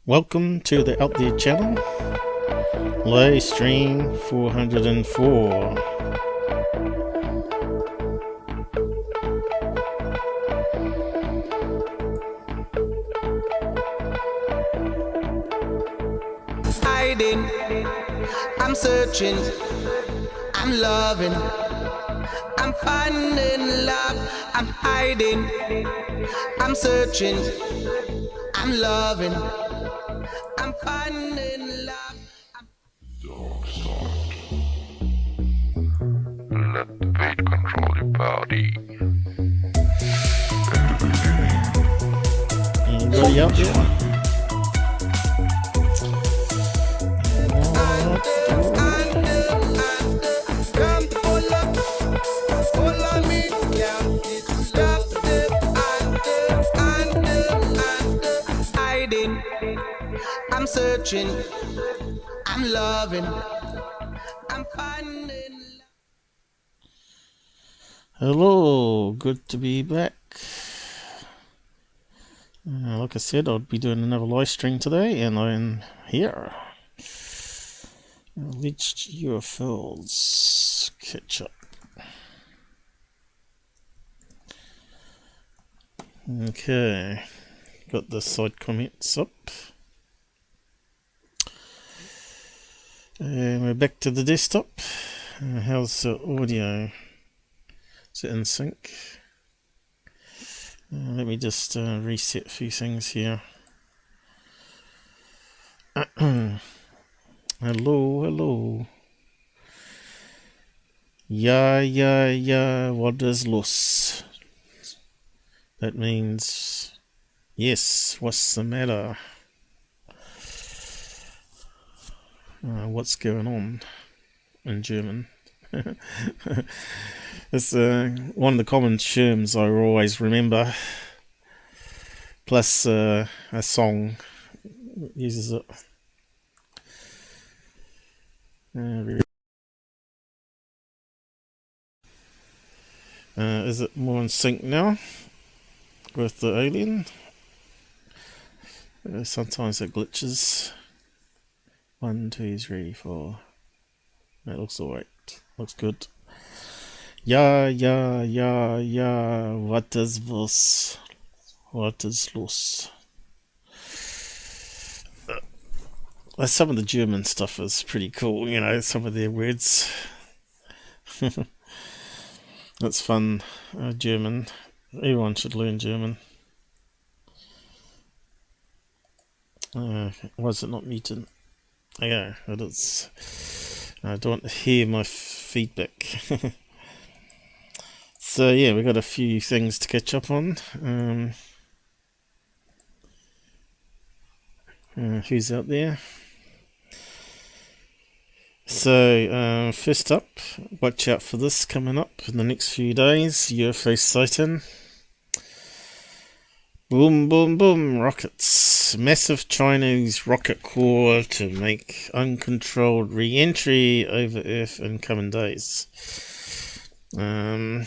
Welcome to the Out There channel, live stream 404. Hiding, I'm searching, I'm loving, I'm finding love, I'm hiding, I'm searching, I'm loving, I'm finding love. Dark side. Let the weight control your body. Anybody out there? I'm searching, I'm loving, I'm finding. Hello, good to be back. Like I said, I'll be doing another live stream today, and I'm here. Alleged UFOs catch up. Okay, got the side comments up. And we're back to the desktop. How's the audio? Is it in sync? Let me just reset a few things here. Hello. Yeah, what is los? That means, yes, what's the matter? What's going on in German? It's one of the common terms I always remember. Plus a song uses it. Is it more in sync now with the alien? Sometimes it glitches. 1, 2, 3, 4. That looks alright. Looks good. Ja. What is was? What is los? Some of the German stuff is pretty cool, you know, some of their words. That's fun. German. Everyone should learn German. Why is it not muted? Okay, it is. I don't hear my feedback. So yeah, we've got a few things to catch up on. Who's out there? So first up, watch out for this coming up in the next few days. UFO sighting. Boom, rockets. Massive Chinese rocket core to make uncontrolled re-entry over Earth in coming days. The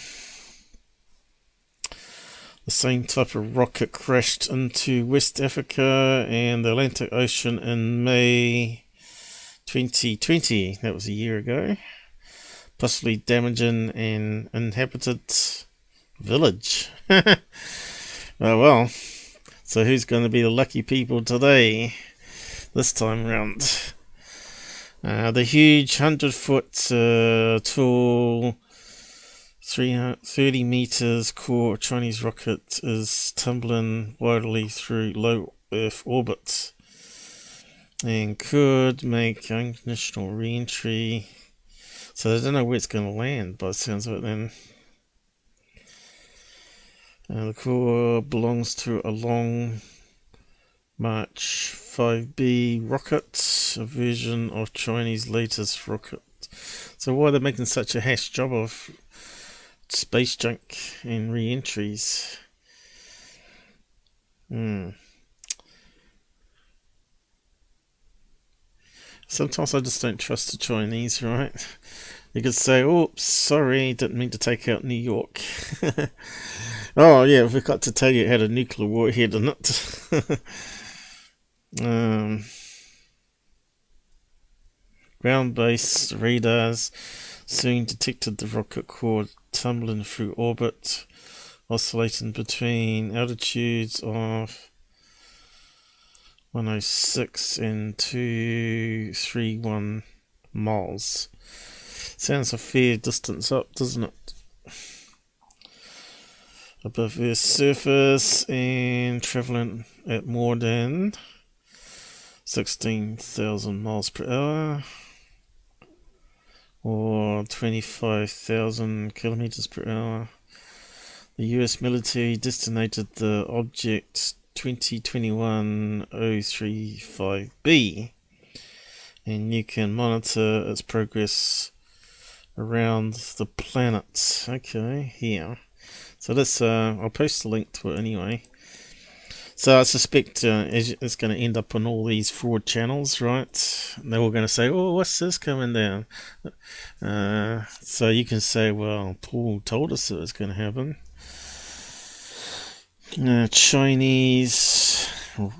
same type of rocket crashed into West Africa and the Atlantic Ocean in May 2020. That was a year ago. Possibly damaging an inhabited village. Oh well, so who's going to be the lucky people today, this time round? The huge 100-foot tall, 330 meters core Chinese rocket is tumbling wildly through low Earth orbit and could make unconditional re-entry. So they don't know where it's going to land, by the sounds of it then. The core belongs to a Long March 5B rocket, a version of Chinese latest rocket. So why are they making such a hash job of space junk and re-entries? Sometimes I just don't trust the Chinese, right? You could say, oh, sorry, didn't mean to take out New York. Oh, yeah, we forgot to tell you it had a nuclear warhead in it. Ground-based radars soon detected the rocket core tumbling through orbit, oscillating between altitudes of 106 and 231 miles. Sounds a fair distance up, doesn't it? Above Earth's surface and travelling at more than 16,000 miles per hour or 25,000 kilometers per hour. The US military designated the object 2021-035b, and you can monitor its progress around the planet. Okay, here. So this, I'll post a link to it anyway. So I suspect it's going to end up on all these fraud channels, right? And they're all going to say, oh, what's this coming down? So you can say, well, Paul told us it was going to happen. Chinese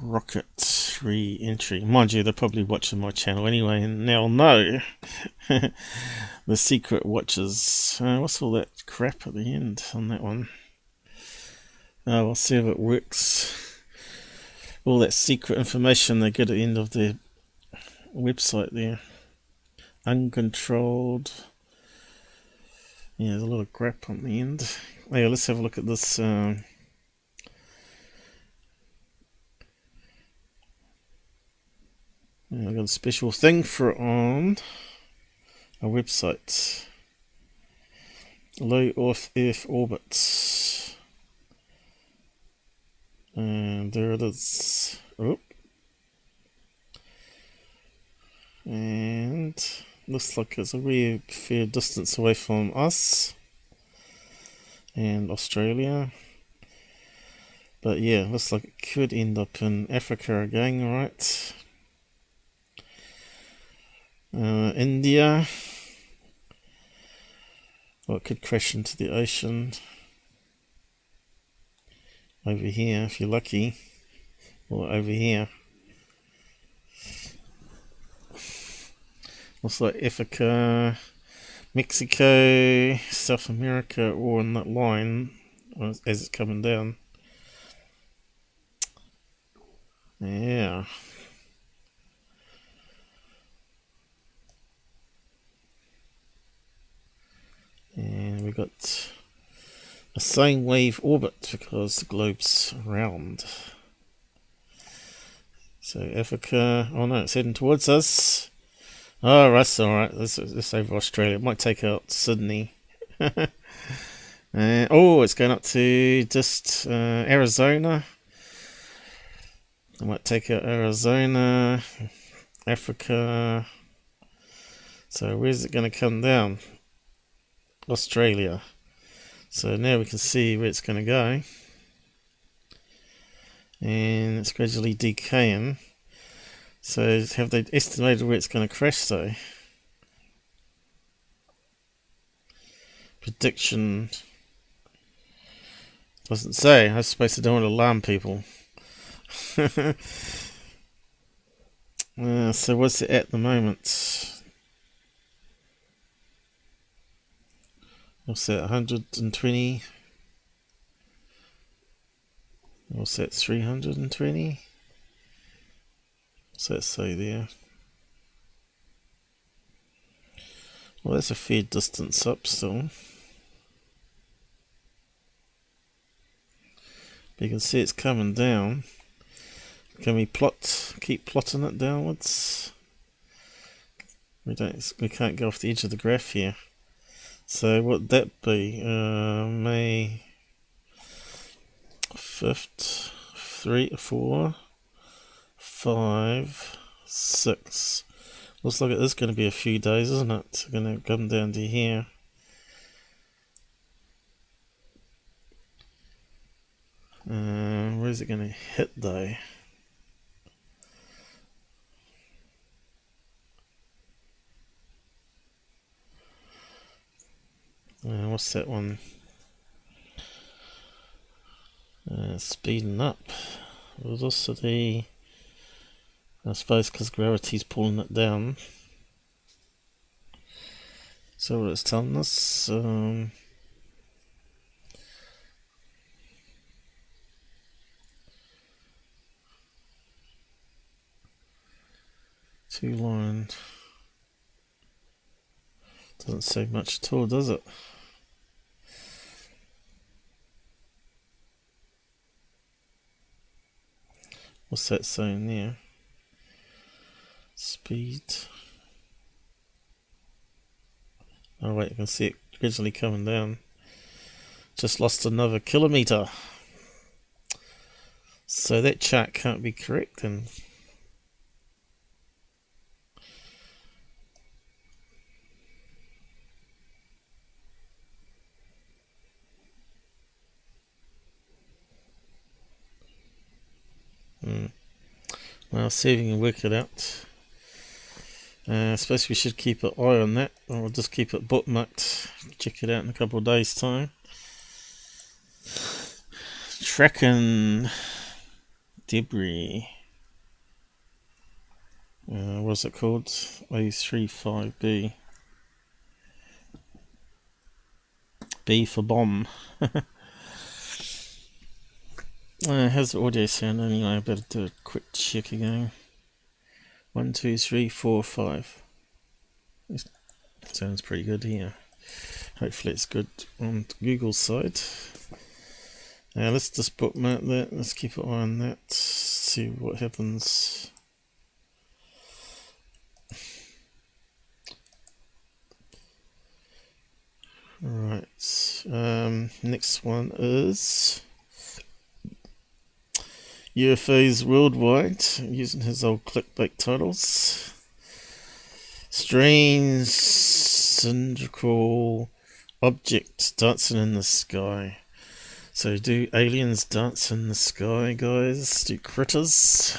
rocket re-entry. Mind you, they're probably watching my channel anyway, and they'll know. The secret watches. What's all that crap at the end on that one? We'll see if it works. All that secret information they get at the end of their website there. Uncontrolled. Yeah, there's a lot of crap on the end. Yeah, let's have a look at this. I've got a special thing for it on our website. Low Earth orbits. And there it is. Oh. And looks like it's a really fair distance away from us and Australia. But yeah, looks like it could end up in Africa again, right? India. Well, it could crash into the ocean. Over here, if you're lucky. Or over here. Looks like Africa, Mexico, South America, all in that line as it's coming down. Yeah. And we got a sine wave orbit because the globe's round. So Africa, oh no, it's heading towards us. Oh, that's alright. This over Australia. It might take out Sydney. Oh, it's going up to just Arizona. It might take out Arizona, Africa. So where's it going to come down? Australia. So now we can see where it's going to go. And it's gradually decaying. So have they estimated where it's going to crash though? Prediction doesn't say. I suppose they don't want to alarm people. So what's it at the moment? What's that, 120? What's that, 320? What's that say there? Well, that's a fair distance up still. But you can see it's coming down. Can we keep plotting it downwards? We can't go off the edge of the graph here. So what'd that be? May 5th, 3, 4, 5, 6. Looks like it is going to be a few days, isn't it? It's going to come down to here. Where's it going to hit though? What's that one? Speeding up. Velocity I suppose because gravity's pulling it down. So what it's telling us. Two line. Doesn't say much at all, does it? What's that saying there? Speed. Oh wait, you can see it gradually coming down. Just lost another kilometre. So that chart can't be correct then. Well, see if we can work it out. I suppose we should keep an eye on that, or we'll just keep it bookmarked. Check it out in a couple of days' time. Tracking debris. What's it called? A35B. B for bomb. How's the audio sound anyway? I better do a quick check again. 1, 2, 3, 4, 5. This sounds pretty good here. Hopefully it's good on Google's side. Let's just bookmark that. Let's keep an eye on that. See what happens. Alright. Next one is UFOs worldwide, using his old clickbait titles. Strange cylindrical object dancing in the sky. So do aliens dance in the sky, guys? Do critters?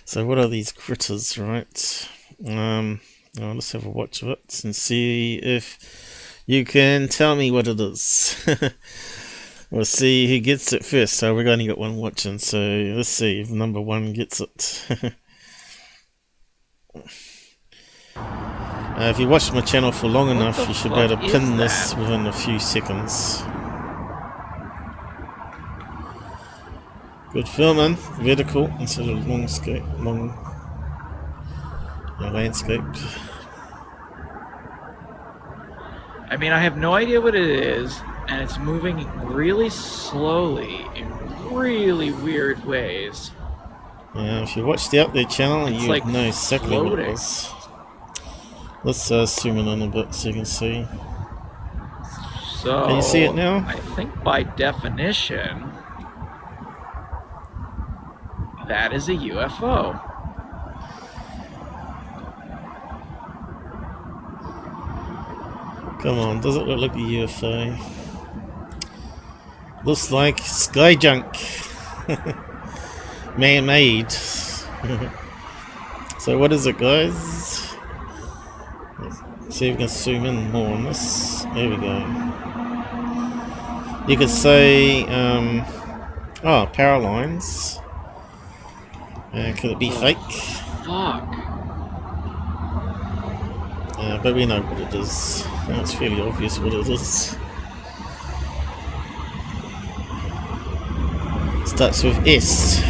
So what are these critters, right? Let's have a watch of it and see if you can tell me what it is. We'll see who gets it first. So we've only got one watching, so let's see if number one gets it. If you watch my channel for long enough, you should be able to pin this within a few seconds. Good filming, vertical instead of landscape. I mean, I have no idea what it is, and it's moving really slowly in really weird ways. Yeah, if you watch the Up There channel, It's you like know exactly what it floating. is. Let's zoom in on a bit so you can see. So, Can you see it now? I think by definition, that is a UFO. Come on, does it look like a UFO? Looks like sky junk. Man-made. So what is it, guys? Let's see if we can zoom in more on this. There we go. You could say, power lines. Could it be fake? Fuck. But we know what it is. It's fairly obvious what it is. Starts with S.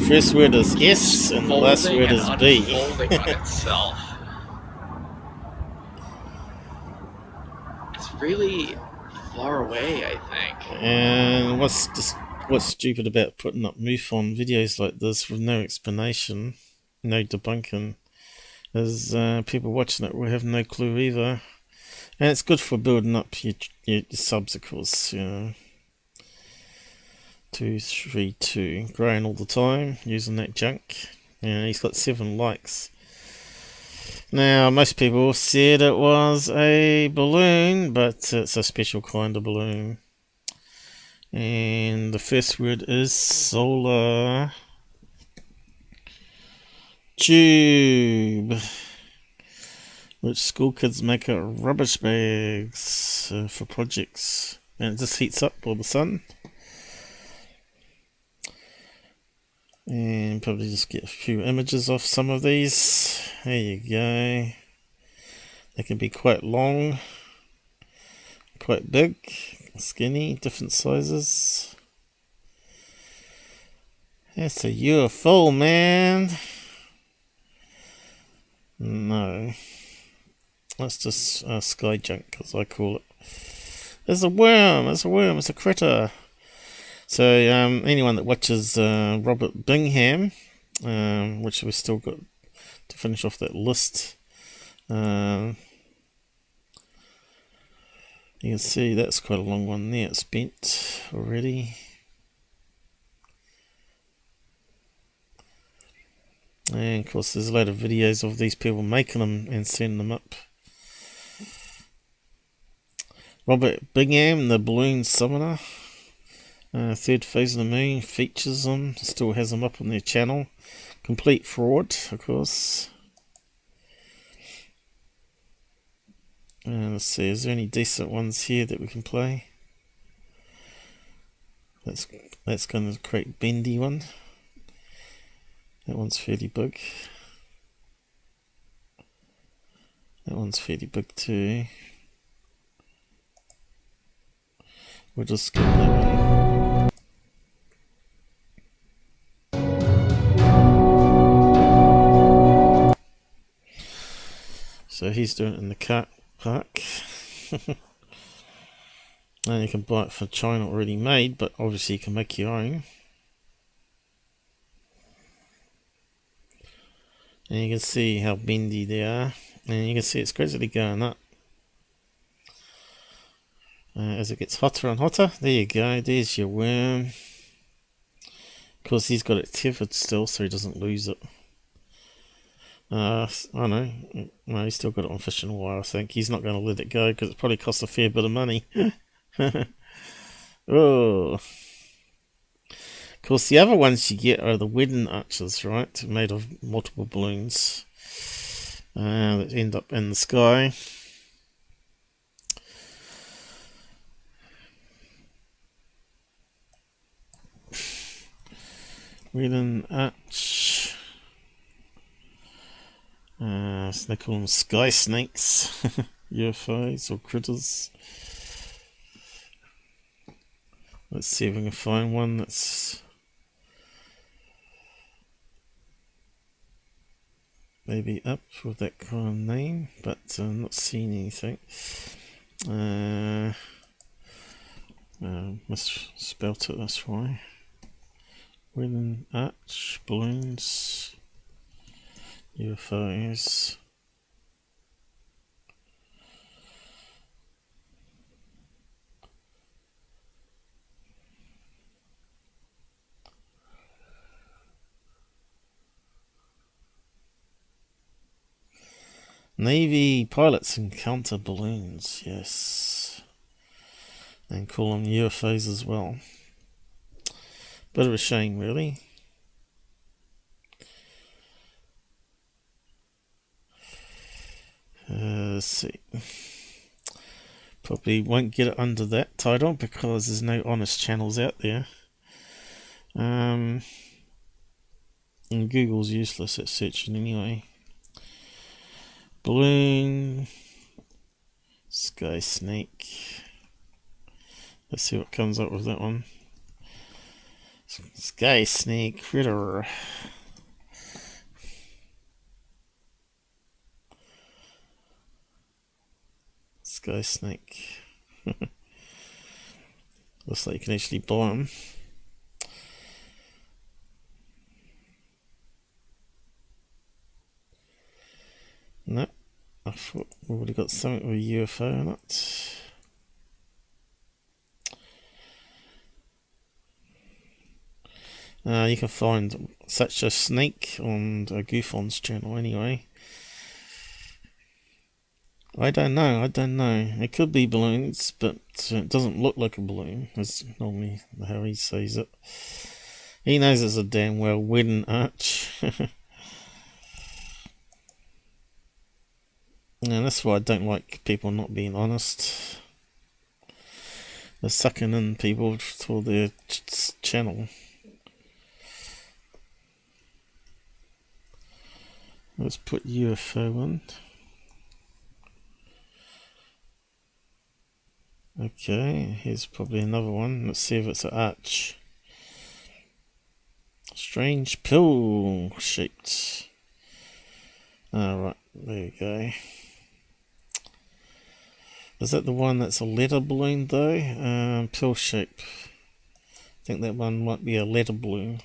First word is S and the last word is B. Unfolding on itself. It's really far away, I think. And what's stupid about putting up MUFON videos like this with no explanation, no debunking, is people watching it will have no clue either. And it's good for building up your subs, of course, you know. 232, growing all the time, using that junk. And he's got 7 likes. Now, most people said it was a balloon, but it's a special kind of balloon. And the first word is solar tube, which school kids make out of rubbish bags for projects. And it just heats up by the sun. And probably just get a few images off some of these. There you go. They can be quite long, quite big, skinny, different sizes. That's a UFO, man. No. That's just sky junk, as I call it. There's a worm, it's a critter. So anyone that watches Robert Bingham, which we've still got to finish off that list, you can see that's quite a long one there. It's bent already. And of course there's a load of videos of these people making them and sending them up. Robert Bingham, the balloon summoner, third phase of the moon, features them, still has them up on their channel. Complete fraud, of course. Let's see, is there any decent ones here that we can play? That's going to create bendy one. That one's fairly big. That one's fairly big too. We'll just skip that one. So he's doing it in the car park. And you can buy it for China already made, but obviously you can make your own. And you can see how bendy they are, and you can see it's gradually going up as it gets hotter and hotter. There you go, there's your worm. Of course he's got it tethered still so he doesn't lose it. I know, no, he's still got it on fishing wire. I think he's not going to let it go because it probably costs a fair bit of money. Oh, of course the other ones you get are the wedding arches, right, made of multiple balloons that end up in the sky. Wedding arch. So they call them sky snakes, UFOs or critters. Let's see if we can find one that's maybe up with that kind of name, but I'm not seeing anything. Misspelt it, that's why. Wedding arch, balloons, UFOs. Navy pilots encounter balloons, yes. And call them UFOs as well. Bit of a shame, really. Let's see. Probably won't get it under that title because there's no honest channels out there. And Google's useless at searching anyway. Balloon, sky snake. Let's see what comes up with that one. Sky snake critter. Sky snake. Looks like you can actually buy them. No, I thought we would have got something with a UFO in it. You can find such a snake on Goofon's channel anyway. I don't know. It could be balloons, but it doesn't look like a balloon. That's normally how he says it. He knows it's a damn well wedding arch. And that's why I don't like people not being honest. They're sucking in people for their channel. Let's put UFO in. Okay, here's probably another one. Let's see if it's an arch. Strange pill shaped. Alright, there you go. Is that the one that's a letter balloon though? Pill shape. I think that one might be a letter balloon.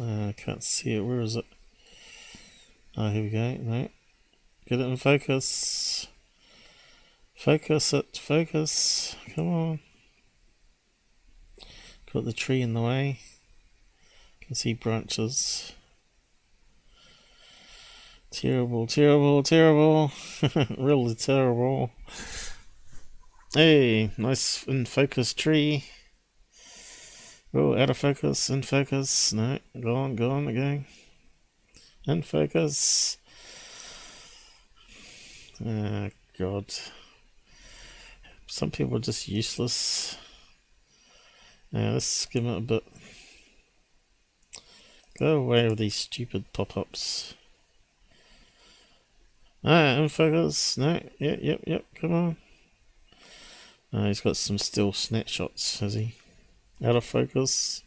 I can't see it. Where is it? Oh, here we go. No. Get it in focus. Focus it. Focus. Come on. Got the tree in the way. Can see branches. Terrible, terrible, terrible. Really terrible. Hey, nice in focus tree. Oh, out of focus, in focus. No, go on again. In focus. Ah, God. Some people are just useless. Yeah, let's give it a bit. Go away with these stupid pop-ups. Ah, in focus. No, yep, come on. He's got some still snapshots, has he? Out of focus.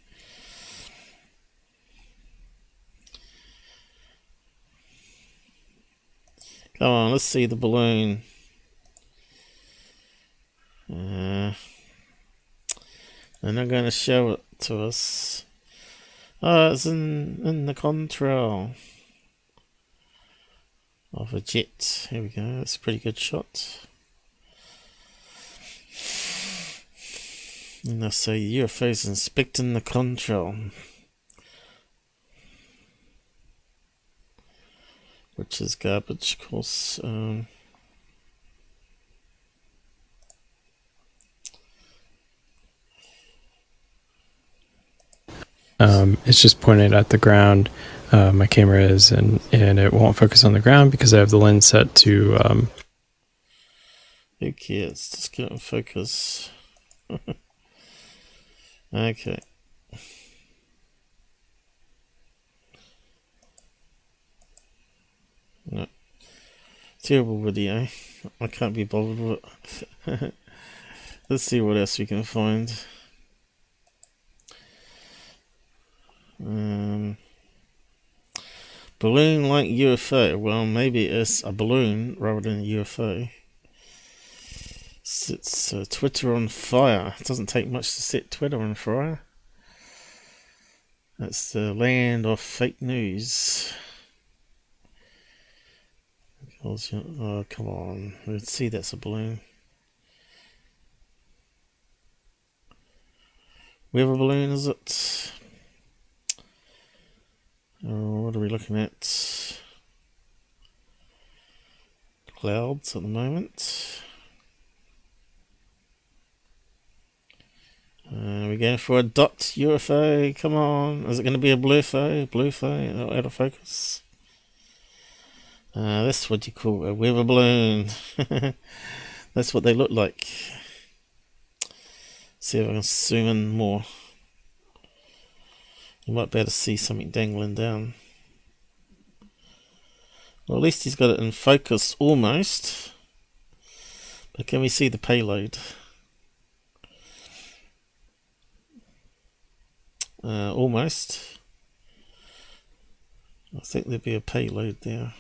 Come on, let's see the balloon. They're not going to show it to us. Oh, it's in the contrail of a jet. Here we go. That's a pretty good shot. And I say UFOs inspecting the contrail, which is garbage, of course. It's just pointed at the ground. My camera is, and it won't focus on the ground because I have the lens set to. Who cares? Just get it in focus. Okay. No. Terrible video. I can't be bothered with it. Let's see what else we can find. Balloon like UFO. Well, maybe it's a balloon rather than a UFO. It's Twitter on fire. It doesn't take much to set Twitter on fire. That's the land of fake news. Oh, come on. Let's see, that's a balloon. Weather balloon, is it? Oh, what are we looking at? Clouds at the moment. We're going for a dot UFO. Come on. Is it going to be a bluefo? Bluefo out of focus. That's what you call a weather balloon. That's what they look like. See if I can zoom in more. You might be able to see something dangling down. Well, at least he's got it in focus almost. But can we see the payload? Almost. I think there'd be a payload there.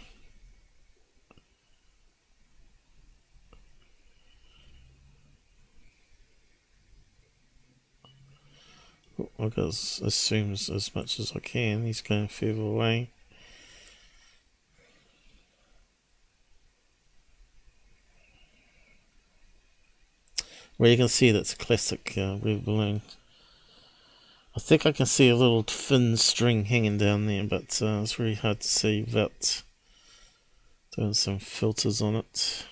I'll just assume as much as I can. He's going further away. Well, you can see that's a classic weather balloon. I think I can see a little thin string hanging down there, but it's really hard to see without doing some filters on it.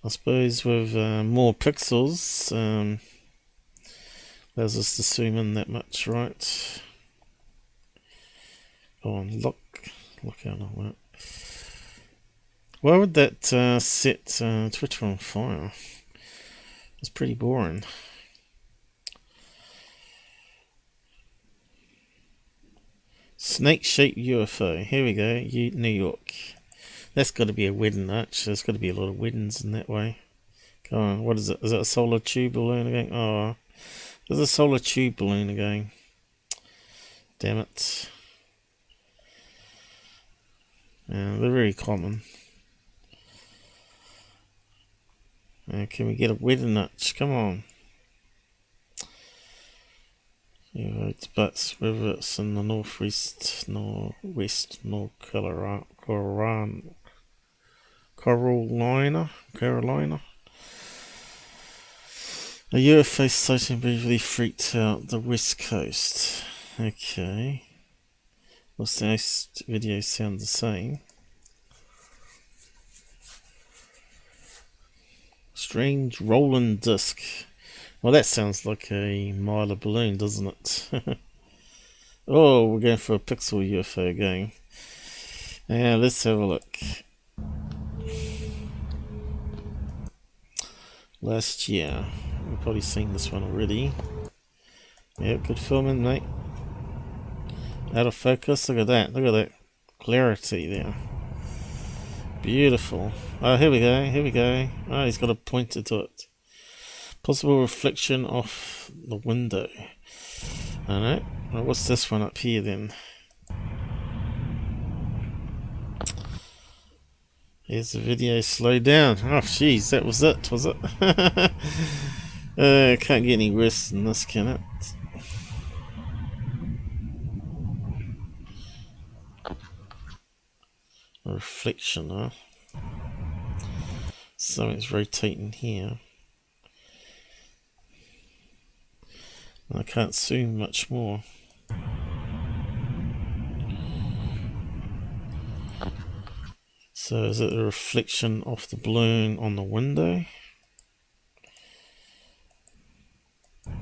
I suppose with more pixels, allows us to zoom in that much, right? Go on, look out on that. Why would that set Twitter on fire? It's pretty boring. Snake-shaped UFO. Here we go. New York. That's got to be a wedding arch. There's got to be a lot of weddings in that way. Come on, what is it? Is that a solar tube balloon again? Oh, there's a solar tube balloon again. Damn it. Yeah, they're very common. Can we get a wedding arch? Come on. Yeah, it's butts, whether it's in the northwest, north Carolina. A UFO sighting briefly freaked out the west coast. Okay. What's the next video sound the same? Strange rolling disc. Well, that sounds like a Mylar balloon, doesn't it? Oh, we're going for a pixel UFO again. Yeah, let's have a look. Last year. We've probably seen this one already. Yeah, good filming, mate. Out of focus. Look at that. Look at that clarity there. Beautiful. Oh, here we go. Here we go. Oh, he's got a pointer to it. Possible reflection off the window. I know. Well, what's this one up here then? Here's the video slowed down. Oh, jeez, that was it, was it? Can't get any worse than this, can it? A reflection, huh? Something's rotating here. I can't zoom much more. So is it a reflection off the balloon on the window? I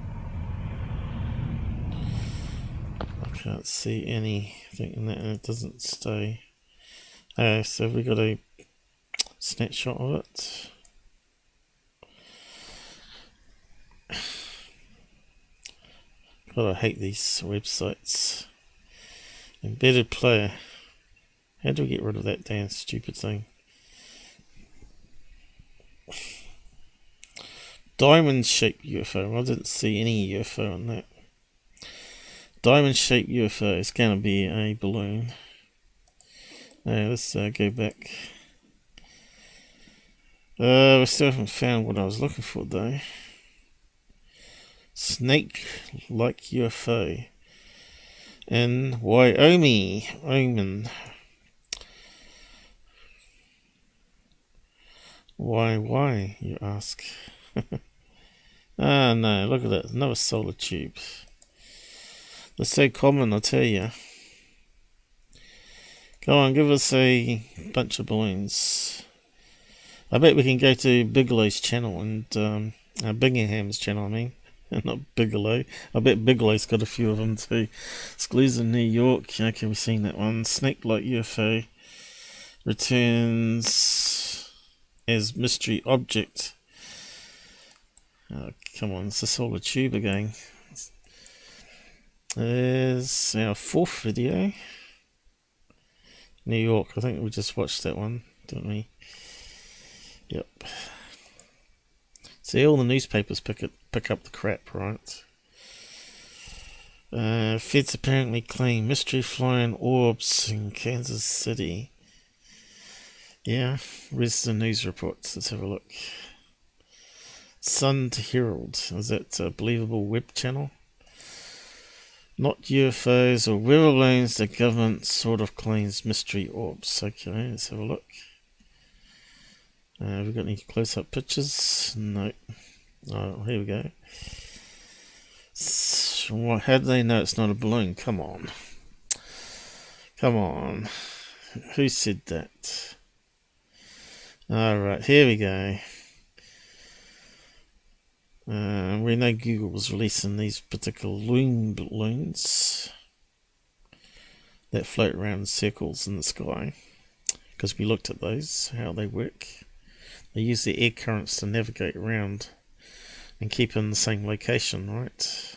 can't see anything in that, and it doesn't stay. So have we got a snapshot of it? God, I hate these websites. Embedded player. How do we get rid of that damn stupid thing? Diamond-shaped UFO. I didn't see any UFO on that. Diamond-shaped UFO is going to be a balloon. Let's go back. We still haven't found what I was looking for though. Snake-like UFO in Wyoming. Why, you ask? Ah, no, look at that. Another solar tube. They're so common, I tell you. Go on, give us a bunch of balloons. I bet we can go to Bigelow's channel and Bingham's channel, I mean. Not Bigelow. I bet Bigelow's got a few of them too. Schools in New York. Okay, we've seen that one. Snake-like UFO returns as mystery object. Oh, come on, it's a solar tube again. There's our fourth video. New York. I think we just watched that one, didn't we? Yep. See, all the newspapers pick up the crap, right? Feds apparently claim mystery flying orbs in Kansas City. Yeah, where's the news reports? Let's have a look. Sun to Herald. Is that a believable web channel? Not UFOs or weather balloons, the government sort of claims mystery orbs. Okay, let's have a look. Have we got any close-up pictures? No. Oh, here we go. So, how do they know it's not a balloon? Come on. Come on. Who said that? Alright, here we go. We know Google was releasing these particular loon balloons that float around in circles in the sky, because we looked at those, how they work. They use the air currents to navigate around and keep in the same location, right?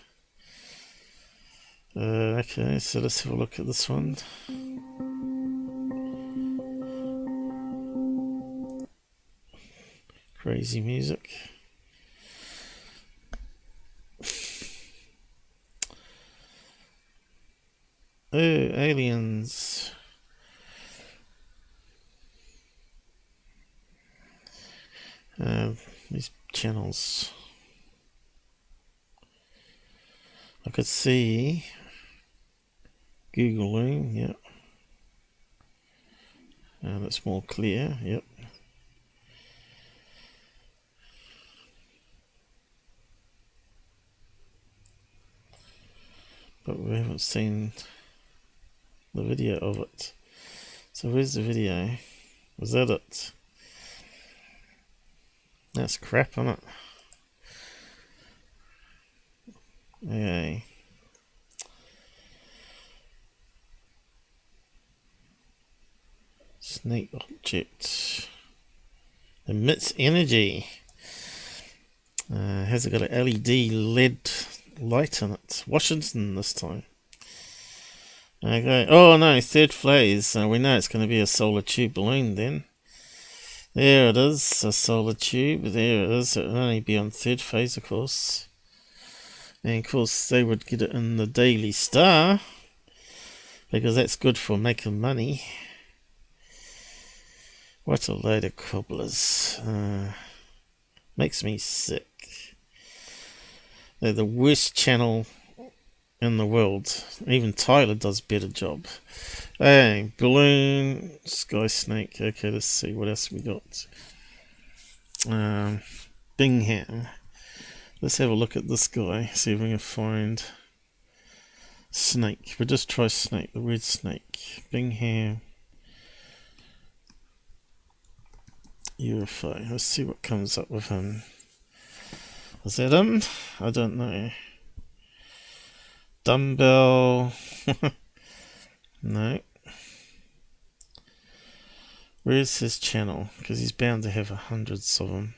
Okay, so let's have a look at this one. Crazy music. Oh, aliens. These channels. I could see Googling, yep. That's more clear, yep. But we haven't seen the video of it. So where's the video? Was that it? That's crap, isn't it? Okay. Snake object. Emits energy. Has it got an LED LED light in it? Washington this time. Okay. Oh no, third phase. We know it's going to be a solar tube balloon then. There it is, a solar tube. There it is. It will only be on third phase, of course. And of course, they would get it in the Daily Star because that's good for making money. What a load of cobblers. Makes me sick. They're the worst channel in the world. Even Tyler does a better job. Hey, balloon, sky snake. Okay, let's see what else we got. Bingham. Let's have a look at this guy. See if we can find snake. We'll just try snake. The red snake. Bingham UFO. Let's see what comes up with him. Is that him? I don't know. Dumbbell. No. Where's his channel? Because he's bound to have hundreds of them.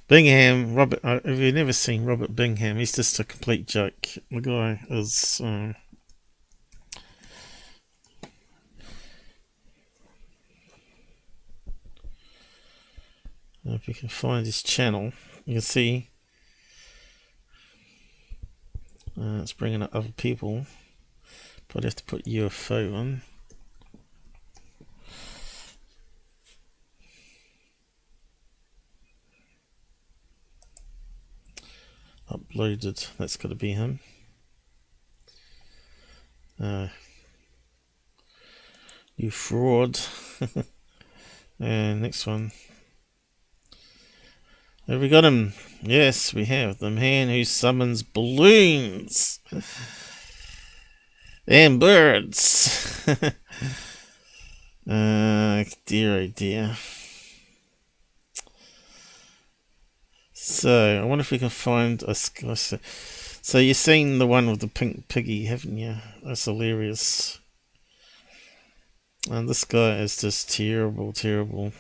Bingham, Robert. Have you never seen Robert Bingham? He's just a complete joke. The guy is. If you can find his channel, you can see it's bringing up other people. Probably have to put UFO on. Uploaded. That's got to be him. You fraud. And next one. Have we got him? Yes, we have. The man who summons balloons and birds. Dear, oh dear. So, I wonder if we can find a sky. So you've seen the one with the pink piggy, haven't you? That's hilarious. And this guy is just terrible, terrible.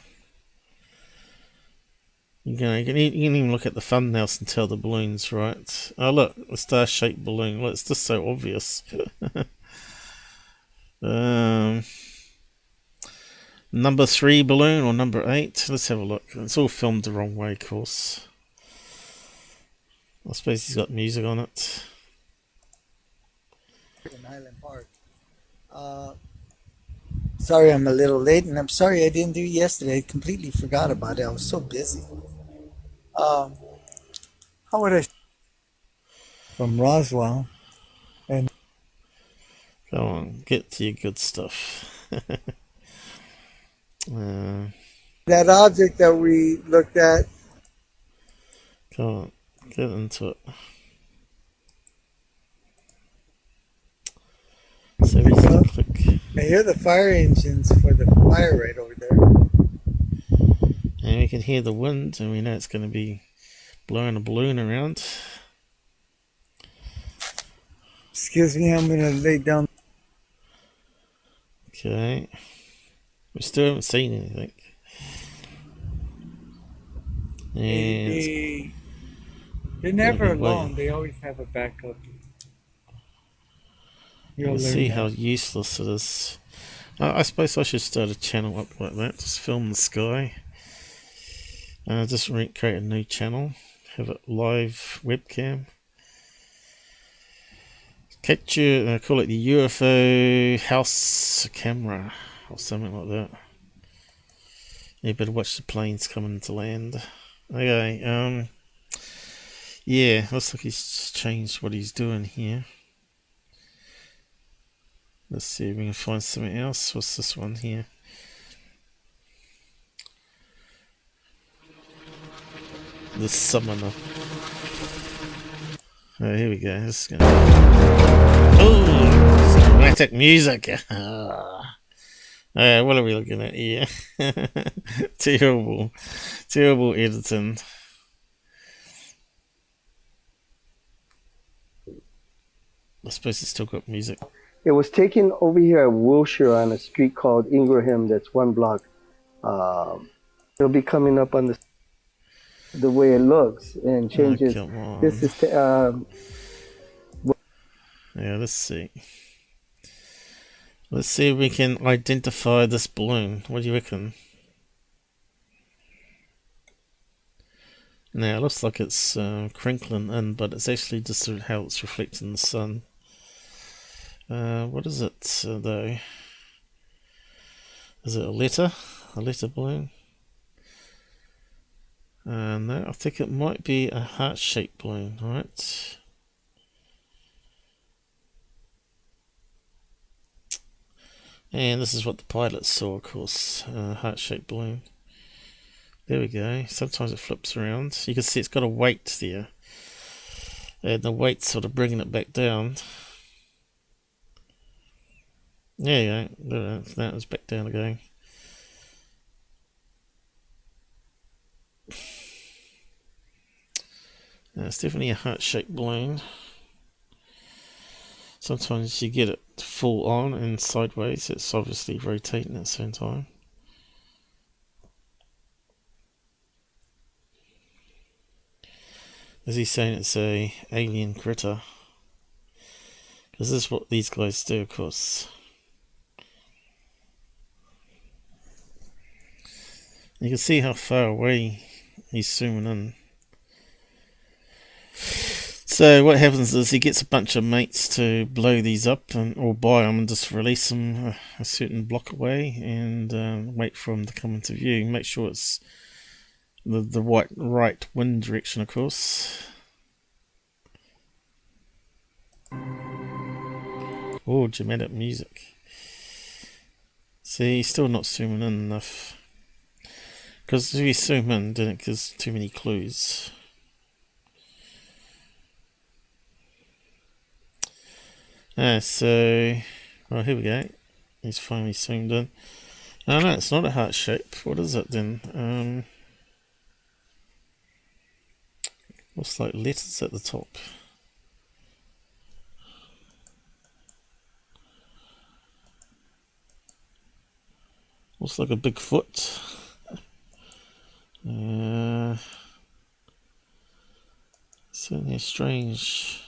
You can even look at the thumbnails and tell the balloon's right. Oh look, a star-shaped balloon. Well, it's just so obvious. Number 3 balloon or number 8. Let's have a look. It's all filmed the wrong way, of course. I suppose he's got music on it. In Highland Park. Sorry I'm a little late, and I'm sorry I didn't do it yesterday. I completely forgot about it. I was so busy. How would I... From Roswell. And Come on, get to your good stuff. that object that we looked at. Come on, get into it. So easy to click. I hear the fire engines for the fire right over there. And we can hear the wind, and we know it's going to be blowing a balloon around. Excuse me, I'm going to lay down. Okay. We still haven't seen anything. And They're never be alone. waiting. They always have a backup. You can see how useless it is. I suppose I should start a channel up like that. Just film the sky. Just create a new channel. Have it live webcam. Capture, call it the UFO house camera or something like that. You better watch the planes coming to land. Okay, yeah, looks like he's changed what he's doing here. Let's see if we can find something else. What's this one here? The summoner. Oh, here we go. This is gonna... Oh, dramatic music. What are we looking at here? Terrible editing. I suppose it's still got music. It was taken over here at Wilshire on a street called Ingraham. That's one block. It'll be coming up on the way it looks and changes. Oh, come on. This is yeah, let's see. Let's see if we can identify this balloon. What do you reckon? Now, it looks like it's crinkling in, but it's actually just how it's reflecting the sun. What is it, though? Is it a letter? A letter balloon? No, I think it might be a heart-shaped balloon, right? And this is what the pilot saw, of course, heart-shaped balloon. There we go. Sometimes it flips around. You can see it's got a weight there. And the weight's sort of bringing it back down. There you go. Now it's back down again. It's definitely a heart-shaped balloon. Sometimes you get it full on and sideways. It's obviously rotating at the same time. Is he saying it's a alien critter? Because this is what these guys do, of course. You can see how far away he's zooming in. So what happens is he gets a bunch of mates to blow these up or buy them and just release them a certain block away and wait for them to come into view. Make sure it's the right wind direction, of course. Oh, dramatic music. See, he's still not zooming in enough. Because if you zoom in, then it gives too many clues. So, well, here we go. He's finally zoomed in. Oh no, it's not a heart shape. What is it then? Looks like letters at the top. Looks like a big foot. Certainly a strange.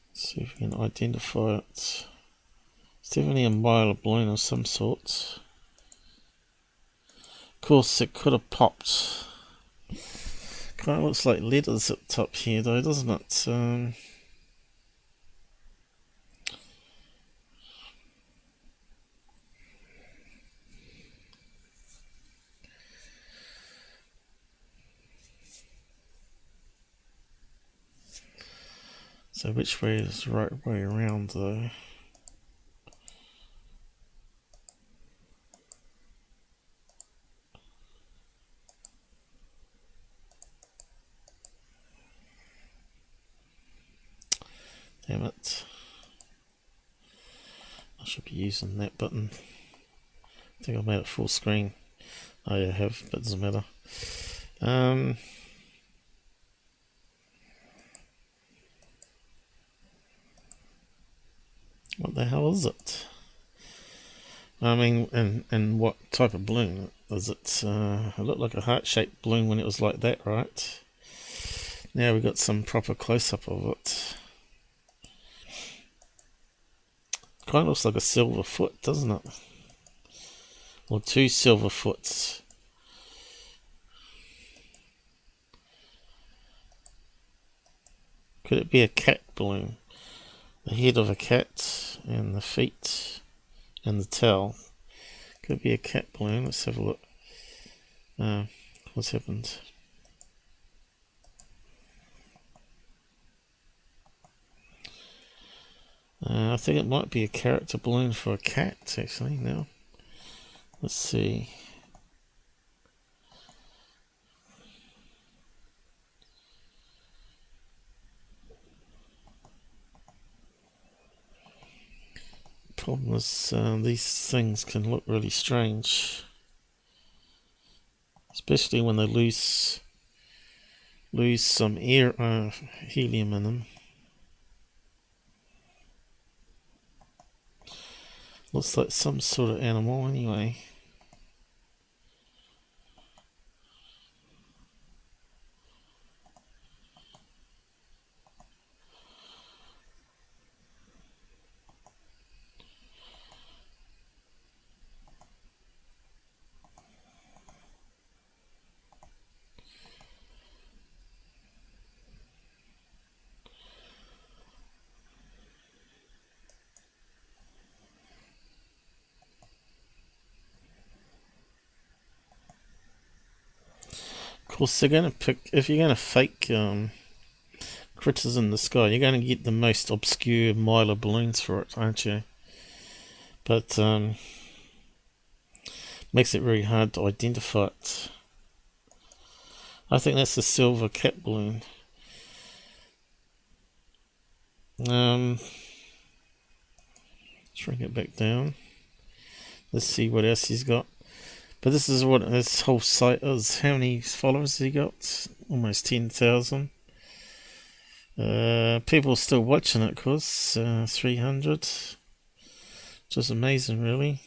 Let's see if we can identify it. It's definitely a mile balloon of some sort. Of course, it could have popped. Kind of looks like letters at the top here, though, doesn't it? So which way is the right way around, though? Damn it. I should be using that button. I think I've made it full screen. Oh yeah, I have, but it doesn't matter. What the hell is it? I mean, and what type of balloon is it? It looked like a heart-shaped balloon when it was like that, right? Now we got some proper close-up of it. kind of looks like a silver foot, doesn't it? Or two silver foots. Could it be a cat balloon? The head of a cat and the feet and the tail. Could be a cat balloon. Let's have a look. What's happened? I think it might be a character balloon for a cat, actually, now. Let's see. Problem is, these things can look really strange. Especially when they lose some air, helium in them. Looks like some sort of animal anyway. Of course, they're going to pick, if you're going to fake critters in the sky, you're going to get the most obscure miler balloons for it, aren't you? But makes it very hard to identify it. I think that's a silver cat balloon. Shrink it back down. Let's see what else he's got. But this is what this whole site is. How many followers has he got? Almost 10,000. People are still watching it, of course. 300. Which is amazing, really.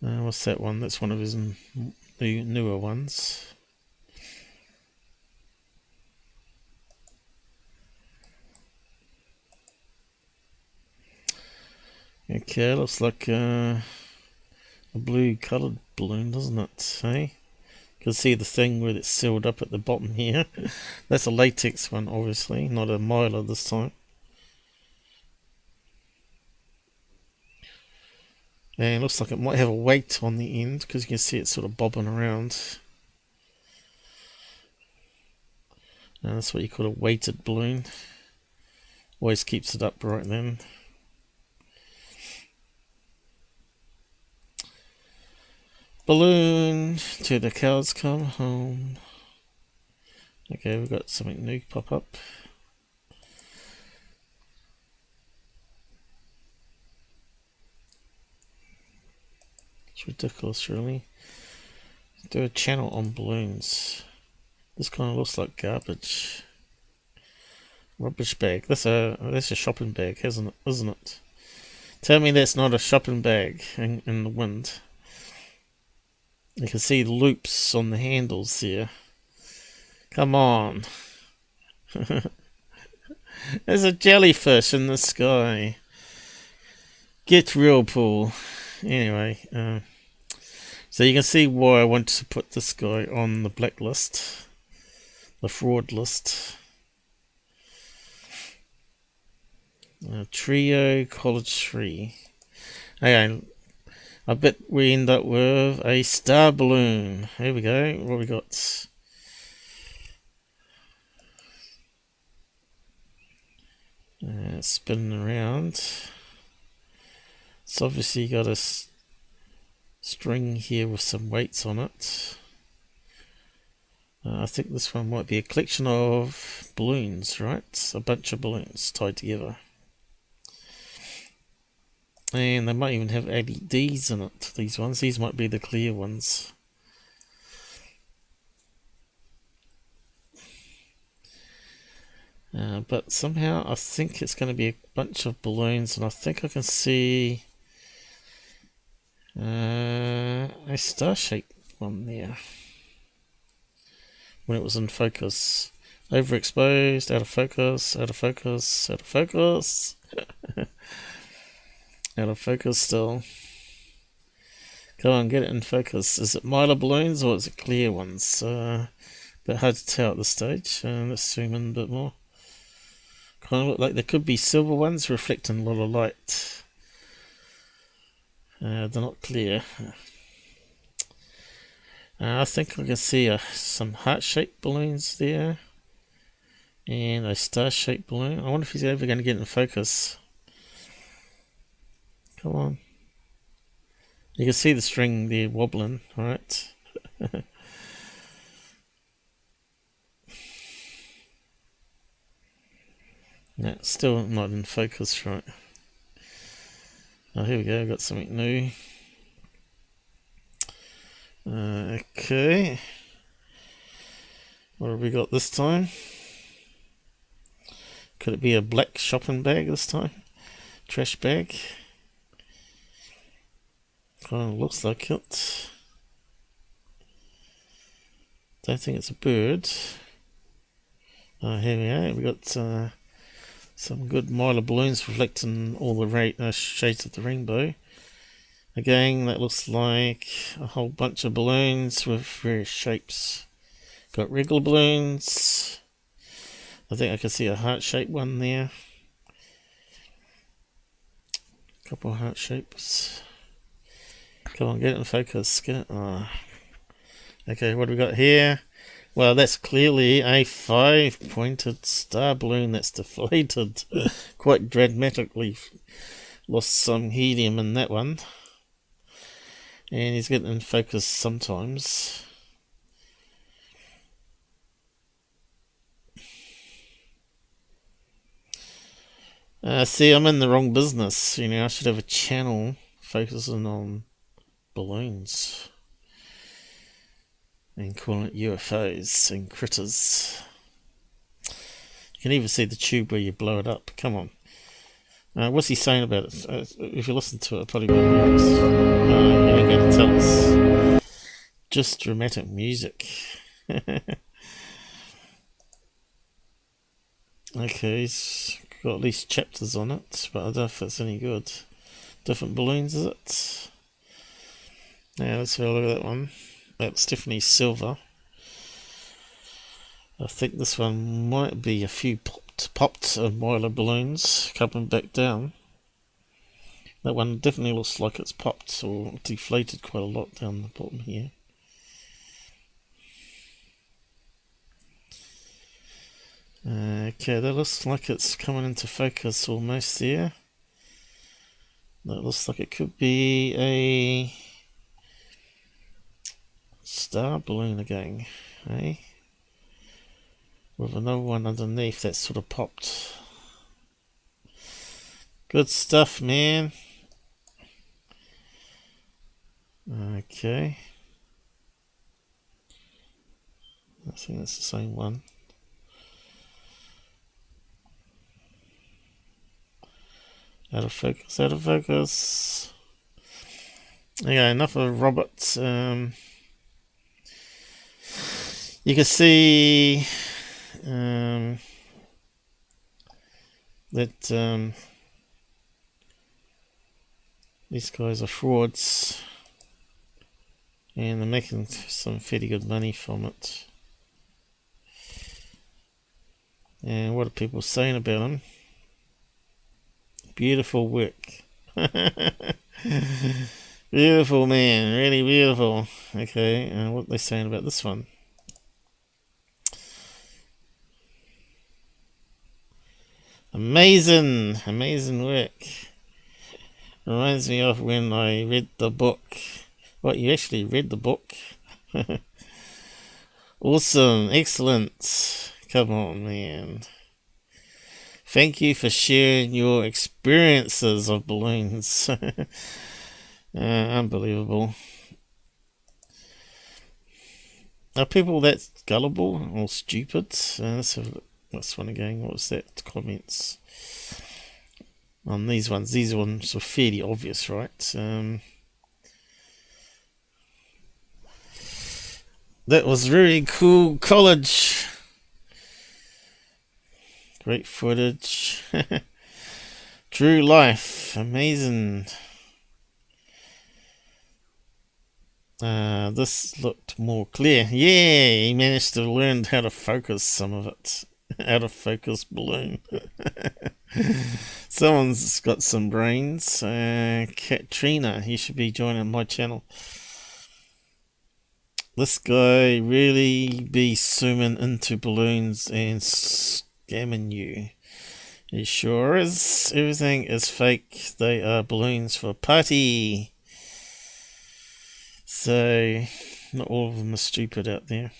What's that one? That's one of his newer ones. Okay, looks like a blue coloured balloon, doesn't it? Hey, you can see the thing where it's sealed up at the bottom here. That's a latex one, obviously, not a miler this time. And it looks like it might have a weight on the end because you can see it sort of bobbing around. And that's what you call a weighted balloon. Always keeps it upright then. Balloon till the cows come home. Okay, we've got something new pop up. It's ridiculous, really. Do a channel on balloons. This kind of looks like garbage. Rubbish bag. That's a shopping bag, isn't it? Tell me that's not a shopping bag in the wind. You can see the loops on the handles there. Come on. There's a jellyfish in the sky. Get real, Paul. Anyway, so you can see why I want to put this guy on the blacklist. The fraud list. Trio College 3. Okay. I bet we end up with a star balloon. Here we go. What we got? Spinning around. It's obviously got a string here with some weights on it. I think this one might be a collection of balloons, right? A bunch of balloons tied together. And they might even have LEDs in it, these ones. These might be the clear ones. But somehow I think it's going to be a bunch of balloons, and I think I can see a star-shaped one there. When it was in focus. Overexposed, out of focus, out of focus, out of focus. Out of focus still. Come on, get it in focus. Is it Mylar balloons or is it clear ones? Bit hard to tell at this stage. Let's zoom in a bit more. Kind of look like there could be silver ones reflecting a lot of light. They're not clear. I think I can see some heart-shaped balloons there. And a star-shaped balloon. I wonder if he's ever going to get in focus. Come on. You can see the string there wobbling, alright? No, still not in focus, right? Oh, here we go, got something new. Okay. What have we got this time? Could it be a black shopping bag this time? Trash bag? Kind of looks like it. Don't think it's a bird. Oh, here we are. We got some good Mylar balloons reflecting all the shades of the rainbow. Again, that looks like a whole bunch of balloons with various shapes. Got regular balloons. I think I can see a heart-shaped one there. Couple of heart shapes. Come on, get it in focus. Get it. Oh. Okay, what do we got here? Well, that's clearly a 5-pointed star balloon that's deflated. Quite dramatically. Lost some helium in that one. And he's getting in focus sometimes. See, I'm in the wrong business. You know, I should have a channel focusing on balloons and calling it UFOs and critters. You can even see the tube where you blow it up. Come on. What's he saying about it? If you listen to it, probably won't. You ain't going to tell us. Just dramatic music. Okay, he's got at least chapters on it, but I don't know if it's any good. Different balloons, is it? Yeah, let's have a look at that one. That's definitely silver. I think this one might be a few popped Mylar balloons coming back down. That one definitely looks like it's popped or deflated quite a lot down the bottom here. Okay, that looks like it's coming into focus almost there. That looks like it could be a star balloon again, eh? With another one underneath that's sort of popped. Good stuff, man. Okay. I think that's the same one. Out of focus, out of focus. Okay, enough of Roberts. You can see that these guys are frauds and they're making some fairly good money from it. And what are people saying about them? Beautiful work. Beautiful, man. Really beautiful. Okay, what are they saying about this one? Amazing. Amazing work. Reminds me of when I read the book. What, you actually read the book? Awesome. Excellent. Come on, man. Thank you for sharing your experiences of balloons. Unbelievable. Are people that gullible or stupid? Let's have a look. This one again. What was that? Comments on these ones. These ones were fairly obvious, right? That was really cool college. Great footage. True life. Amazing. This looked more clear. Yeah, he managed to learn how to focus some of it. Out of focus balloon. Someone's got some brains. Katrina, you should be joining my channel. This guy really be zooming into balloons and scamming you. He sure is. Everything is fake. They are balloons for a party. So, not all of them are stupid out there.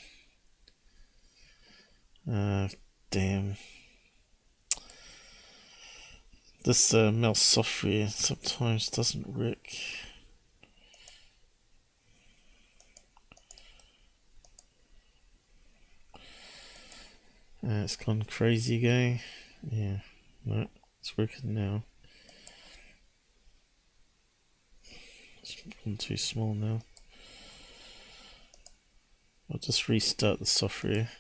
Damn. This mouse software sometimes doesn't work. It's gone crazy again. Yeah, no, it's working now. It's gone too small now. I'll just restart the software.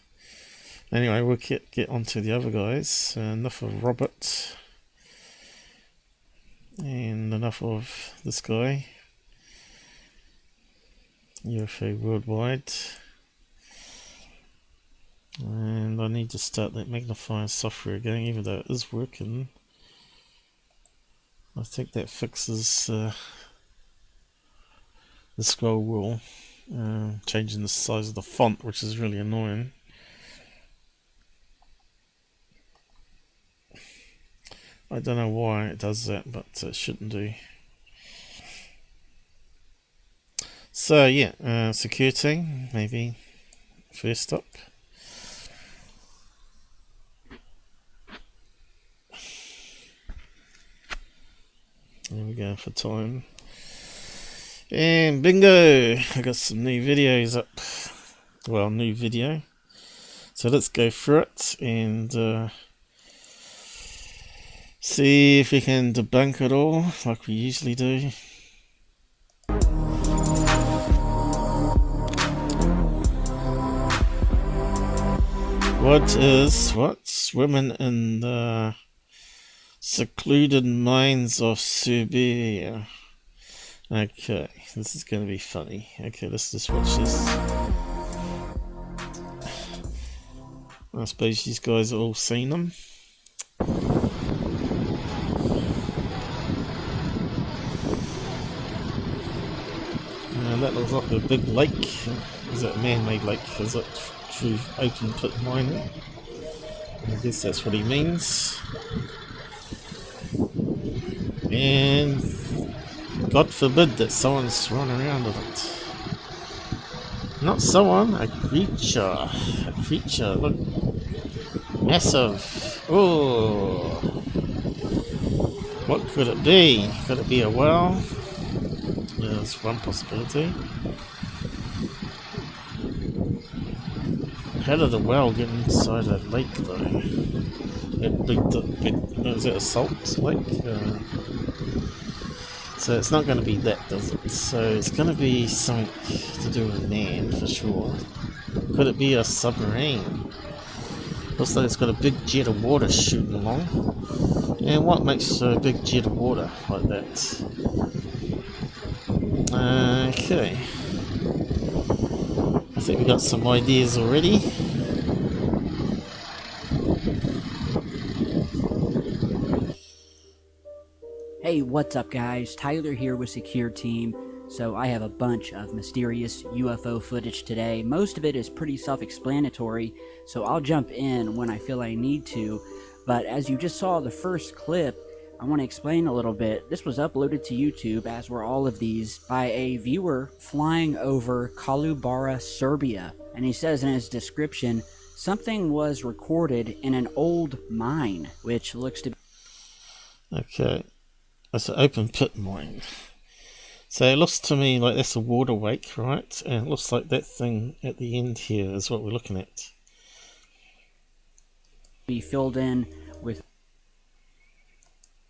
Anyway, we'll get onto the other guys. Enough of Robert. And enough of this guy. UFO Worldwide. And I need to start that magnifying software again, even though it is working. I think that fixes the scroll wheel. Changing the size of the font, which is really annoying. I don't know why it does that, but it shouldn't do. So yeah, Secureteam, maybe first up. There we go for time. And bingo! I got some new videos up. Well, new video. So let's go through it and see if we can debunk it all like we usually do. What's women in the secluded mines of Siberia? Okay, this is going to be funny. Okay, let's just watch this. I suppose these guys have all seen them. And that looks like a big lake. Is that a man-made lake? Is it through open pit mining? I guess that's what he means. And God forbid that someone's running around with it. Not someone, a creature. A creature, look. Massive. Oh. What could it be? Could it be a whale? There's one possibility. How did the whale get inside a lake though? Is it a salt lake? So it's not going to be that, does it? So it's going to be something to do with man for sure. Could it be a submarine? Looks like it's got a big jet of water shooting along. And what makes a big jet of water like that? Okay. I think we got some ideas already. Hey, what's up guys? Tyler here with Secureteam. So I have a bunch of mysterious UFO footage today. Most of it is pretty self-explanatory, so I'll jump in when I feel I need to. But as you just saw the first clip, I want to explain a little bit. This was uploaded to YouTube, as were all of these, by a viewer flying over Kolubara, Serbia. And he says in his description, something was recorded in an old mine, which looks to be... Okay. That's an open pit mine. So it looks to me like that's a water wake, right? And it looks like that thing at the end here is what we're looking at. Be filled in with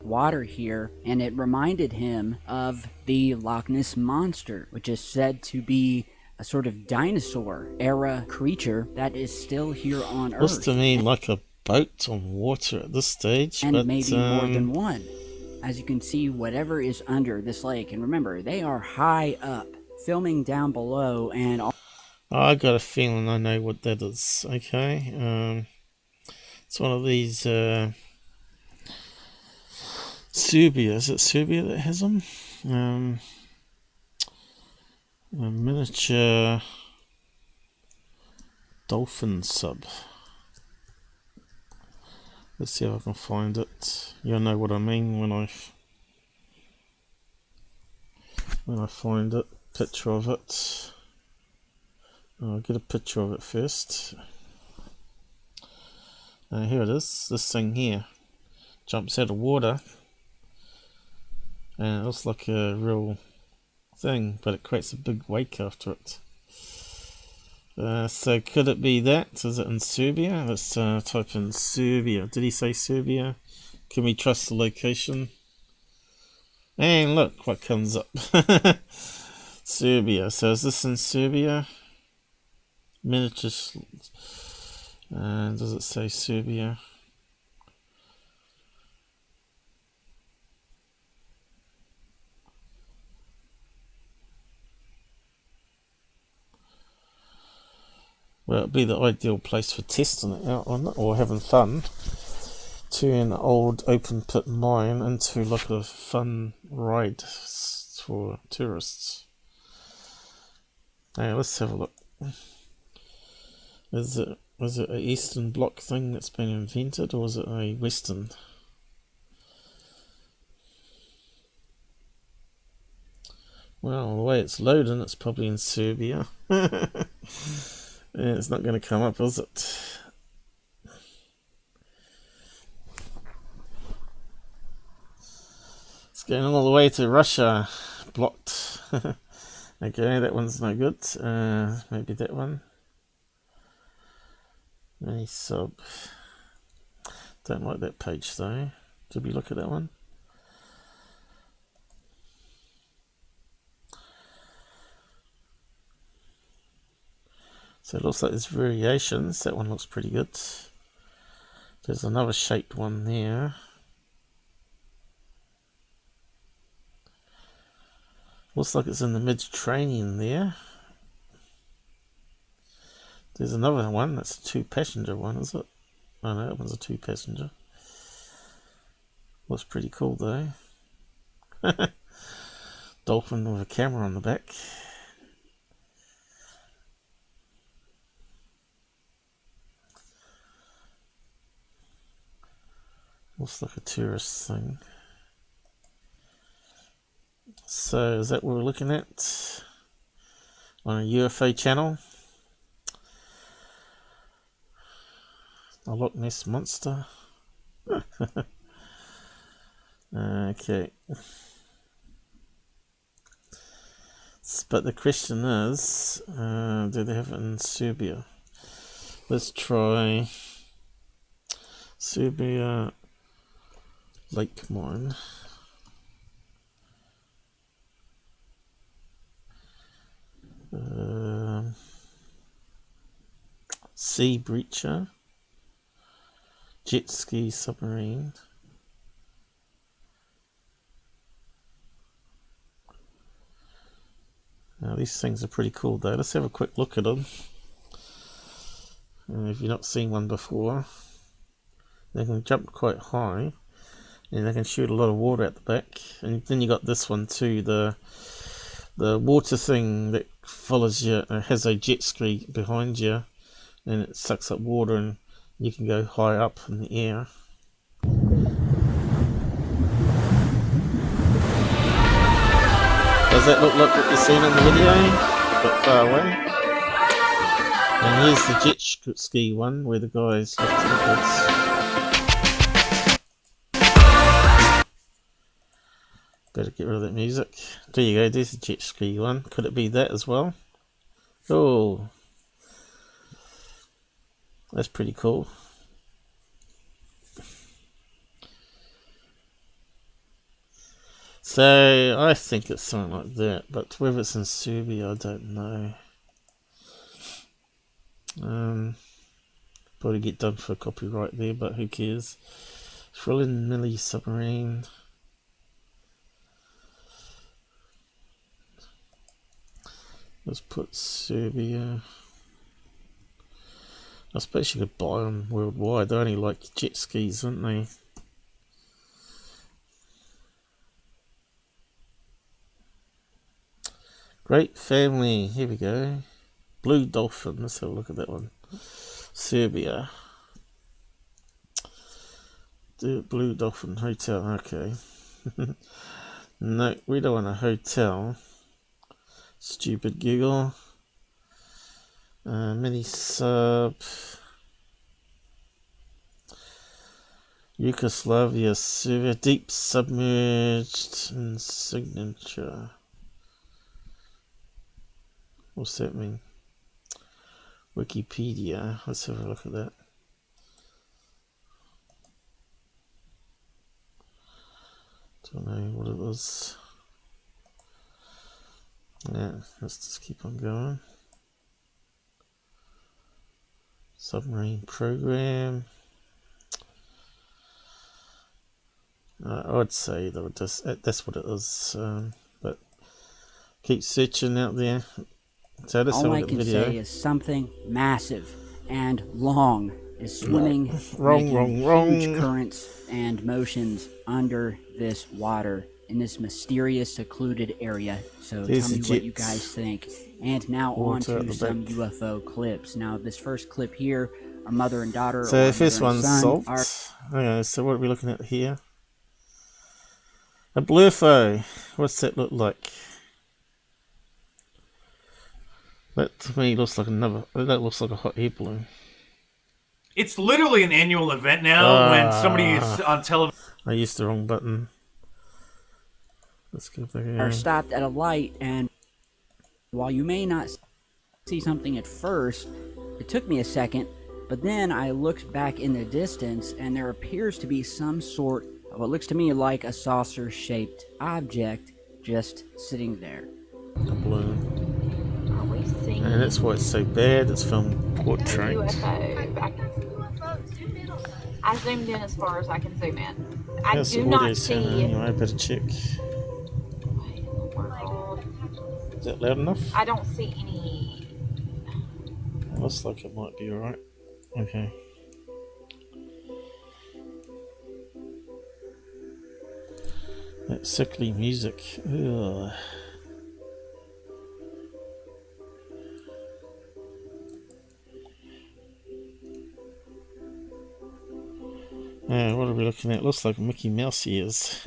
water here, and it reminded him of the Loch Ness Monster, which is said to be a sort of dinosaur era creature that is still here on Earth. Looks to me like a boat on water at this stage, and but maybe more than one. as you can see whatever is under this lake. And remember, they are high up, filming down below, and I got a feeling I know what that is. Okay, it's one of these Serbia. Is it Serbia that has them? A miniature dolphin sub. Let's see if I can find it. You'll know what I mean when I find it. Picture of it. I'll get a picture of it first. Here it is. This thing here jumps out of water, and it looks like a real thing, but it creates a big wake after it. So could it be that? Is it in Serbia? Let's type in Serbia. Did he say Serbia? Can we trust the location? And look what comes up. Serbia. So is this in Serbia? Miniature. Does it say Serbia? Well, it'd be the ideal place for testing it out on it, or having fun. Turn an old open pit mine into like a fun ride for tourists. Now let's have a look. Is it an Eastern Bloc thing that's been invented, or is it a Western? Well, the way it's loading, it's probably in Serbia. Yeah, it's not going to come up, is it? It's going all the way to Russia. Blocked. Okay, that one's no good. Maybe that one. Mini sub. Don't like that page though. Did we look at that one? So it looks like there's variations. That one looks pretty good. There's another shaped one there. Looks like it's in the Mediterranean there. There's another one. That's a 2-passenger one, is it? Oh no, that one's a 2-passenger. Looks pretty cool though. Dolphin with a camera on the back. Looks like a tourist thing. So is that what we're looking at on a UFO channel? A Loch Ness monster. Okay. But the question is, do they have it in Serbia? Let's try Serbia lake mine. Sea breacher, jet ski submarine. Now these things are pretty cool though. Let's have a quick look at them. And if you've not seen one before, they can jump quite high and they can shoot a lot of water at the back. And then you got this one too, the water thing that follows you, has a jet ski behind you, and it sucks up water and you can go high up in the air. Does that look like what you're seeing in the video? But far away. And here's the jet ski one where the guy's lifting upwards. Better get rid of that music. There you go, there's the jet ski one. Could it be that as well? Oh, that's pretty cool. So I think it's something like that, but whether it's in Serbia, I don't know. Probably get done for copyright there, but who cares? Thrilling Millie submarine. Let's put Serbia. I suppose you could buy them worldwide. They're only like jet skis, aren't they? Great family. Here we go. Blue Dolphin. Let's have a look at that one. Serbia. Blue Dolphin Hotel. Okay. No, we don't want a hotel. Stupid Google. Mini sub. Yugoslavia, Serbia, deep submerged and signature. What's that mean? Wikipedia. Let's have a look at that. Don't know what it was. Yeah, let's just keep on going. Submarine program. I would say that's what it is, but keep searching out there. So let's All I can say is something massive and long is swimming, making huge currents and motions under this water in this mysterious, secluded area. So tell me what you guys think. And now on to some UFO clips. Now this first clip here, our mother and daughter. So if this one's solved, okay, so what are we looking at here? A blurfo. What's that look like? That to me looks like another. That looks like a hot air balloon. It's literally an annual event now when somebody is on television. I used the wrong button. Let's go back here. Are stopped at a light, and while you may not see something at first, it took me a second, but then I looked back in the distance, and there appears to be some sort of what looks to me like a saucer-shaped object just sitting there. A balloon. Are we seeing? And that's why it's so bad. It's film portrait. I zoomed in as far as I can zoom in. I do not see. Anyway, I better check. Is that loud enough? I don't see any. It looks like it might be alright. Okay. That sickly music. Ugh. What are we looking at? Looks like Mickey Mouse ears.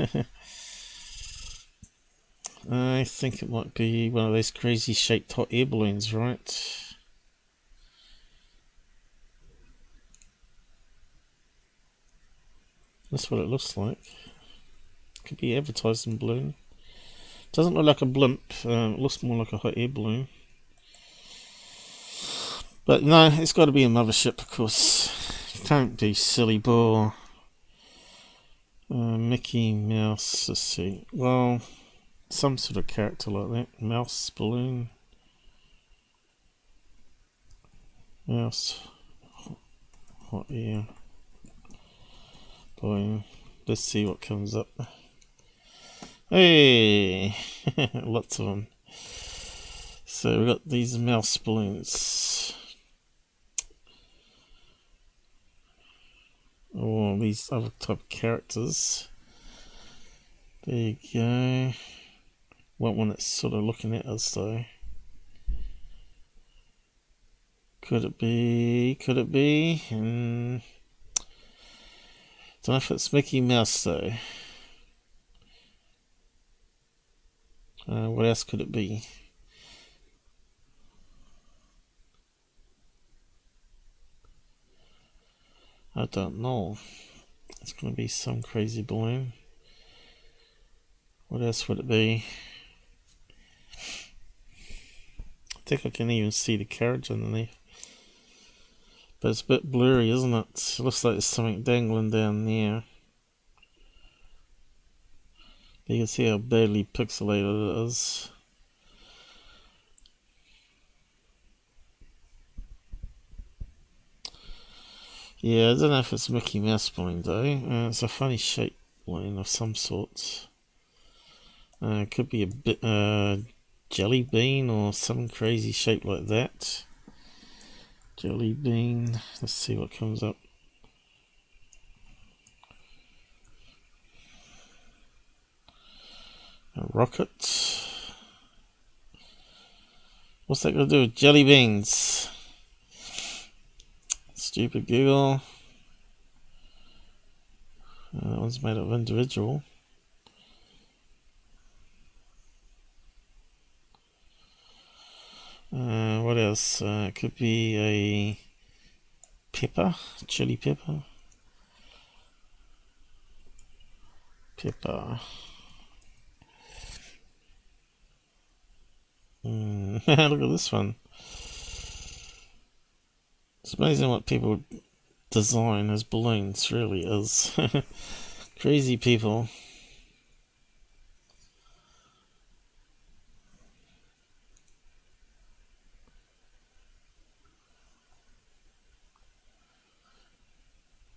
I think it might be one of those crazy shaped hot air balloons, right? That's what it looks like. Could be advertising balloon. Doesn't look like a blimp. It looks more like a hot air balloon. But no, it's got to be a mothership, of course. Don't be silly ball. Mickey Mouse. Let's see. Well, some sort of character like that. Mouse balloon. Mouse. Hot air balloon. Let's see what comes up. Hey, lots of them. So we got these mouse balloons. Oh, these other type of characters. There you go. Want one that's sort of looking at us though. Could it be? Could it be? Don't know if it's Mickey Mouse though. What else could it be? I don't know. It's going to be some crazy balloon. What else would it be? I think I can even see the carriage underneath. But it's a bit blurry, isn't it? It looks like there's something dangling down there. You can see how badly pixelated it is. Yeah, I don't know if it's Mickey Mouse balloon though. It's a funny shaped balloon of some sort. It could be a bit jelly bean or some crazy shape like that. Jelly bean. Let's see what comes up. A rocket. What's that going to do with jelly beans? Stupid Google. That one's made of individual. What else? It could be a pepper, chili pepper. Pepper. Look at this one. It's amazing what people design as balloons, really is. Crazy people.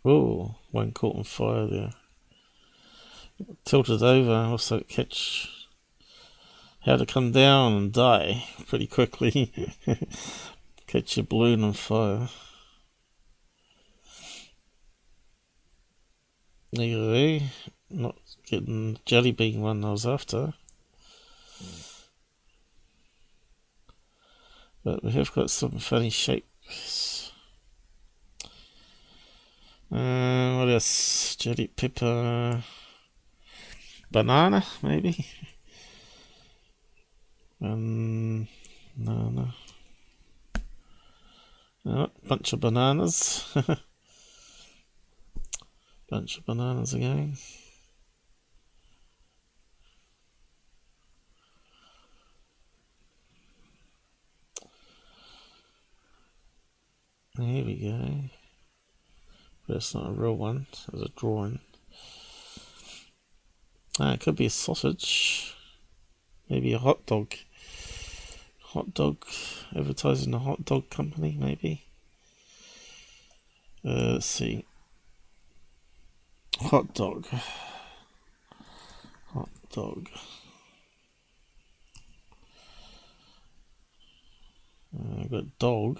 Oh, one caught on fire there. Tilted over, also catch how to come down and die pretty quickly. Catch your balloon on fire. There you go. Not getting the jelly bean one I was after. But we have got some funny shapes. What else? Jelly pepper. Banana, maybe? No. Oh, bunch of bananas. Bunch of bananas again. Here we go. But it's not a real one, it's a drawing. It could be a sausage. Maybe a hot dog. Hot dog, advertising a hot dog company, maybe. Let's see. Hot dog. Hot dog. I've got dog.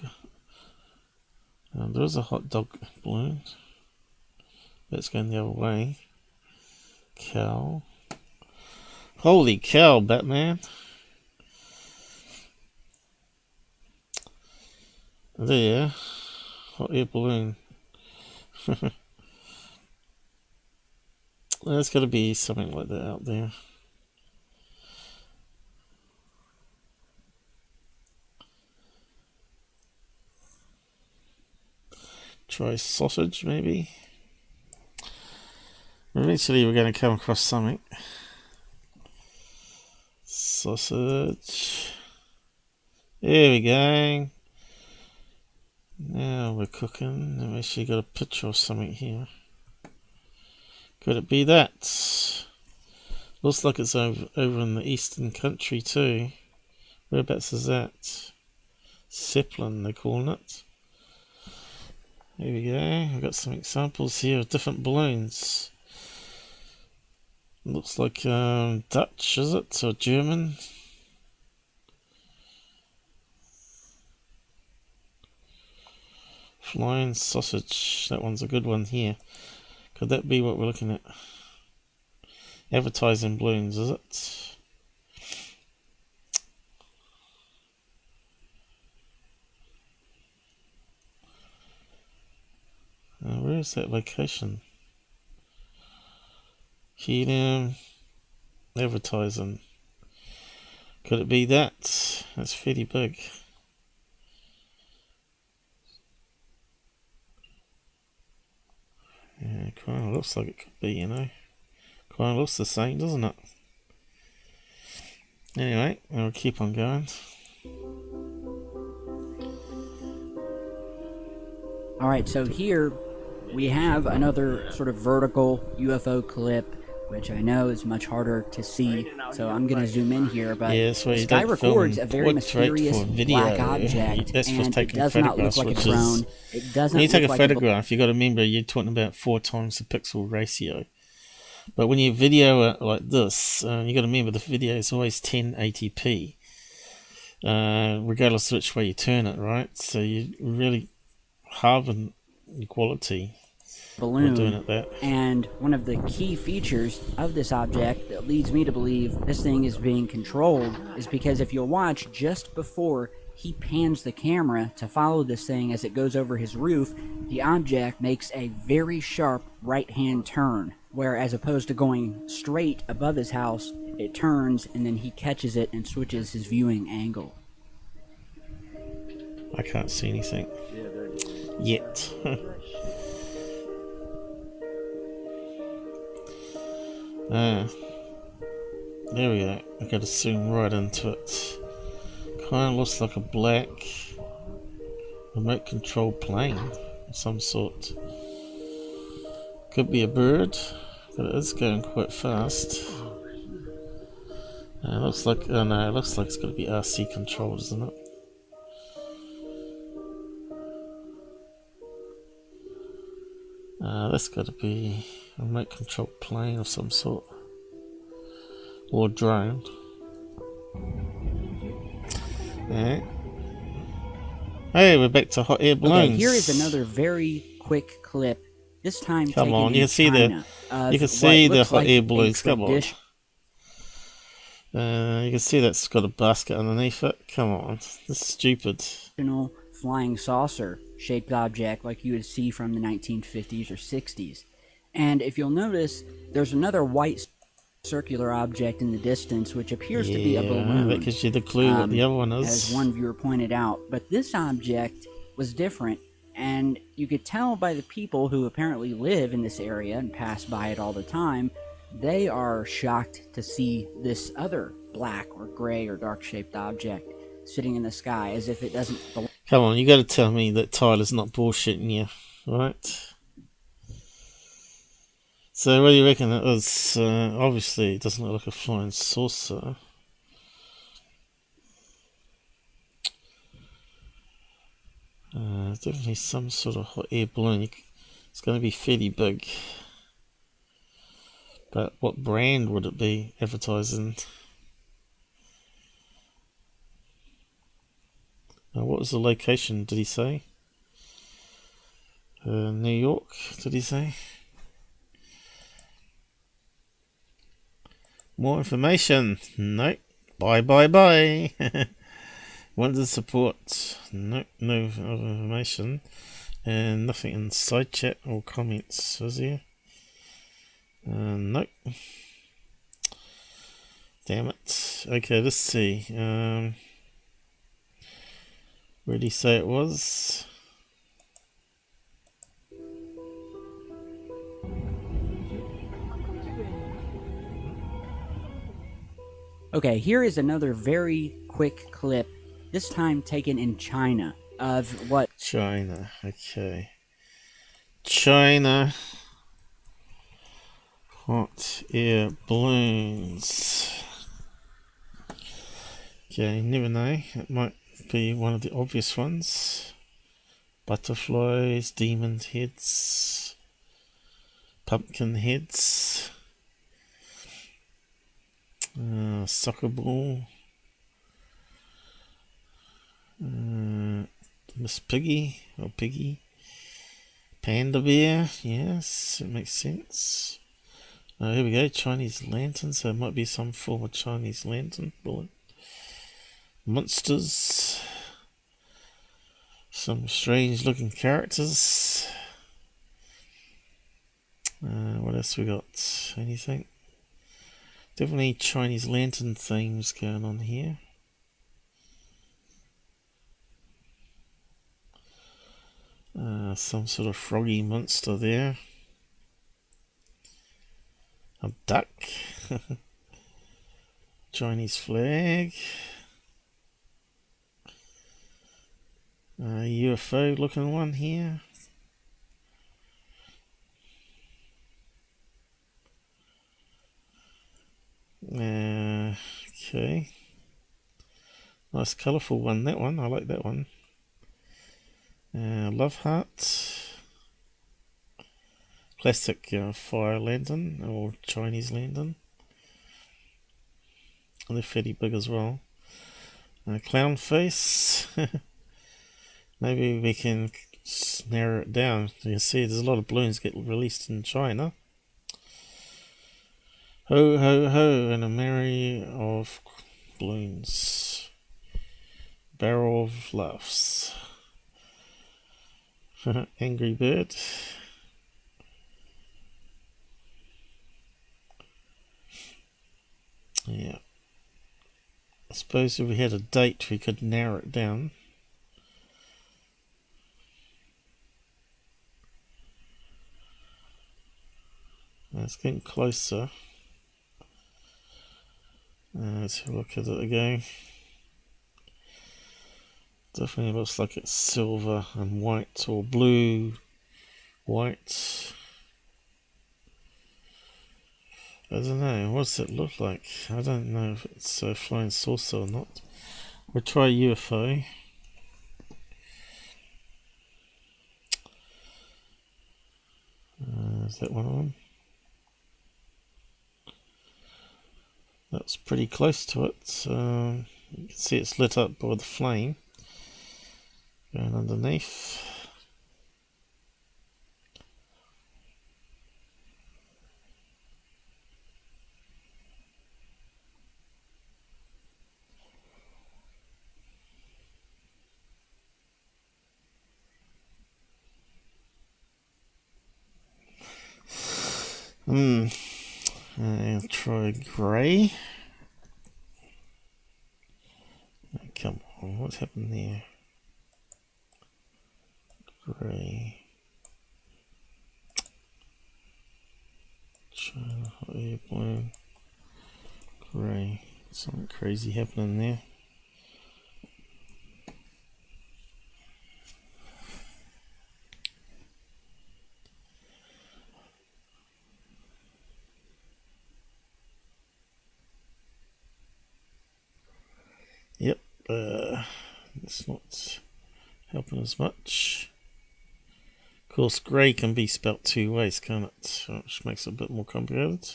And there's a hot dog balloon. That's going the other way. Cow. Holy cow, Batman. There. Hot air balloon. There's got to be something like that out there. Try sausage, maybe. Eventually we're going to come across something. Sausage. There we go. Now we're cooking. I've actually got a picture of something here. Could it be that? Looks like it's over in the eastern country too. Whereabouts is that? Zeppelin, they're calling it. Here we go. We've got some examples here of different balloons. Looks like Dutch, is it? Or German? Flying sausage. That one's a good one here. Could that be what we're looking at? Advertising balloons, is it? Where is that location? Helium. Advertising. Could it be that? That's fairly big. Yeah, kind of looks like it could be, you know. Kind of looks the same, doesn't it? Anyway, we'll keep on going. Alright, so here we have another sort of vertical UFO clip, which I know is much harder to see, so I'm going to zoom in here, but yeah, this guy records a very mysterious black object, and it does not look like a drone. It doesn't when you take look a like photograph, you've got to remember you're talking about 4 times the pixel ratio. But when you video it like this, you've got to remember the video is always 1080p. regardless of which way you turn it, right? So you really halving the quality balloon. by doing it that. And one of the key features of this object that leads me to believe this thing is being controlled is because if you'll watch just before he pans the camera to follow this thing as it goes over his roof, the object makes a very sharp right-hand turn, where as opposed to going straight above his house, it turns and then he catches it and switches his viewing angle. I can't see anything yet. There we go. I gotta zoom right into it. Kind of looks like a black remote control plane of some sort. Could be a bird, but it is going quite fast. It looks like, oh no, it looks like it's got to be RC controlled, isn't it? That's got to be a remote control plane of some sort. Or drone. Alright. Hey, we're back to hot air balloons. Okay, here is another very quick clip. This time come on, you can see the hot air balloons. Come on. You can see that's got a basket underneath it. Come on, this is stupid. Flying saucer shaped object like you would see from the 1950s or 60s. And if you'll notice, there's another white circular object in the distance which appears to be a balloon. That gives you the clue what the other one is. As one viewer pointed out. But this object was different, and you could tell by the people who apparently live in this area and pass by it all the time, they are shocked to see this other black or gray or dark shaped object sitting in the sky as if it doesn't belong. Come on, you got to tell me that Tyler's not bullshitting you, right? So what do you reckon it was? Obviously it doesn't look like a flying saucer. Definitely some sort of hot air balloon. It's going to be fairly big. But what brand would it be advertising? What was the location, did he say? New York, did he say? More information? Nope. Bye bye bye. Wanted support? Nope, no other information. And nothing in side chat or comments, is there? Nope. Damn it. Okay, let's see. Where did he say it was? Okay, here is another very quick clip, this time taken in China, of what... China, okay. China. Hot air balloons. Okay, never know. It might be one of the obvious ones. Butterflies, demon heads, pumpkin heads, soccer ball, Miss Piggy or Piggy, panda bear. Yes, it makes sense. Here we go, Chinese lantern, so it might be some form of Chinese lantern bullet. Monsters. Some strange looking characters. What else we got? Anything? Definitely Chinese lantern themes going on here. Some sort of froggy monster there. A duck. Chinese flag. UFO looking one here. Okay. Nice colourful one, that one. I like that one. Love heart. Classic fire lantern or Chinese lantern. And they're fairly big as well. A clown face. Maybe we can narrow it down. You can see there's a lot of balloons get released in China. Ho ho ho, and a merry of balloons. Barrel of laughs. Angry bird. Yeah. I suppose if we had a date we could narrow it down. It's getting closer. Let's have a look at it again. Definitely looks like it's silver and white, or blue, white. I don't know, what does it look like? I don't know if it's a flying saucer or not. We'll try UFO. Is that one of them? That's pretty close to it. You can see it's lit up by the flame going underneath. I'll try grey. Oh, come on, what's happened there? Grey. China hot air balloon. Grey. Something crazy happening there. Yep, it's not helping as much. Of course, grey can be spelt two ways, can't it? Which makes it a bit more complicated.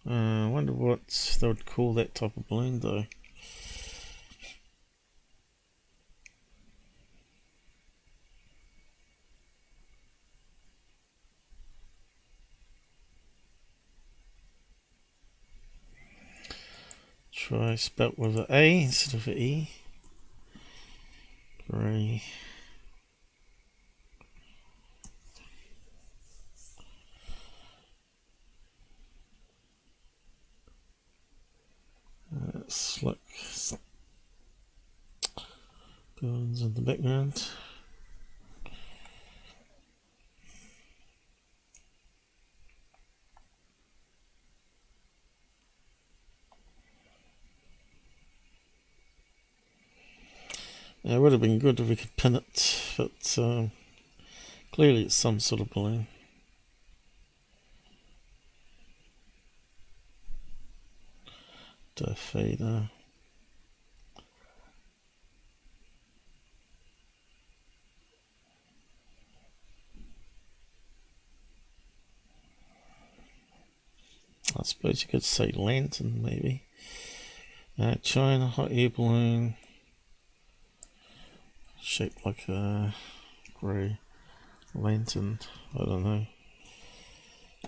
I wonder what they would call that type of balloon though. Try spelt with an A instead of an E. Grey. Let's look. Buildings in the background. Yeah, it would have been good if we could pin it, but clearly it's some sort of balloon. Fader. I suppose you could say lantern, maybe. China hot air balloon, shaped like a grey lantern. I don't know,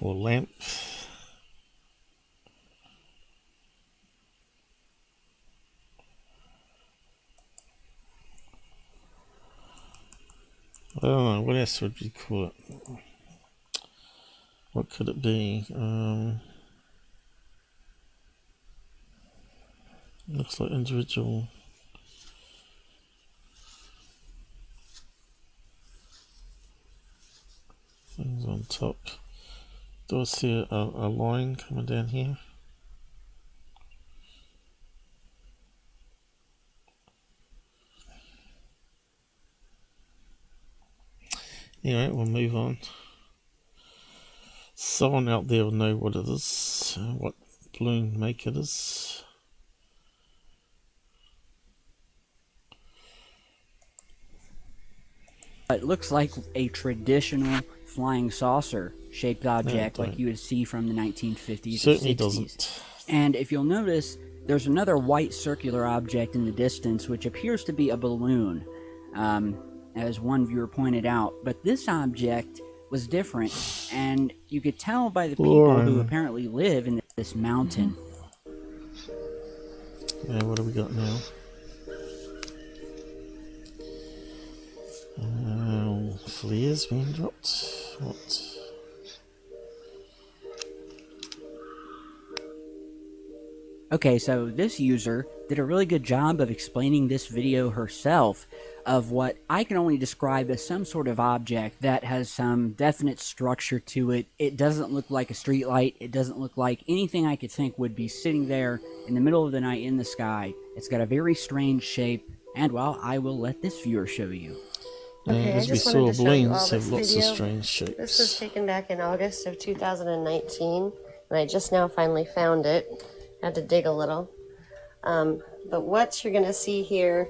or lamp. I don't know, what else would you call it? What could it be? Looks like individual things on top. Do I see a line coming down here? Anyway, we'll move on. Someone out there will know what it is, what balloon make it is. It looks like a traditional flying saucer shaped object like you would see from the 1950s Certainly or 60s. doesn't. And if you'll notice, there's another white circular object in the distance which appears to be a balloon, as one viewer pointed out. But this object was different, and you could tell by the people who apparently live in this mountain. Yeah, what have we got now? Flares being dropped. What? Okay, so this user did a really good job of explaining this video herself of what I can only describe as some sort of object that has some definite structure to it. It doesn't look like a street light. It doesn't look like anything I could think would be sitting there in the middle of the night in the sky. It's got a very strange shape, and well, I will let this viewer show you. Okay, as I we just saw, wanted to show you all balloons have this lots video. of strange shapes. This was taken back in August of 2019, and I just now finally found it. Had to dig a little. But what you're going to see here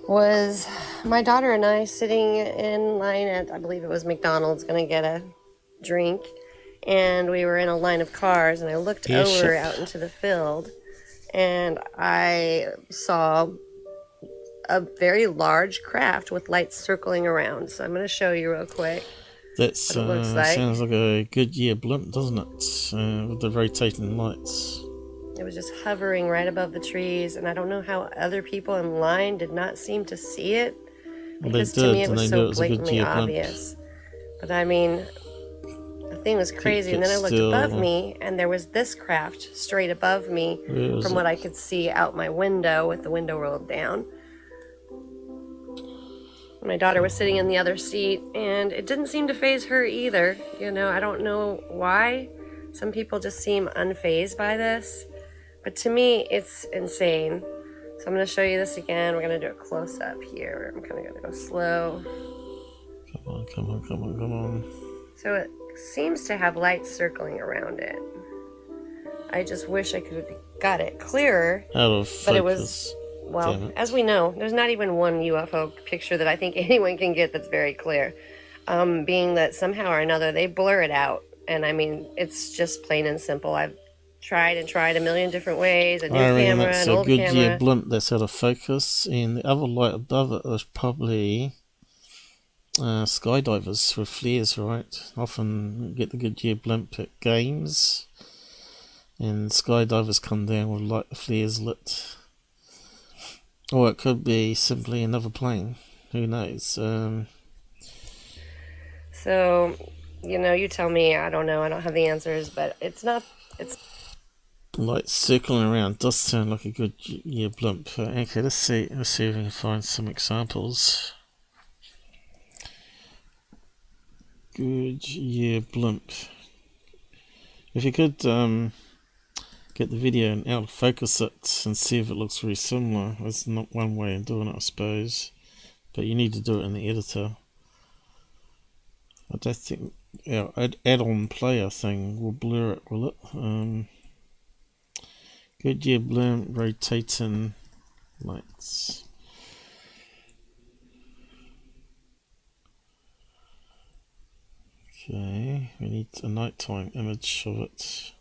was my daughter and I sitting in line at, I believe it was McDonald's, going to get a drink. And we were in a line of cars, and I looked over out into the field, and I saw a very large craft with lights circling around. So I'm going to show you real quick. That like. sounds like a good Year Blimp, doesn't it? With the rotating lights. It was just hovering right above the trees, and I don't know how other people in line did not seem to see it, because to me it was so blatantly obvious. But I mean, the thing was crazy, and then I looked above me, and there was this craft straight above me from what I could see out my window with the window rolled down. My daughter was sitting in the other seat, and it didn't seem to faze her either. You know, I don't know why. Some people just seem unfazed by this. But to me, it's insane. So I'm going to show you this again. We're going to do a close-up here. I'm kind of going to go slow. Come on, come on, come on, come on. So it seems to have lights circling around it. I just wish I could have got it clearer. Out of focus. But it was, well, as we know, there's not even one UFO picture that I think anyone can get that's very clear. Being that somehow or another, they blur it out. And I mean, it's just plain and simple. I've tried a million different ways, a new camera, an old camera. That's a good Year Blimp that's out of focus, and the other light above it is probably skydivers with flares, right? Often get the good Year Blimp at games, and skydivers come down with light flares lit. Or it could be simply another plane, who knows. So, you know, you tell me. I don't know, I don't have the answers, but it's lights circling around does sound like a good Year Blimp. Okay, let's see if we can find some examples. Good Year Blimp. If you could get the video and out of focus it and see if it looks very similar. That's not one way of doing it, I suppose, but you need to do it in the editor. I don't think our add-on player thing will blur it, will it? Good Year Blimp, rotating lights. Okay, we need a nighttime image of it.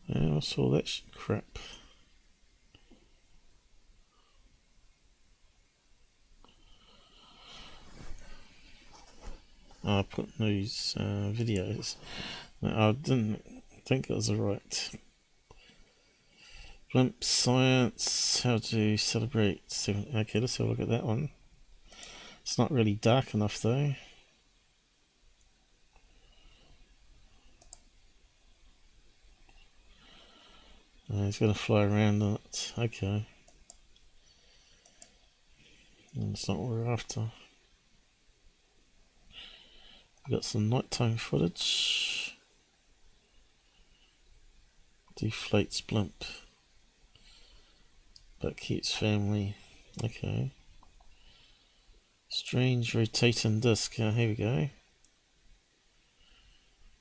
Yeah, I saw that crap. I put these videos. I didn't think it was right. Blimp science, how to celebrate. Okay, let's have a look at that one. It's not really dark enough though. He's going to fly around on it. Okay. And that's not what we're after. We've got some nighttime footage. Deflates blimp. But keeps family. Okay. Strange rotating disc. Here we go.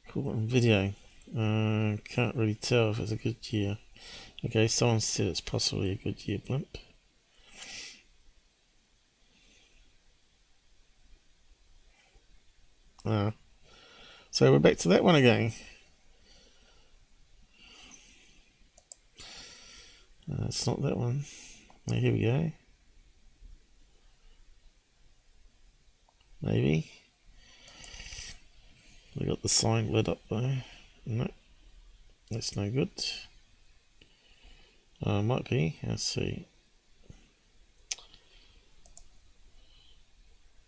Cool video. Can't really tell if it's a good year. Okay, someone said it's possibly a good year blimp. So we're back to that one again. It's not that one. Here we go. Maybe. We got the sign lit up though. No, that's no good. Might be. Let's see.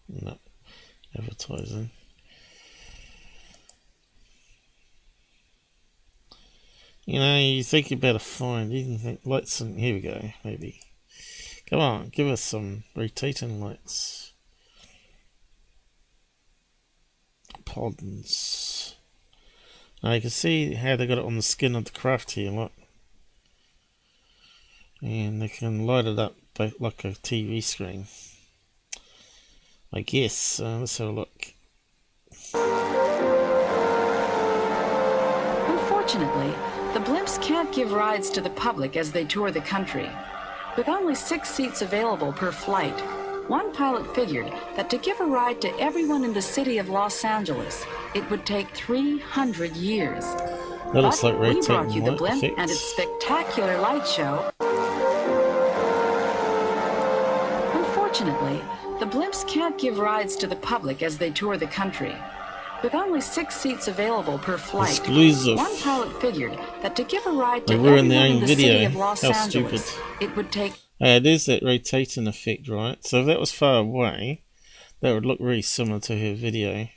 No. Advertising. You know, you think you better find. You can think lights and here we go. Maybe. Come on, give us some rotating lights. Pods. Now you can see how they got it on the skin of the craft here, look. And they can light it up like a TV screen. I guess. Let's have a look. Unfortunately, the blimps can't give rides to the public as they tour the country. With only 6 seats available per flight, one pilot figured that to give a ride to everyone in the city of Los Angeles, it would take 300 years. That looks like we brought rotating you the light blimp effects. and its spectacular light show. Unfortunately, the blimps can't give rides to the public as they tour the country. With only 6 seats available per flight, Exclusive. one pilot figured that to give a ride to They ruined everyone their in own the video. city of Los How Angeles, stupid. it would take... There's that rotating effect, right? So if that was far away, that would look really similar to her video.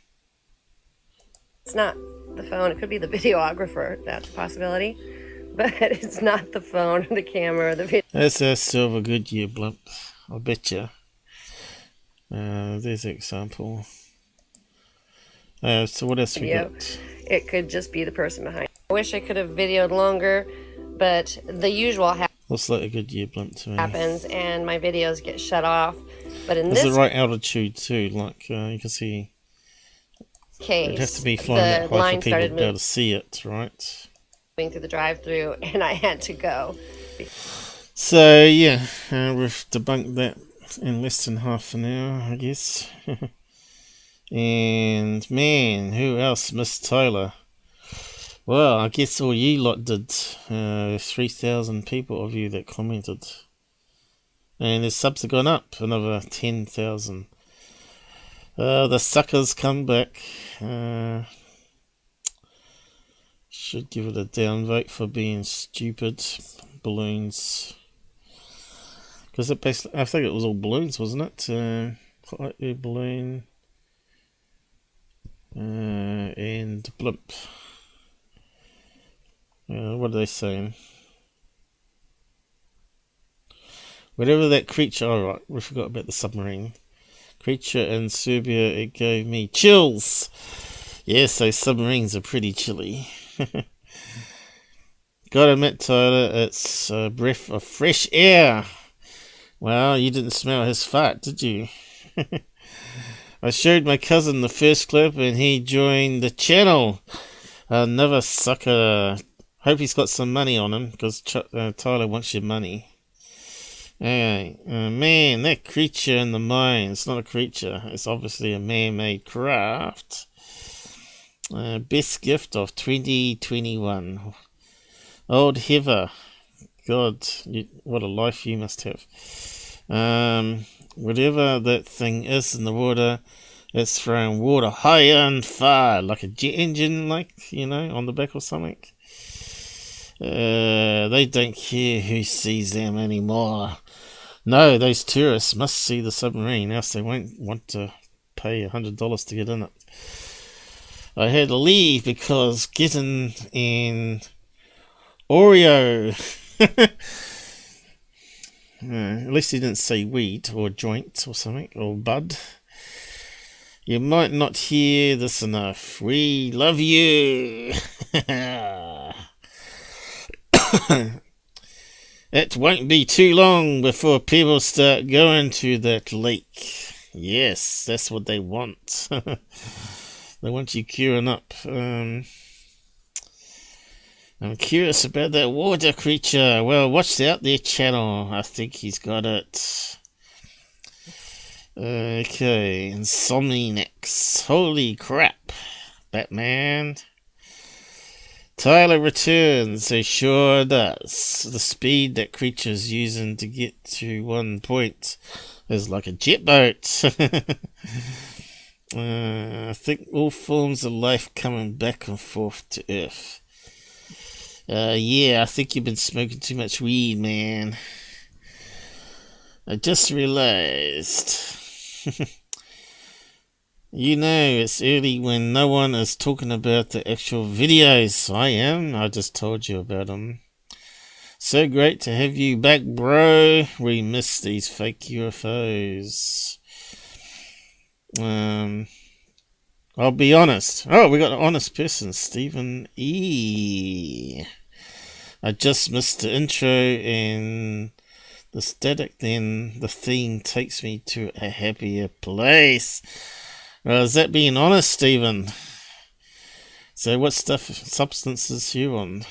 It's not the phone. It could be the videographer. That's a possibility. But it's not the phone, or the camera, or the video. That's our silver Goodyear blimp. I betcha. There's an example. So what else we got? It could just be the person behind. I wish I could have videoed longer, but the usual Looks like a Goodyear blimp to me. happens, and my videos get shut off. But in It's this the right altitude too. Like you can see. case, It'd have to be flying that high for people to be able to see it, right? moving through the drive-through, and I had to go. So yeah, we've debunked that in less than half an hour, I guess. And man, who else missed Tyler? Well, I guess all you lot did. 3,000 people of you that commented. And their subs have gone up another 10,000. The suckers come back. Should give it a downvote for being stupid. Balloons. Because it basically, I think it was all balloons, wasn't it? Hot air balloon. And blimp. What are they saying? Whatever that creature... Alright, we forgot about the submarine. Creature in Serbia, it gave me chills. Yes, those submarines are pretty chilly. Gotta admit, Tyler, it's a breath of fresh air. Well, you didn't smell his fart, did you? I showed my cousin the first clip and he joined the channel. Another sucker. Hope he's got some money on him, because Tyler wants your money. Anyway, man, that creature in the mine, it's not a creature. It's obviously a man-made craft. Best gift of 2021. Old Heather. God, what a life you must have. Whatever that thing is in the water, it's throwing water high and far, like a jet engine, like, you know, on the back or something. They don't care who sees them anymore. No, those tourists must see the submarine, else they won't want to pay $100 to get in it. I had to leave because getting in Oreo. At least he didn't say weed or joint or something, or bud. You might not hear this enough. We love you. It won't be too long before people start going to that lake. Yes, that's what they want. They want you queuing up. I'm curious about that water creature. Well, watch out there, channel. I think he's got it. Okay, Insomniacs. Holy crap. Batman. Tyler returns. He sure does. The speed that creature's using to get to one point is like a jet boat. I think all forms of life coming back and forth to Earth. Yeah, I think you've been smoking too much weed, man. I just realized. You know, it's early when no one is talking about the actual videos. I am. I just told you about them. So great to have you back, bro. We miss these fake UFOs. I'll be honest. Oh, we got an honest person, Stephen E. I just missed the intro and the static, then the theme takes me to a happier place. Is that being honest, Stephen? So what substances you on?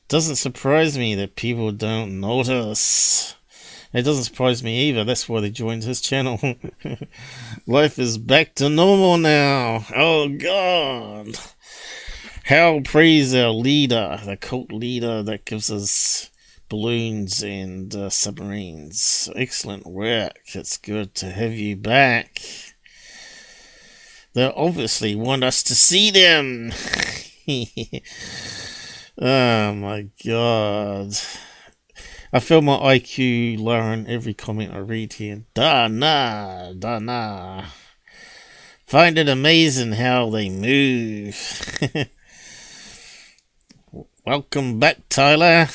Doesn't surprise me that people don't notice. It doesn't surprise me either. That's why they joined his channel. Life is back to normal now. Oh, God. How praise our leader, the cult leader that gives us balloons and submarines. Excellent work. It's good to have you back. They obviously want us to see them. Oh my God. I feel my IQ lowering every comment I read here. Nah. Find it amazing how they move. Welcome back, Tyler.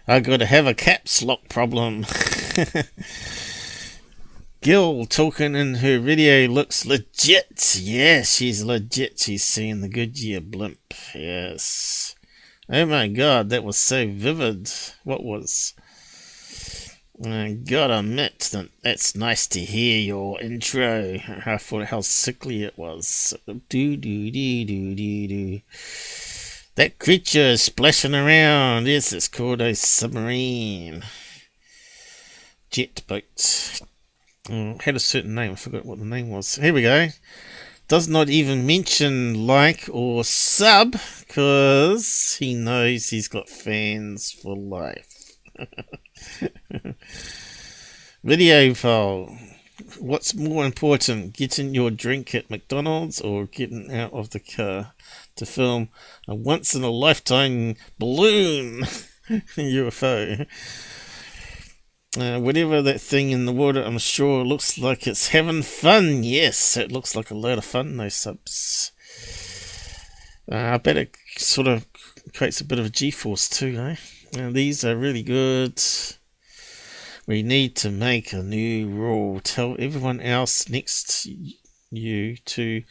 I gotta have a caps lock problem. Gil talking in her video looks legit. Yeah, she's legit. She's seeing the Year Blimp. Yes. Oh my God, that was so vivid. What was? I gotta admit that's nice to hear your intro. I thought how sickly it was. Do. That creature is splashing around. Yes, it's called a submarine. Jet boat. Had a certain name. I forgot what the name was. Here we go. Does not even mention like or sub because he knows he's got fans for life. Video poll. What's more important, getting your drink at McDonald's or getting out of the car to film a once-in-a-lifetime balloon UFO? Whatever that thing in the water, I'm sure looks like it's having fun. Yes, it looks like a load of fun, those subs. I bet it sort of creates a bit of a G-force too, eh? These are really good. We need to make a new rule. Tell everyone else next to you to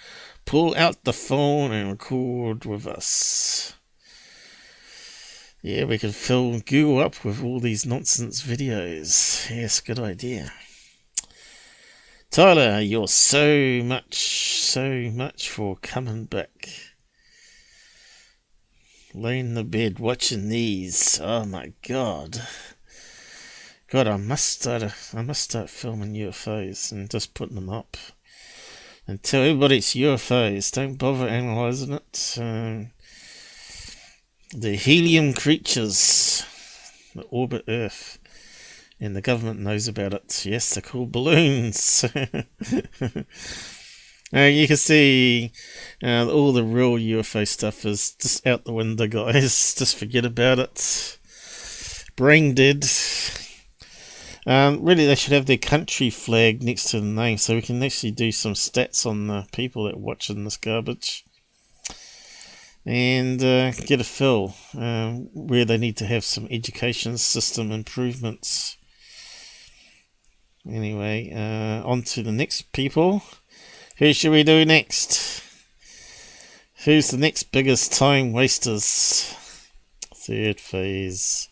pull out the phone and record with us. Yeah, we could fill Google up with all these nonsense videos. Yes, good idea. Tyler, you're so much for coming back. Lay in the bed watching these. Oh my God. God, I must start filming UFOs and just putting them up. And tell everybody it's UFOs. Don't bother analysing it. The helium creatures that orbit Earth, and the government knows about it. Yes, they're called balloons. You can see all the real UFO stuff is just out the window, guys. Just forget about it. Brain dead. Really, they should have their country flag next to the name so we can actually do some stats on the people that are watching this garbage. And get a feel where they need to have some education system improvements. Anyway, on to the next people. Who should we do next? Who's the next biggest time wasters? Third phase.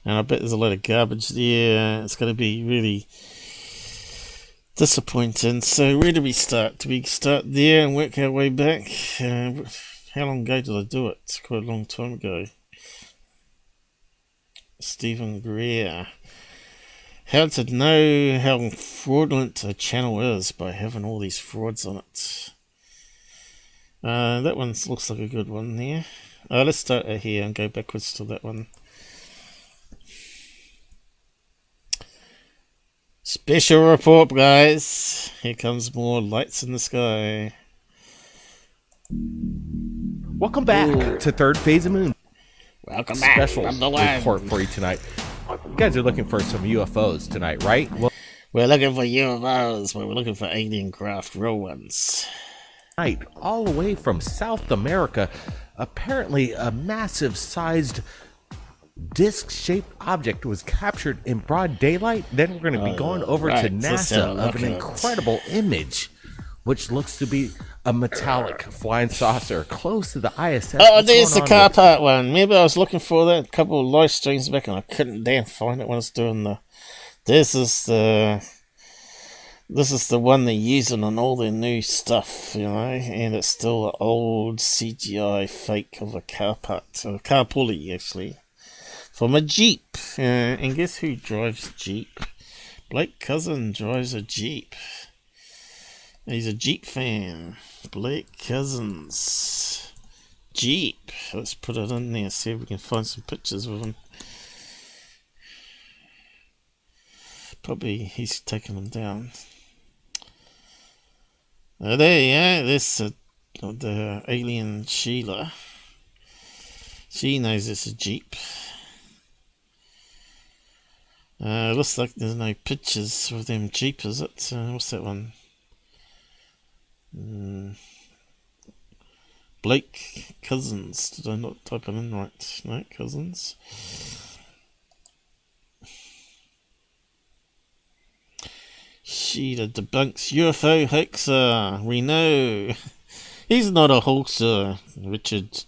And I bet there's a lot of garbage there. It's going to be really disappointing. So where do we start? Do we start there and work our way back? How long ago did I do it? Quite a long time ago. Stephen Greer. How to know how fraudulent a channel is by having all these frauds on it. That one looks like a good one there. Let's start here and go backwards to that one. Special report, guys. Here comes more lights in the sky. Welcome back to Third Phase of Moon. Welcome back. Special report for you tonight. You guys are looking for some UFOs tonight, right? Well, we're looking for UFOs, but we're looking for alien craft, real ones. All the way from South America, apparently a massive-sized disc-shaped object was captured in broad daylight. Then we're going to be going over to NASA of an incredible image, which looks to be a metallic flying saucer close to the ISS. Oh, there's the car part one. Maybe I was looking for that a couple of live streams back and I couldn't damn find it when I was doing the... This is the one they're using on all their new stuff, you know, and it's still an old CGI fake of a car part, or a car pulley, actually, from a Jeep. And guess who drives a Jeep? Blake Cousin drives a Jeep. He's a Jeep fan. Blake Cousins. Jeep. Let's put it in there, see if we can find some pictures with him. Probably he's taking them down. There you go. This the alien Sheila. She knows it's a Jeep. Looks like there's no pictures of them Jeep, is it? What's that one? Blake Cousins. Did I not type it in right? No, Cousins. Sheila debunks UFO hoaxer. We know. He's not a hoaxer. Richard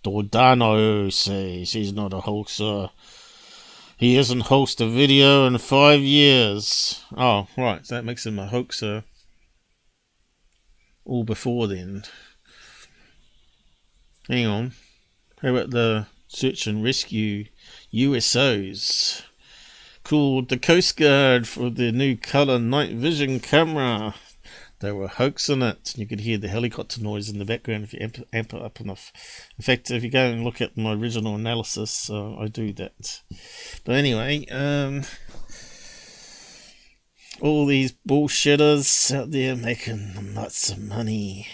Dordano says he's not a hoaxer. He hasn't hosted a video in 5 years. Oh, right. That makes him a hoaxer. All before then. Hang on. How about the search and rescue USOs? Called the Coast Guard for their new colour night vision camera. They were hoaxing it. You could hear the helicopter noise in the background if you amp it up enough. In fact, if you go and look at my original analysis, I do that. But anyway, all these bullshitters out there making lots of money.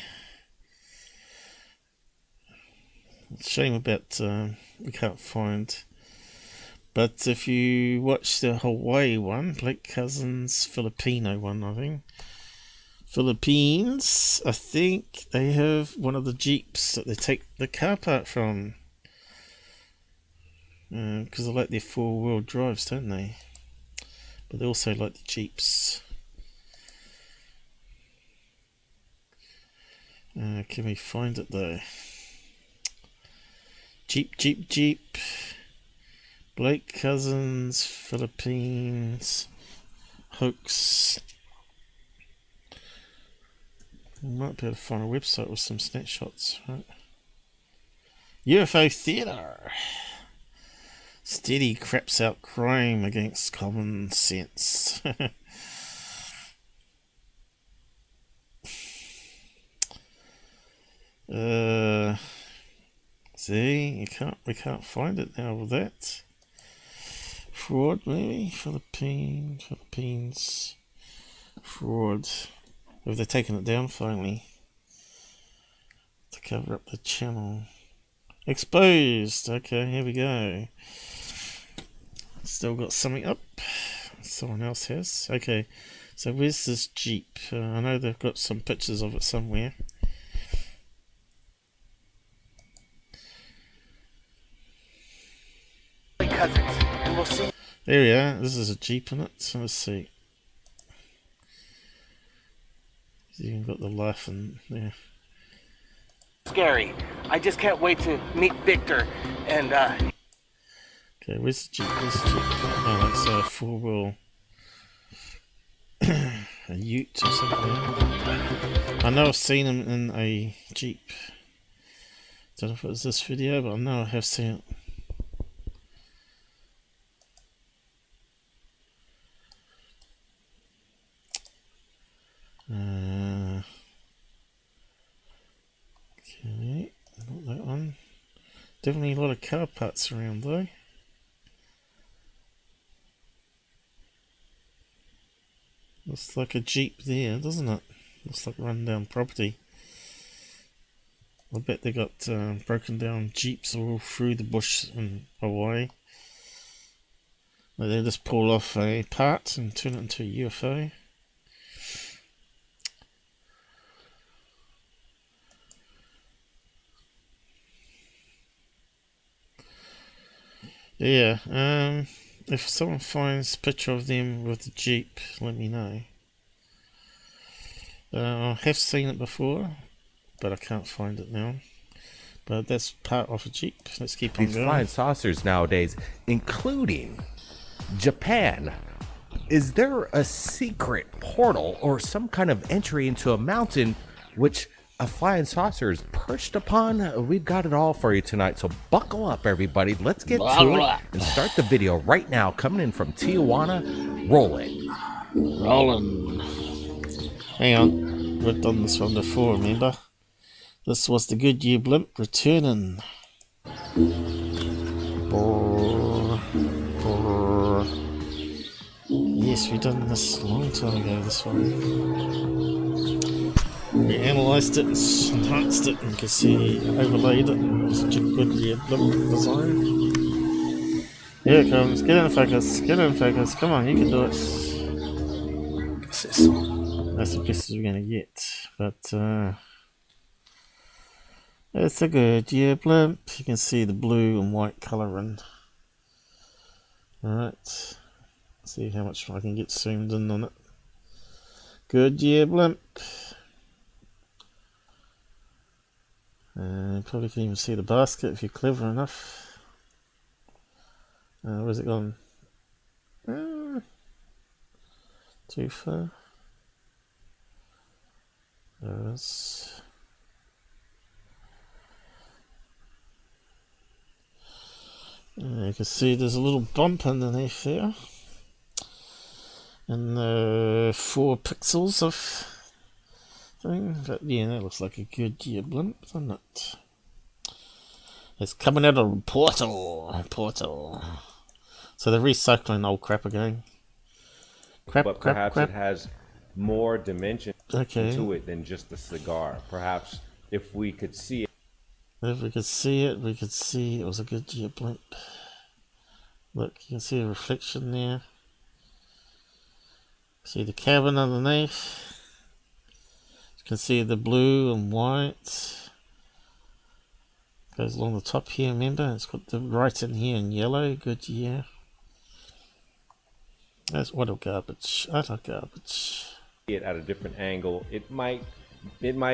Shame about we can't find. But if you watch the Hawaii one, Blake Cousins Filipino one, I think. Philippines, I think they have one of the Jeeps that they take the car part from. Because they like their four-wheel drives, don't they? But they also like the Jeeps. Can we find it though? Jeep. Blake Cousins, Philippines, hoax. We might be able to find a website with some snapshots, right? UFO Theatre. Steady craps out crime against common sense. See, we can't find it now with that. Fraud, maybe? Philippines. Fraud. Have they taken it down finally? To cover up the channel. Exposed! Okay, here we go. Still got something up. Someone else has. Okay, so where's this Jeep? I know they've got some pictures of it somewhere. There we are. This is a Jeep in it. So let's see. He's even got the laughing there. Scary. I just can't wait to meet Victor and Okay, where's the Jeep? Oh, that's a four-wheel a ute or something. I know I've seen him in a Jeep. Don't know if it was this video, but I know I have seen it. Okay, not that one. Definitely a lot of car parts around though. Looks like a Jeep there, doesn't it? Looks like rundown property. I bet they got broken down Jeeps all through the bush in Hawaii. They just pull off a part and turn it into a UFO. Yeah, if someone finds a picture of them with the Jeep, let me know. I have seen it before, but I can't find it now. But that's part of a Jeep. Let's keep on These going. flying saucers nowadays, including Japan. Is there a secret portal or some kind of entry into a mountain which a flying saucer is perched upon? We've got it all for you tonight, so buckle up, everybody. Let's get to it and start the video right now. Coming in from Tijuana, rolling. Rolling. Hang on, we've done this one before, remember? This was the good Year Blimp returning. Brrr, brrr. Yes, we done this a long time ago, this one. We analysed it, enhanced it, and you can see overlaid it. It was such a good Year Blimp design. Here it comes, get in focus, come on, you can do it. That's the best we're going to get, but it's a good Year Blimp. You can see the blue and white colouring. Alright, see how much I can get zoomed in on it. Good Year Blimp. Probably can even see the basket if you're clever enough. Where's it gone? Too far. There it is. You can see there's a little bump underneath there. And 4 pixels of thing. But yeah, that looks like a good Year Blimp, doesn't it? It's coming out of a portal. So they're recycling old crap again. But perhaps it has more dimension Okay. to it than just the cigar. Perhaps if we could see it. If we could see it, we could see it was a good Year Blimp. Look, you can see a reflection there. See the cabin underneath. You can see the blue and white. Goes along the top here, remember? It's got the writing here in yellow. Good year. That's utter garbage. Utter garbage. It at a different angle. It might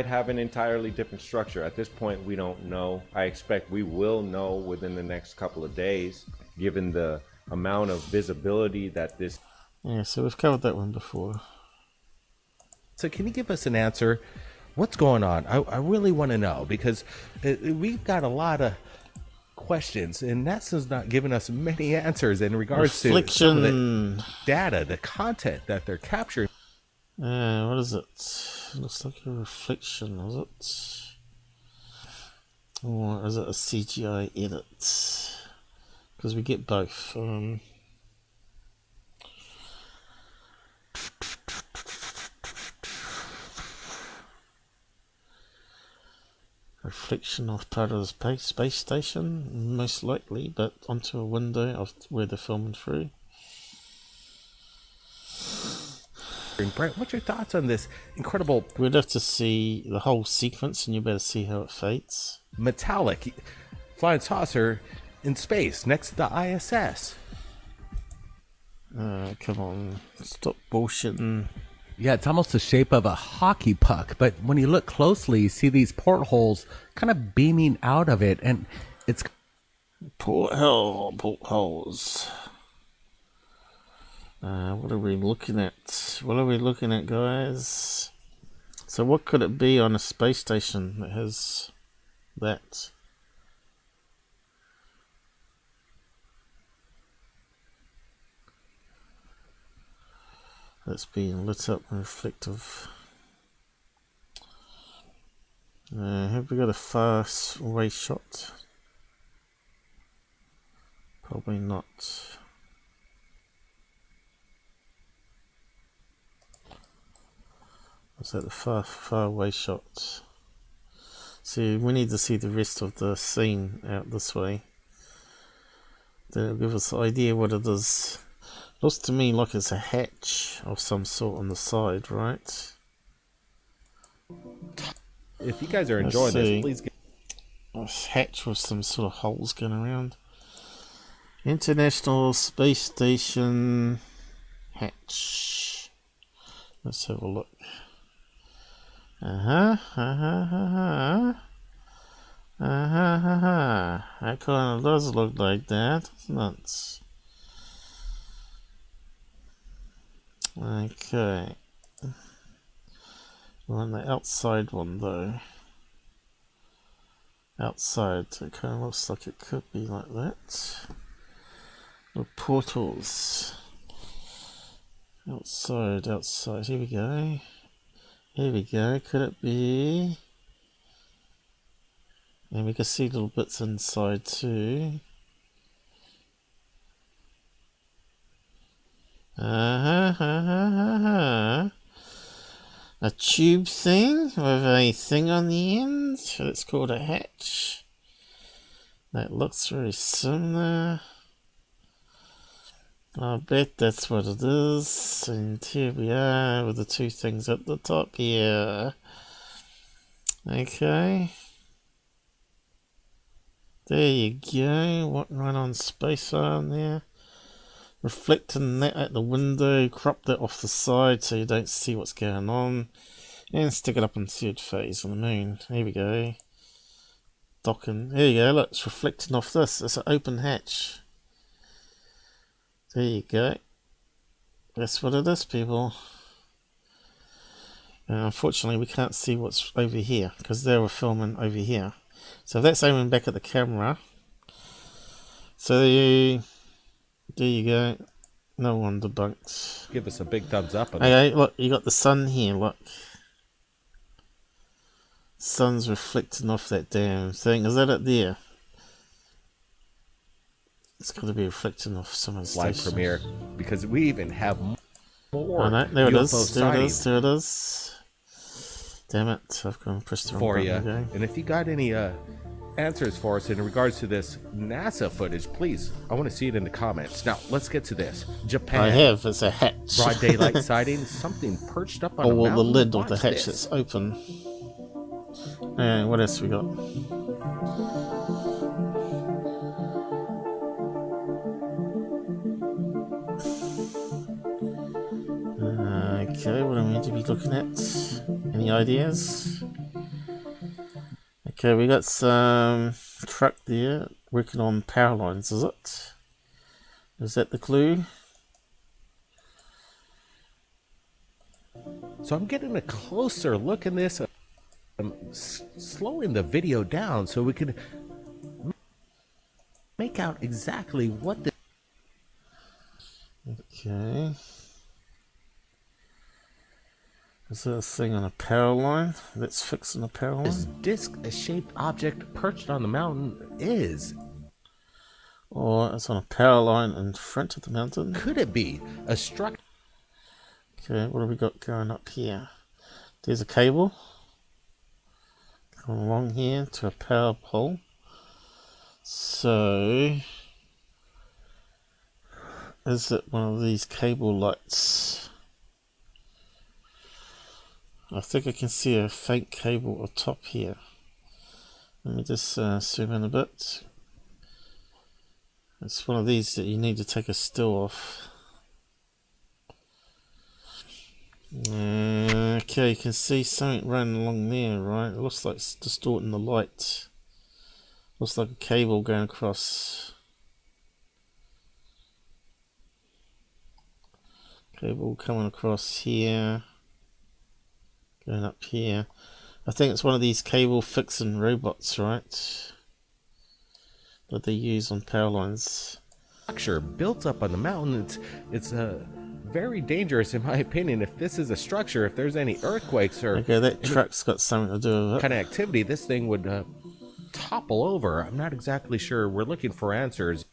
have an entirely different structure. At this point, we don't know. I expect we will know within the next couple of days, given the amount of visibility that this. Yeah, so we've covered that one before. So can you give us an answer? What's going on? I really want to know, because we've got a lot of questions, and NASA's not giving us many answers in regards to some of the data, the content that they're capturing. What is it? Looks like a reflection, is it? Or is it a CGI edit? Because we get both. Reflection of part of the space station, most likely, but onto a window of where they're filming through. Brett, what's your thoughts on this incredible? We'd have to see the whole sequence, and you better see how it fades. Metallic flying saucer in space next to the ISS. Come on, stop bullshitting. Yeah, it's almost the shape of a hockey puck, but when you look closely, you see these portholes kind of beaming out of it, and it's portholes. What are we looking at? What are we looking at, guys? So what could it be on a space station that has that? that's being lit up and reflective. Have we got a far away shot? Probably not. Was that the far away shot? See, we need to see the rest of the scene out this way. Then it'll give us an idea what it is. Looks to me like it's a hatch of some sort on the side, right? If you guys are enjoying this, please get a hatch with some sort of holes going around. International Space Station hatch. Let's have a look. That kind of does look like that, doesn't it? Okay. We're on the outside one though. Outside, it kind of looks like it could be like that. The portals. Outside, here we go. Here we go, could it be? And we can see little bits inside too. A tube thing with a thing on the end. It's called a hatch. That looks very similar. I bet that's what it is. And here we are with the two things at the top here. Okay. There you go. What right on space on there. Reflecting that at the window. Crop that off the side so you don't see what's going on. And stick it up on third phase on the moon. Here we go. Docking. There you go. Look, it's reflecting off this. It's an open hatch. There you go. That's what it is, people. Unfortunately, we can't see what's over here because they were filming over here. So that's aiming back at the camera. So there you go. No one debunked. Give us a big thumbs up. Okay, look, you got the sun here. Look, sun's reflecting off that damn thing. Is that it there? It's got to be reflecting off some of the live station. premiere because we even have more. Oh, no, there it UFO is. There it sightings is. There it is. Damn it! I've gone and pressed the wrong for button you. again. And if you got any answers for us in regards to this NASA footage, please, I want to see it in the comments. Now, let's get to this. Japan. I have. It's a hatch. Broad daylight sighting. Something perched up on Oh, a well, the mountain. lid of the Watch hatch this. that's open. And what else we got? Okay, what are we going to be looking at? Any ideas? Okay, we got some truck there working on power lines, is it? Is that the clue? So I'm getting a closer look in this. I'm slowing the video down so we can make out exactly what the... Okay. Is that a thing on a power line that's fixing a power line? This disc-shaped object perched on the mountain is. Or it's on a power line in front of the mountain. Could it be a structure? Okay, what have we got going up here? There's a cable going along here to a power pole. So, is it one of these cable lights? I think I can see a faint cable atop here. Let me just zoom in a bit. It's one of these that you need to take a still off. Okay, you can see something running along there, right? It looks like it's distorting the light. Looks like a cable going across. Cable coming across here. Going up here. I think it's one of these cable fixing robots, right? That they use on power lines. structure built up on the mountain. It's very dangerous, in my opinion. If this is a structure, if there's any earthquakes or okay, that truck's got something to do with it. Kind of activity, this thing would topple over. I'm not exactly sure. We're looking for answers.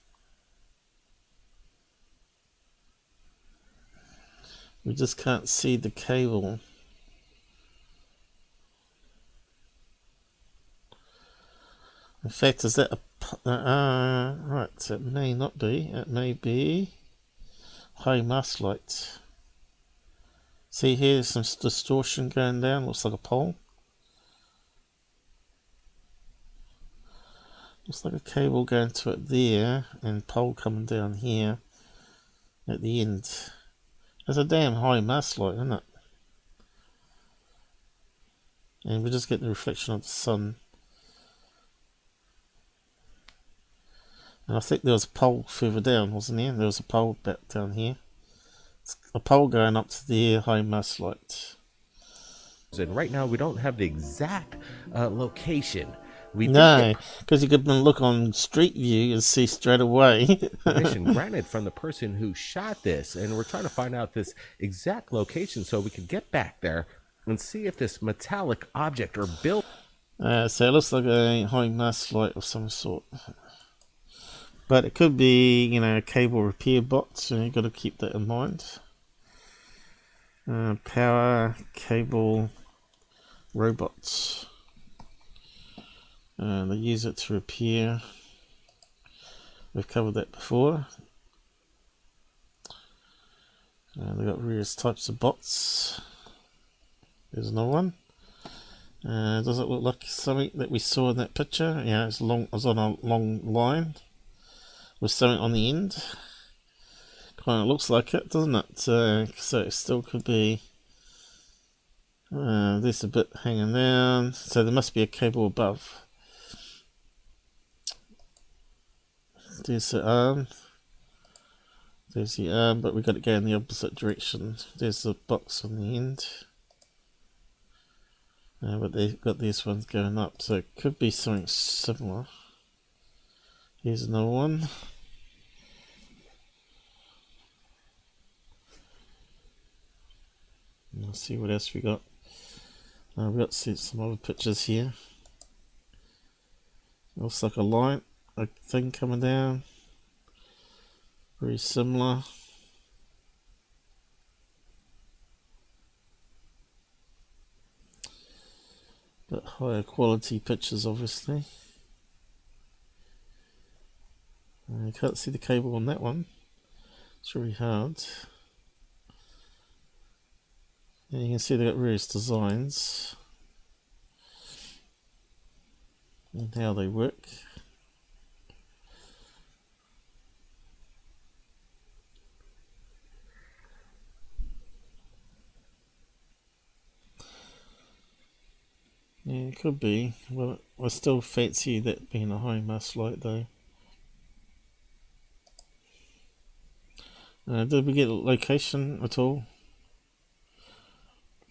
We just can't see the cable. In fact, is that a... right, it may not be. It may be high mast light. See here, some distortion going down. Looks like a pole. Looks like a cable going to it there, and pole coming down here at the end. That's a damn high mast light, isn't it? And we just get the reflection of the sun. And I think there was a pole further down, wasn't there? There was a pole back down here. It's a pole going up to the high mast light. And right now we don't have the exact location. No, because you could look on Street View and see straight away. Permission granted from the person who shot this, and we're trying to find out this exact location so we can get back there and see if this metallic object or build. So it looks like a high mast light of some sort. But it could be, you know, a cable repair bot, so you've got to keep that in mind. Power cable robots. They use it to repair. We've covered that before. They've got various types of bots. There's another one. Does it look like something that we saw in that picture? Yeah, it's long. It's on a long line with something on the end. Kind of looks like it, doesn't it? So it still could be. There's a bit hanging down, so there must be a cable above. There's the arm. There's the arm, but we've got to go in the opposite direction. There's the box on the end. But they've got these ones going up, so it could be something similar. Here's another one. Let's see what else we got. We've got some other pictures here. Looks like a line, a thing coming down. Very similar. But higher quality pictures, obviously. You can't see the cable on that one. It's really hard. And you can see they've got various designs and how they work. Yeah, it could be. Well, I still fancy that being a high mast light though. Did we get a location at all?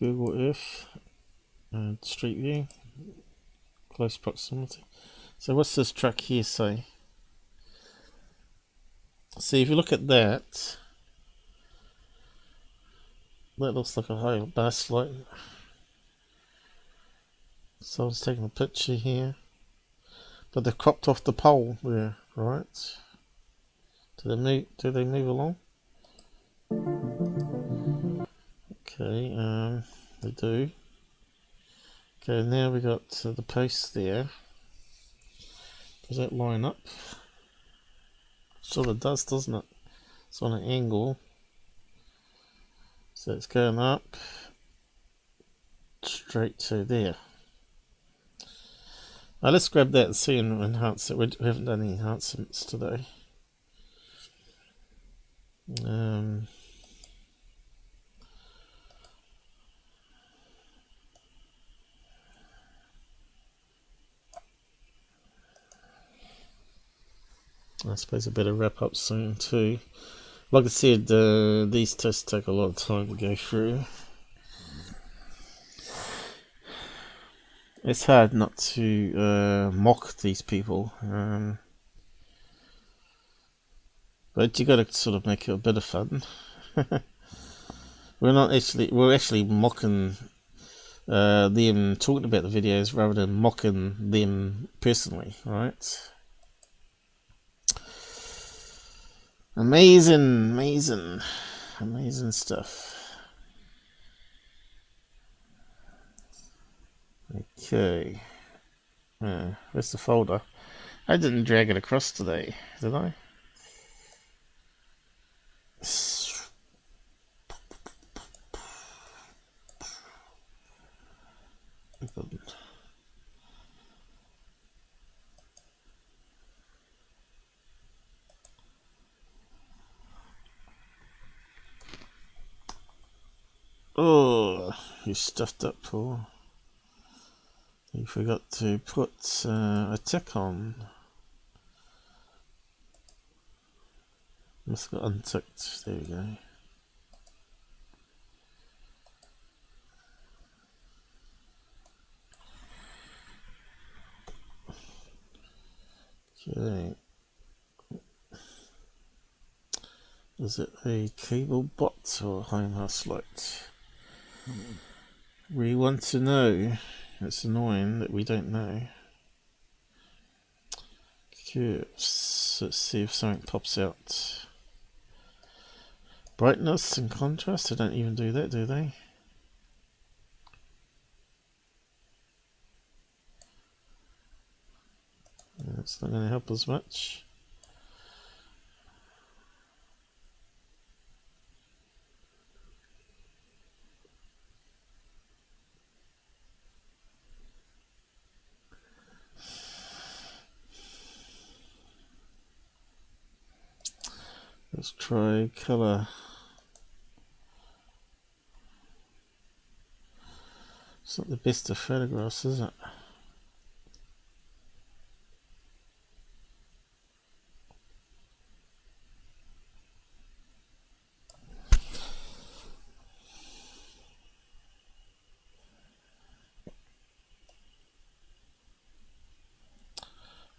Google Earth, Street View, close proximity. So what's this truck here say? See, if you look at that, that looks like a high mast light. Someone's taking a picture here, but they've cropped off the pole there, right? Do they move along? Okay, they do. Okay, now we got the post there. Does that line up? Sort of does, doesn't it? It's on an angle. So it's going up straight to there. Now let's grab that and see and enhance it. We haven't done any enhancements today. I suppose I better wrap up soon too. Like I said, these tests take a lot of time to go through. It's hard not to mock these people. But you got to sort of make it a bit of fun. We're actually mocking them talking about the videos rather than mocking them personally, right? Amazing stuff. Okay. Where's the folder? I didn't drag it across today, did I? Oh, you stuffed up, Paul. You forgot to put a tick on. Must have got unticked. There we go. Okay. Is it a cable bot or home house light? We want to know. It's annoying that we don't know. Okay, let's see if something pops out. Brightness and contrast, they don't even do that, do they? That's not going to help us much. Let's try colour. It's not the best of photographs, is it?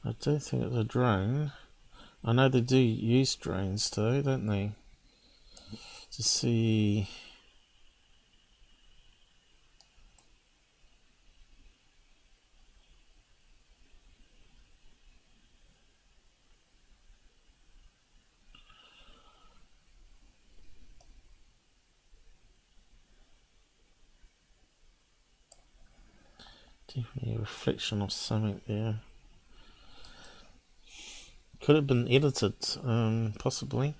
I don't think it's a drone. I know they do use drones though, don't they? To see. Definitely a reflection of something there. Could have been edited, possibly.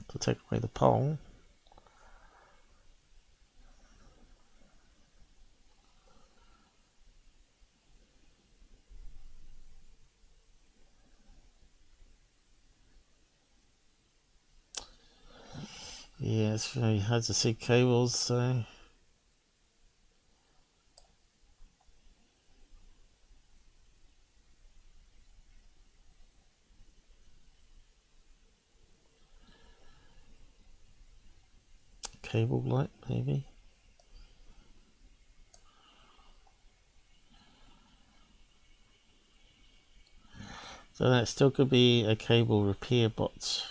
To take away the pole. Yeah, it's very hard to see cables, so. Cable light, maybe. So that still could be a cable repair bot.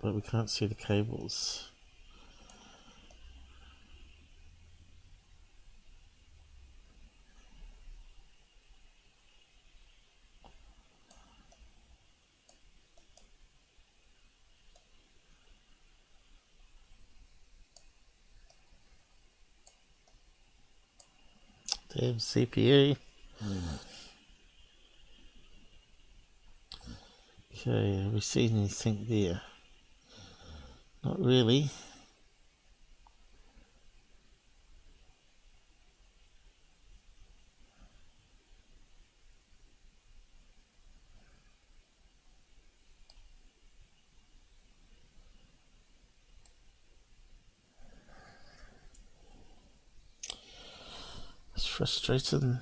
But we can't see the cables. Damn CPU. Okay, have we seen anything there? Not really. It's frustrating.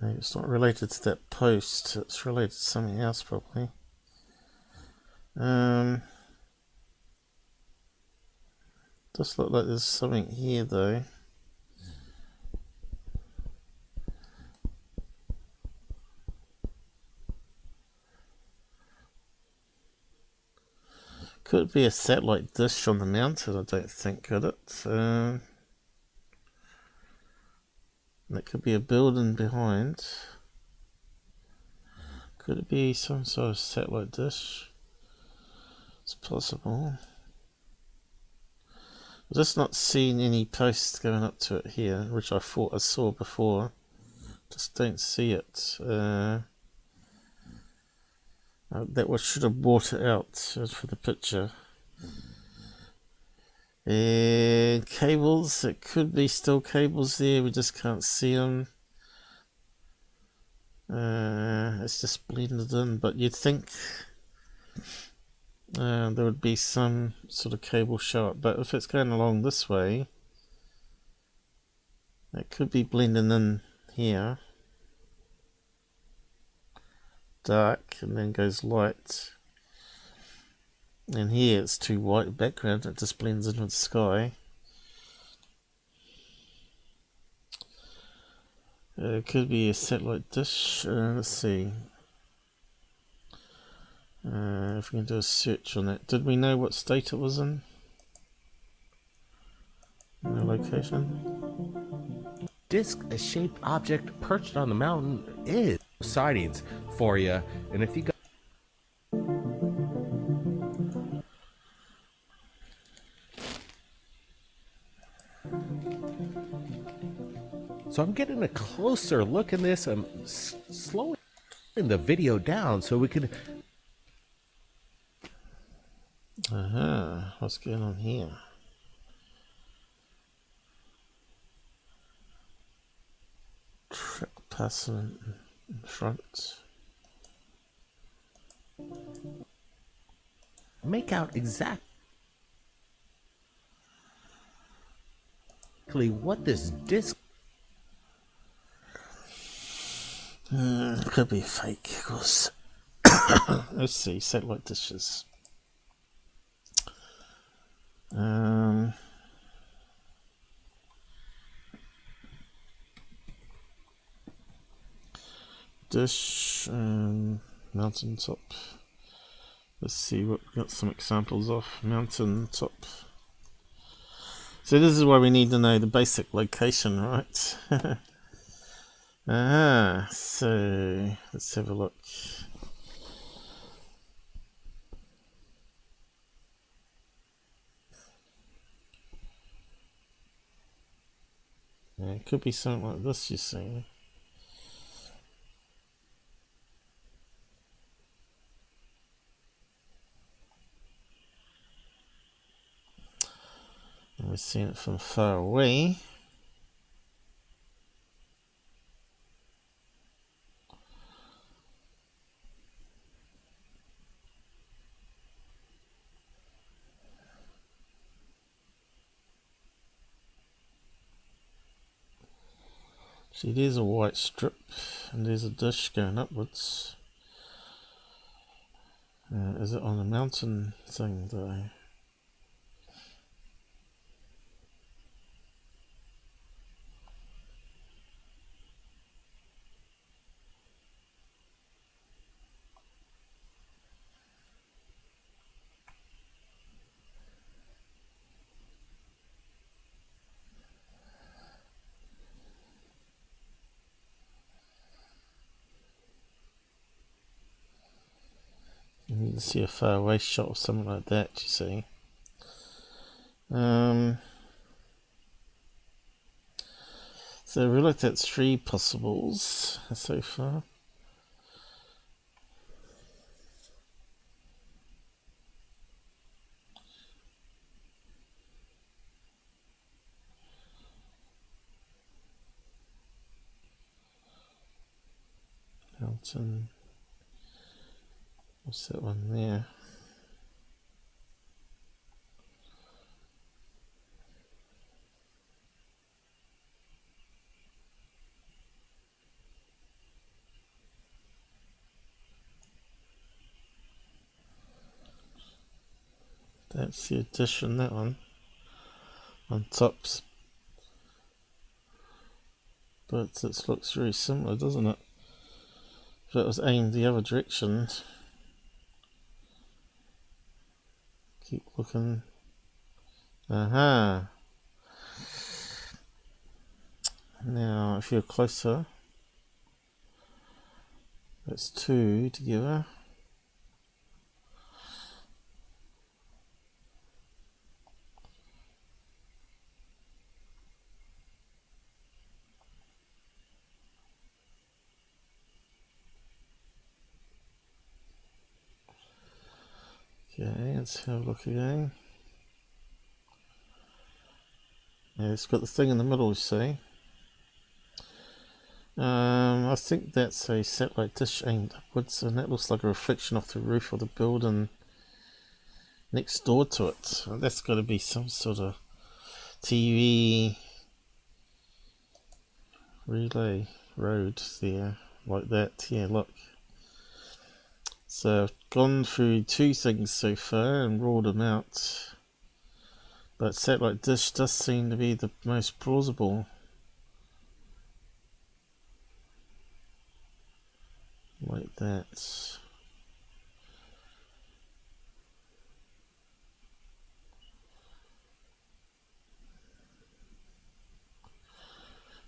Maybe it's not related to that post, it's related to something else probably. Does look like there's something here though. Could be a satellite dish on the mountain, I don't think, could it? That could be a building behind. Could it be some sort of satellite dish? It's possible. I'm just not seeing any posts going up to it here, which I thought I saw before. Just don't see it. That should have brought it out for the picture. And cables, it could be still cables there, we just can't see them. It's just blended in, but you'd think there would be some sort of cable show up, but if it's going along this way, it could be blending in here. Dark and then goes light, and here it's too white background, it just blends in with the sky. It could be a satellite dish. Let's see if we can do a search on it. Did we know what state it was in? No location. Disc-shaped object perched on the mountain is sightings for you, and if you got so I'm getting a closer look in this. I'm slowing the video down so we can what's going on here? Truck passing in front. make out exactly what this disc. Could be fake, of course. Let's see, satellite dishes. Dish, mountaintop. Let's see what we got some examples of. Mountaintop. So this is why we need to know the basic location, right? So let's have a look. Yeah, it could be something like this, you see. And we're seeing it from far away. See, there's a white strip, and there's a dish going upwards. Is it on a mountain thing, though? You need to see a far away shot or something like that, you see. So we looked at 3 possibles so far. Mountain. What's that one there? That's the addition, that one. On tops. But it looks very similar, doesn't it? If it was aimed the other direction. Keep looking. Aha. Now, if you're closer, that's 2 together. Okay, let's have a look again. Yeah, it's got the thing in the middle, you see. I think that's a satellite dish aimed upwards, and that looks like a reflection off the roof of the building next door to it. That's got to be some sort of TV relay road there, like that. Yeah, look. So I've gone through 2 things so far and ruled them out. But satellite dish does seem to be the most plausible. Like that.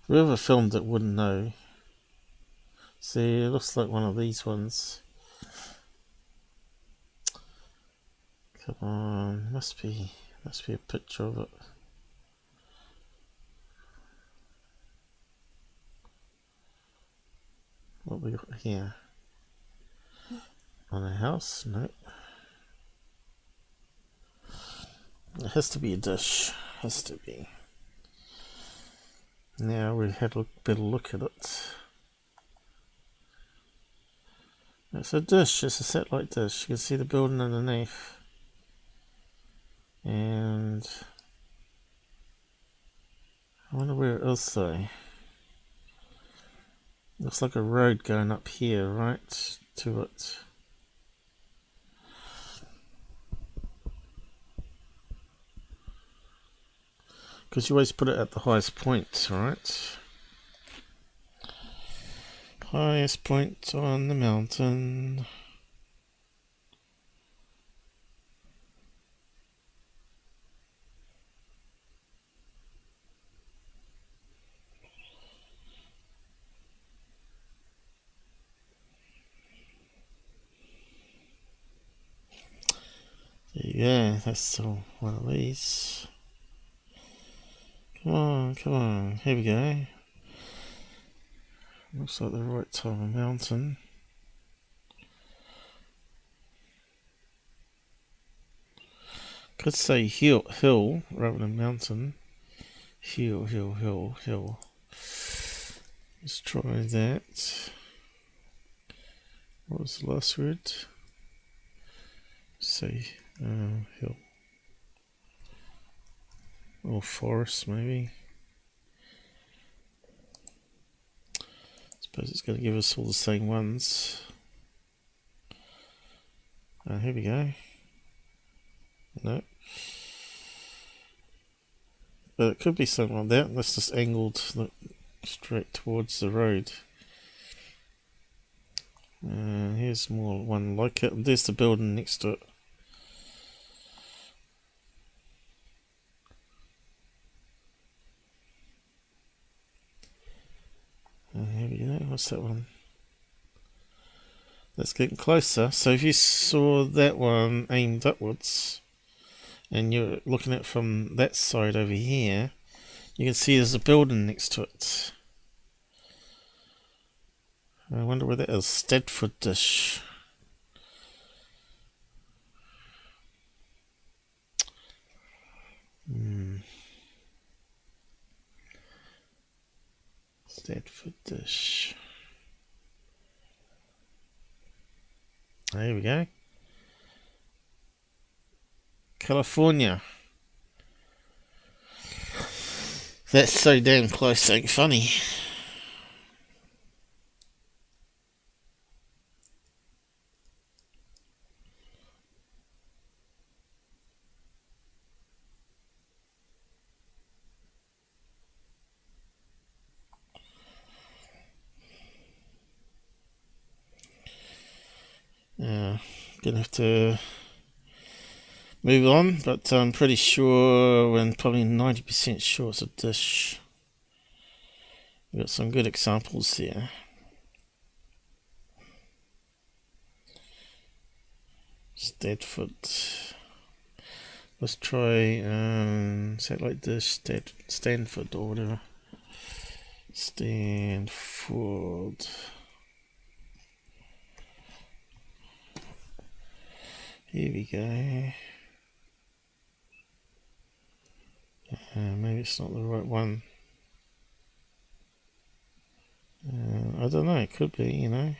Whoever filmed it wouldn't know. See, it looks like one of these ones. Come on, must be a picture of it. What we got here? On a house? Nope. It has to be a dish. Has to be. Now we had a better look at it. It's a dish. It's a satellite dish. You can see the building underneath. And I wonder where it is though. Looks like a road going up here, right to it. Because you always put it at the highest point, right? Highest point on the mountain. There you go, that's still one of these. Come on, come on, here we go. Looks like the right type of mountain. Could say hill rather than mountain. Hill. Let's try that. What was the last word? Say hill. Or forest, maybe. Suppose it's going to give us all the same ones. Here we go. No. But it could be something like that. That's just angled straight towards the road. Here's more one like it. There's the building next to it. Here we go. What's that one? That's getting closer. So if you saw that one aimed upwards, and you're looking at it from that side over here, you can see there's a building next to it. I wonder where that is. Stedfordish. Stedfordish. There we go. California. That's so damn close, ain't funny. Yeah, gonna have to move on, but I'm pretty sure, and probably 90% sure it's a dish. We've got some good examples here. Stanford. Let's try satellite dish, Stanford or whatever. Stanford. Here we go. Maybe it's not the right one. I don't know, it could be, you know.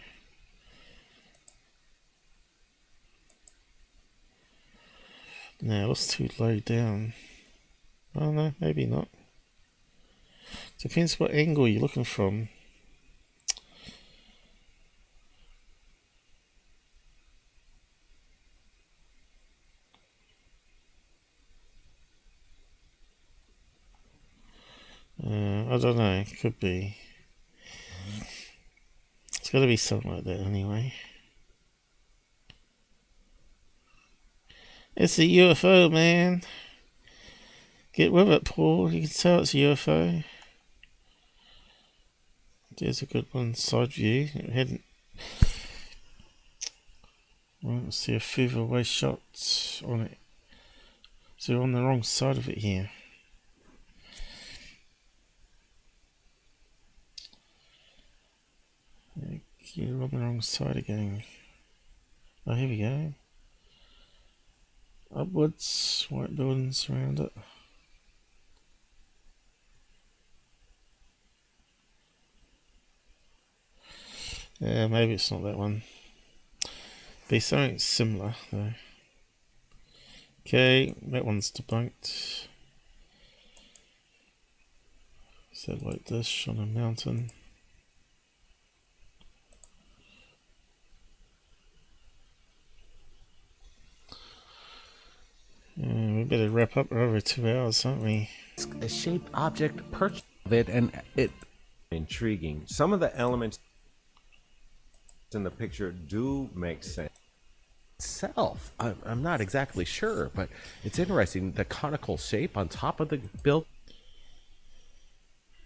No, that's too low down. Oh no, maybe not. Depends what angle you're looking from. I don't know, it could be. It's got to be something like that anyway. It's a UFO, man. Get with it, Paul. You can tell it's a UFO. There's a good one, side view. Let's see a further away shot on it. So we're on the wrong side of it here. You're on the wrong side again. Oh, here we go. Upwards, white buildings around it. Yeah, maybe it's not that one. Be something similar though. Okay, that one's debunked. Satellite dish on a mountain. We better wrap up. We're over 2 hours, aren't we? A shaped object perched of it, and it intriguing. Some of the elements in the picture do make sense. Itself, I'm not exactly sure, but it's interesting. The conical shape on top of the build.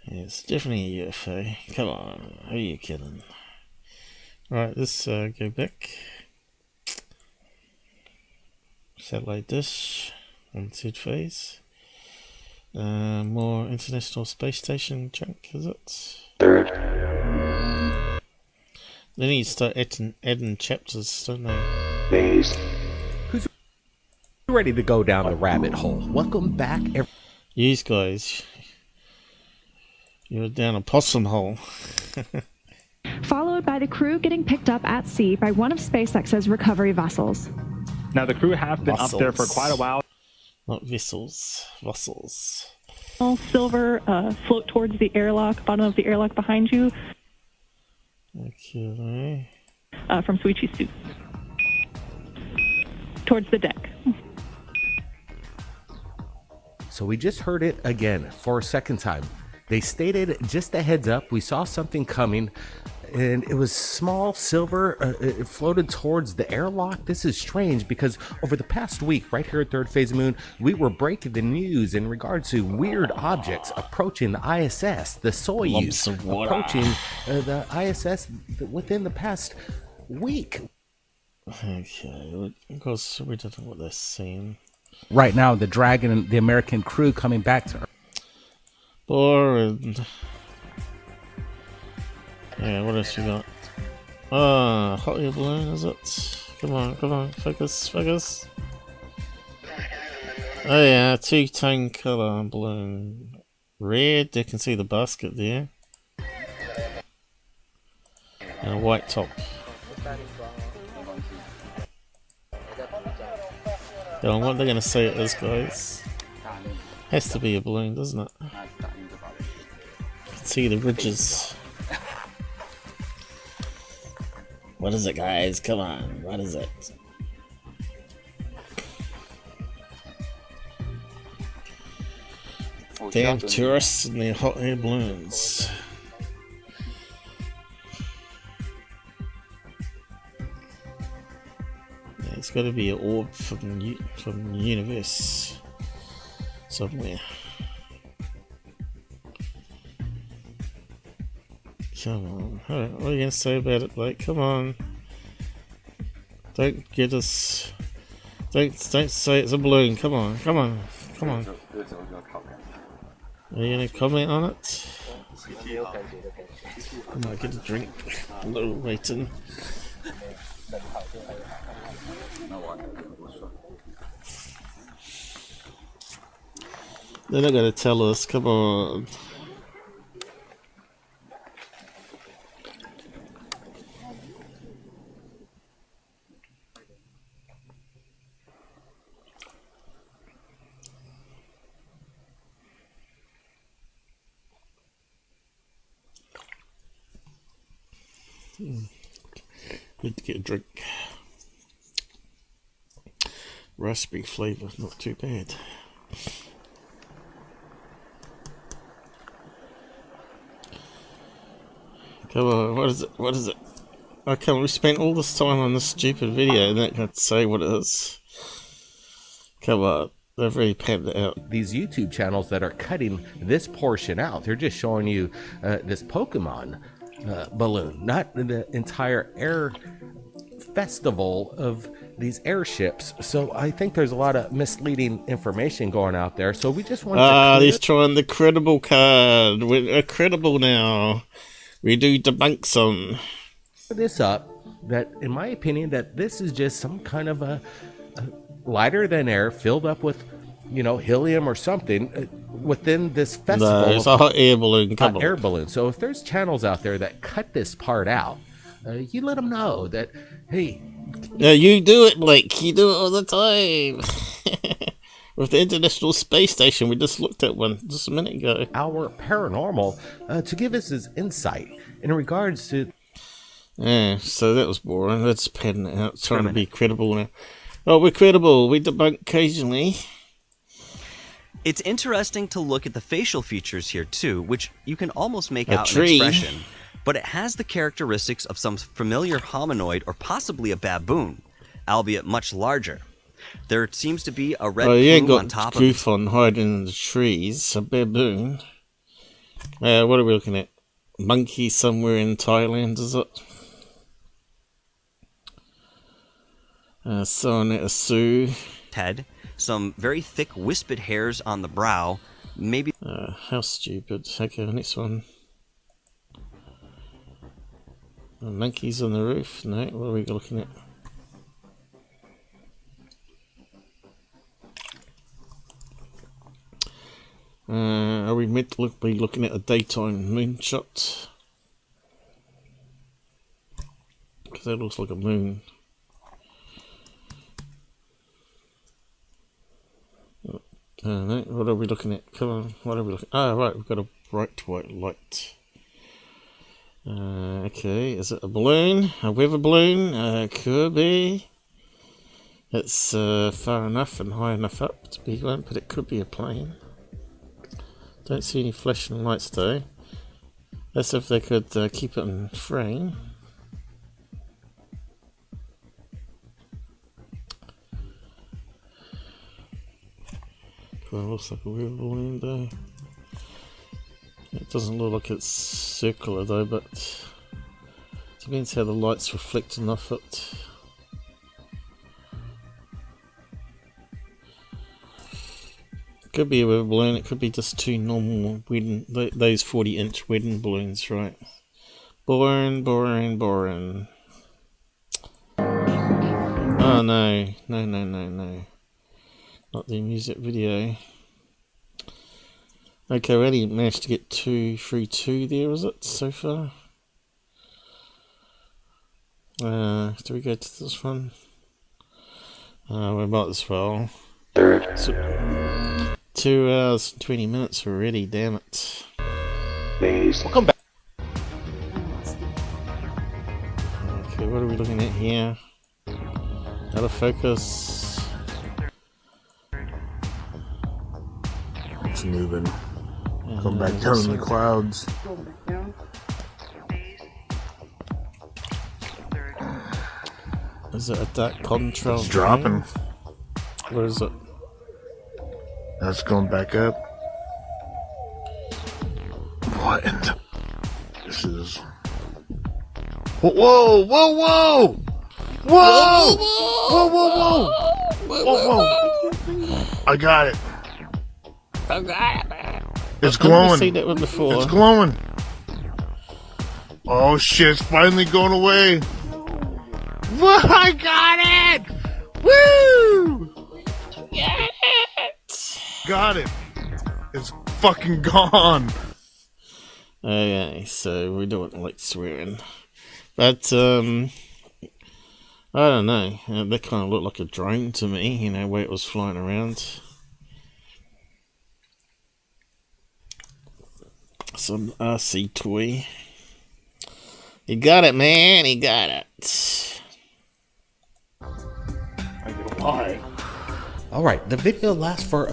Yeah, it's definitely a UFO. Come on, who are you kidding? Right, let's go back. Satellite dish on third phase. More International Space Station junk, is it? Third. They need to start adding chapters, don't they? Phase. Who's ready to go down the rabbit hole? Welcome back, Yous guys. You're down a possum hole. Followed by the crew getting picked up at sea by one of SpaceX's recovery vessels. Now, the crew have been up there for quite a while. Not vessels, vessels. Silver float towards the airlock, bottom of the airlock behind you. Okay. From Suichi's suit. Towards the deck. So we just heard it again for a second time. They stated, just a heads up, we saw something coming, and it was small, silver, it floated towards the airlock. This is strange because over the past week, right here at Third Phase of Moon, we were breaking the news in regards to weird objects approaching the ISS, the Soyuz, approaching the ISS within the past week. Okay, because we don't know what they're saying. Right now, the Dragon and the American crew coming back to Earth. Boring. Yeah, what else we got? Hot air balloon, is it? Come on, focus. Oh yeah, 2-tone colour balloon. Red, you can see the basket there. And a white top. Go on, what are they going to say it is, guys? Has to be a balloon, doesn't it? You can see the ridges. What is it, guys? Come on, what is it? Damn tourists and their hot air balloons. Yeah, It's got to be an orb from the universe somewhere. Come on. What are you going to say about it, Blake? Come on. Don't get us... Don't say it's a balloon. Come on. Come on. Come on. Are you going to comment on it? I might get a drink. A little waiting. They're not going to tell us. Come on. Good to get a drink. Raspberry flavour, not too bad. Come on, what is it? What is it? Okay, we spent all this time on this stupid video and that can't say what it is. Come on, they've really panned it out. These YouTube channels that are cutting this portion out, they're just showing you this Pokemon balloon, not the entire air festival of these airships. So I think there's a lot of misleading information going out there. So we just want to he's trying the credible card. We're credible now. We do debunks on this up. That, in my opinion, that this is just some kind of a lighter than air filled up with, you know, helium or something within this festival. No, it's a hot air balloon. Come on. Air balloon. So if there's channels out there that cut this part out, you let them know that, hey. Yeah, you do it, Blake. You do it all the time. With the International Space Station, we just looked at one just a minute ago. Our paranormal to give us his insight in regards to. Yeah, so that was boring. Let's pan it out. Trying to be credible now. Oh, we're credible. We debunk occasionally. It's interesting to look at the facial features here too, which you can almost make out an tree. expression, but it has the characteristics of some familiar hominoid or possibly a baboon, albeit much larger. There seems to be a red plume on top of it. Goof on hiding in the trees. A baboon. What are we looking at? Monkey somewhere in Thailand, is it? Someone at a zoo. Head, some very thick wisped hairs on the brow, maybe. How stupid. Okay, next one. Monkeys on the roof. No, what are we looking at? Are we meant to be looking at a daytime moonshot? Because that looks like a moon. No, what are we looking at? Come on, what are we looking at? Ah, right, we've got a bright white light. Okay, is it a balloon? A weather balloon? Could be. It's far enough and high enough up to be one, but it could be a plane. Don't see any flashing lights though. That's if they could keep it in frame. Well, it looks like a weird balloon though. It doesn't look like it's circular though, but it depends how the light's reflecting off it. Could be a weather balloon, it could be just two normal wedding, those 40-inch wedding balloons, right? Boring. Oh no. Not the music video. Okay, we only managed to get 2 through 2 there, is it, so far? Do we go to this one? We might as well. So, 2 hours and 20 minutes already, damn it. Welcome back. Okay, what are we looking at here? Out of focus. It's moving. Come back down in the clouds. Is it a dark contrail? It's dropping. Where is it? That's going back up. What in the... This is... Whoa, whoa, whoa, whoa! Whoa! Whoa, whoa, whoa! Whoa, whoa! I got it. It's glowing. I've seen that one before. It's glowing. Oh shit, it's finally going away. Whoa, I got it! Woo! Get it! Got it. It's fucking gone. Okay, so we don't like swearing. But, I don't know. That kind of looked like a drone to me, you know, where it was flying around. Some RC toy. He got it, man. He got it. Why? All right, the video lasts for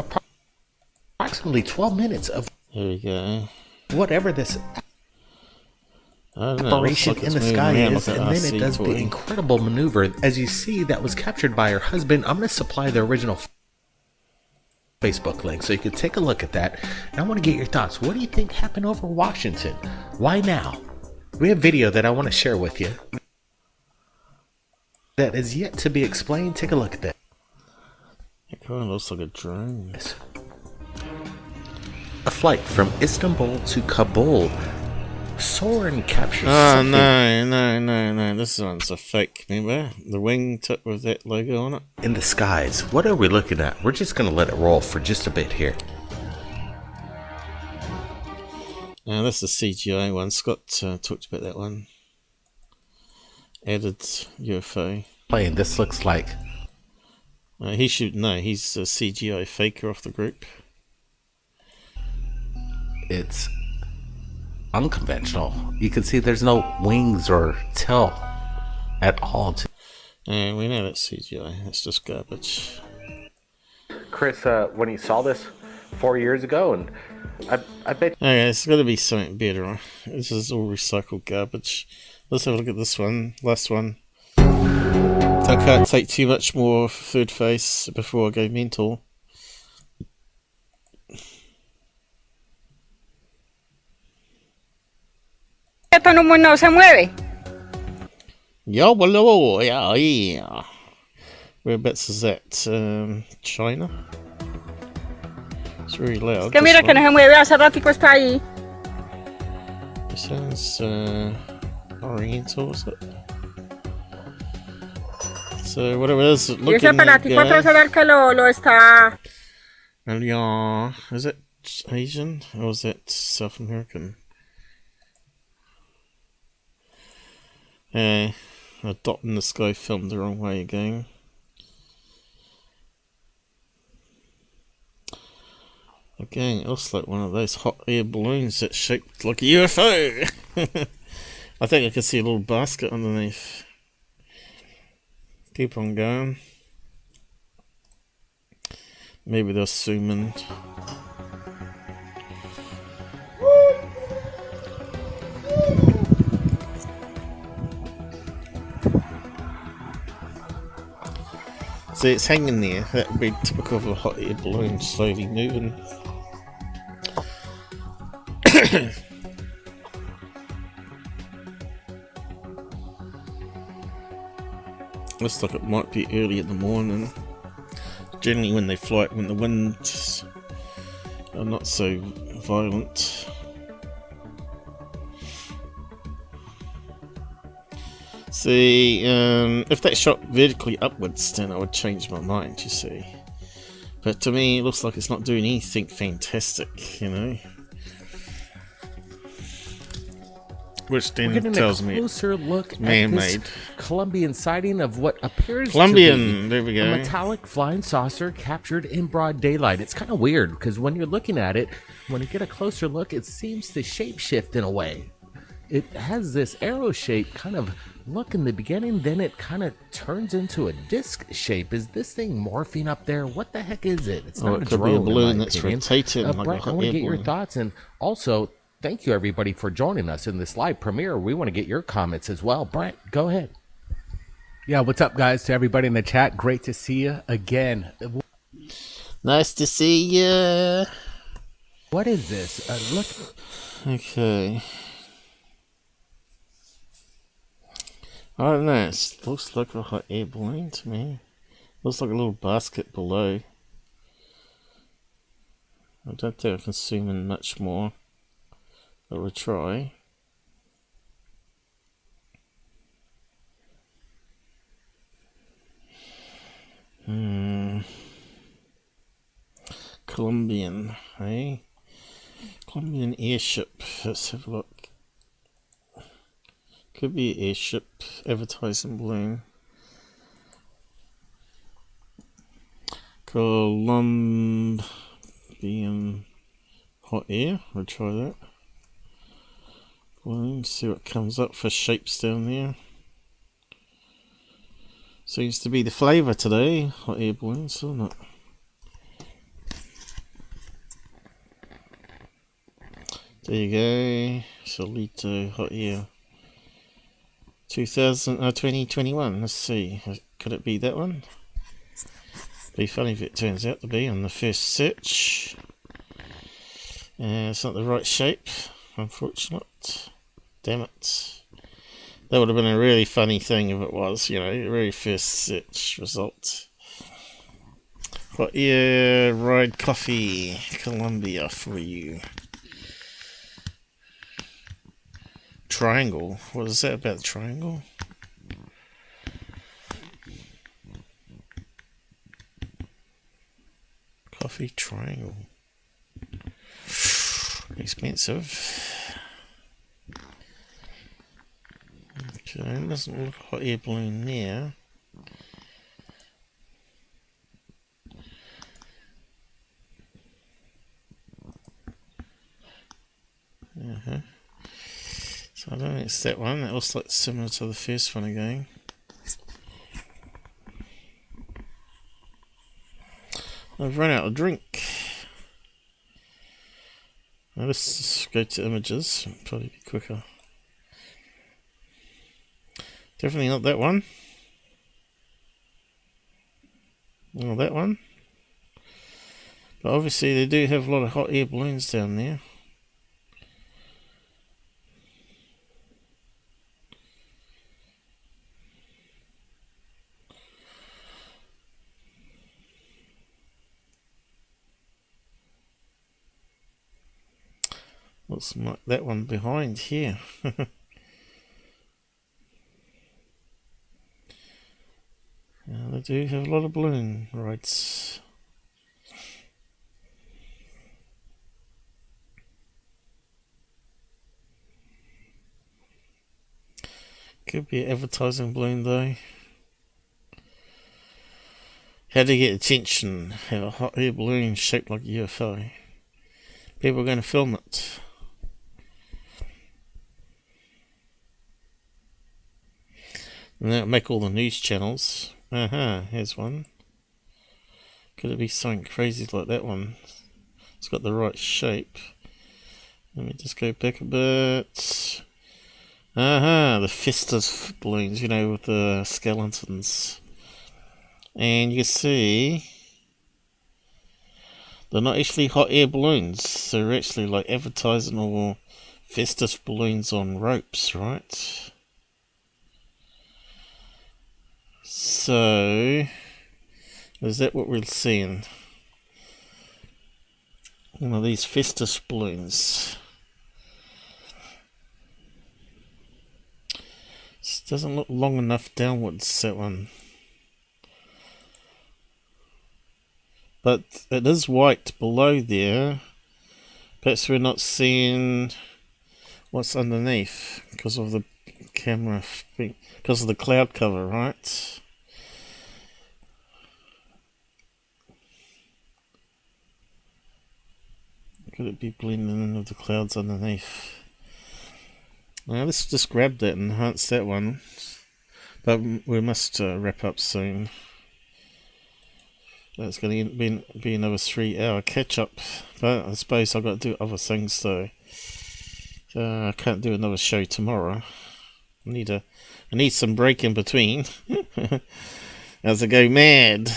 approximately 12 minutes of. Here we go. Whatever this know, apparition like in the sky is, and then it does the incredible maneuver, as you see, that was captured by her husband. I'm going to supply the original Facebook link so you can take a look at that. And I want to get your thoughts. What do you think happened over Washington? Why now? We have video that I want to share with you that is yet to be explained. Take a look at that. It kind of looks like a drone. A flight from Istanbul to Kabul. Soren captures Oh, something. no. This one's a fake, remember? The wing tip with that logo on it. In the skies. What are we looking at? We're just going to let it roll for just a bit here. Now, that's the CGI one. Scott talked about that one. Added UFO. Playing, this looks like... he should know. He's a CGI faker off the group. It's unconventional. You can see there's no wings or tail at all. And we know that's CGI. That's just garbage. Chris, when he saw this 4 years ago, and I bet... Okay, it's got to be something better. This is all recycled garbage. Let's have a look at this one. Last one. I can't take too much more third face before I go mental. Esto no se mueve. Yeah. Whereabouts is that? China? It's very loud. Que mira que no se mueve, hace ratico está ahí. It sounds oriental, is it? So whatever it is, Y ese looking aparatico atrás a ver que lo está. Is it Asian or is that South American? A dot in the sky filmed the wrong way again. Again, it looks like one of those hot air balloons that's shaped like a UFO. I think I can see a little basket underneath. Keep on going. Maybe they'll zoom in. See, it's hanging there. That would be typical of a hot air balloon slowly moving. Looks like it might be early in the morning. Generally when they fly, when the winds are not so violent. See, if that shot vertically upwards, then I would change my mind, you see. But to me, it looks like it's not doing anything fantastic, you know. Which then tells me it's a closer look man-made. at this Colombian sighting of what appears Colombian, to be there we go. a metallic flying saucer captured in broad daylight. It's kind of weird because when you're looking at it, when you get a closer look, it seems to shapeshift in a way. It has this arrow shape kind of look in the beginning, then it kind of turns into a disc shape. Is this thing morphing up there? What the heck is it? It's not it a could drone, be a balloon in my that's opinion. rotating like Brett, a I hot want to air get your balloon. thoughts, and also thank you everybody for joining us in this live premiere. We want to get your comments as well. Brett, go ahead. Yeah, what's up, guys? To everybody in the chat, great to see you again. Nice to see you. What is this? Look. Okay. I don't know. It looks like a hot air balloon to me. Looks like a little basket below. I don't think I can zoom in much more. But we'll try. Colombian, eh? Colombian airship. Let's have a look. Could be an airship. Advertising balloon. Colombian hot air. We'll try that. Balloon. See what comes up for shapes down there. Seems to be the flavour today. Hot air balloons, isn't it? There you go. Solito hot air. 2021. Let's see. Could it be that one? Be funny if it turns out to be on the first search. It's not the right shape. Unfortunate. Damn it. That would have been a really funny thing if it was, you know, the very first search result. Hot air ride coffee. Colombia for you. Triangle. What is that about the triangle? Coffee triangle. Expensive. Okay, doesn't look hot air balloon there. So I don't think it's that one. That looks like similar to the first one again. I've run out of drink. Now let's just go to images. Probably be quicker. Definitely not that one. Or that one. But obviously they do have a lot of hot air balloons down there. Looks like that one behind here. They do have a lot of balloon rides. Could be an advertising balloon though. How to get attention? Have a hot air balloon shaped like a UFO. People are going to film it. And that'll make all the news channels. Here's one. Could it be something crazy like that one? It's got the right shape. Let me just go back a bit. The Festus balloons, you know, with the skeletons. And you can see they're not actually hot air balloons. They're actually like advertising or Festus balloons on ropes, right? So, is that what we're seeing? One of these Festus balloons. This doesn't look long enough downwards, that one. But it is white below there. Perhaps we're not seeing what's underneath because of the camera, because of the cloud cover, right? Could it be blending in with the clouds underneath? Now let's just grab that and enhance that one. But we must wrap up soon. That's going to be another 3-hour catch up. But I suppose I've got to do other things though. I can't do another show tomorrow. I need some break in between. As I go mad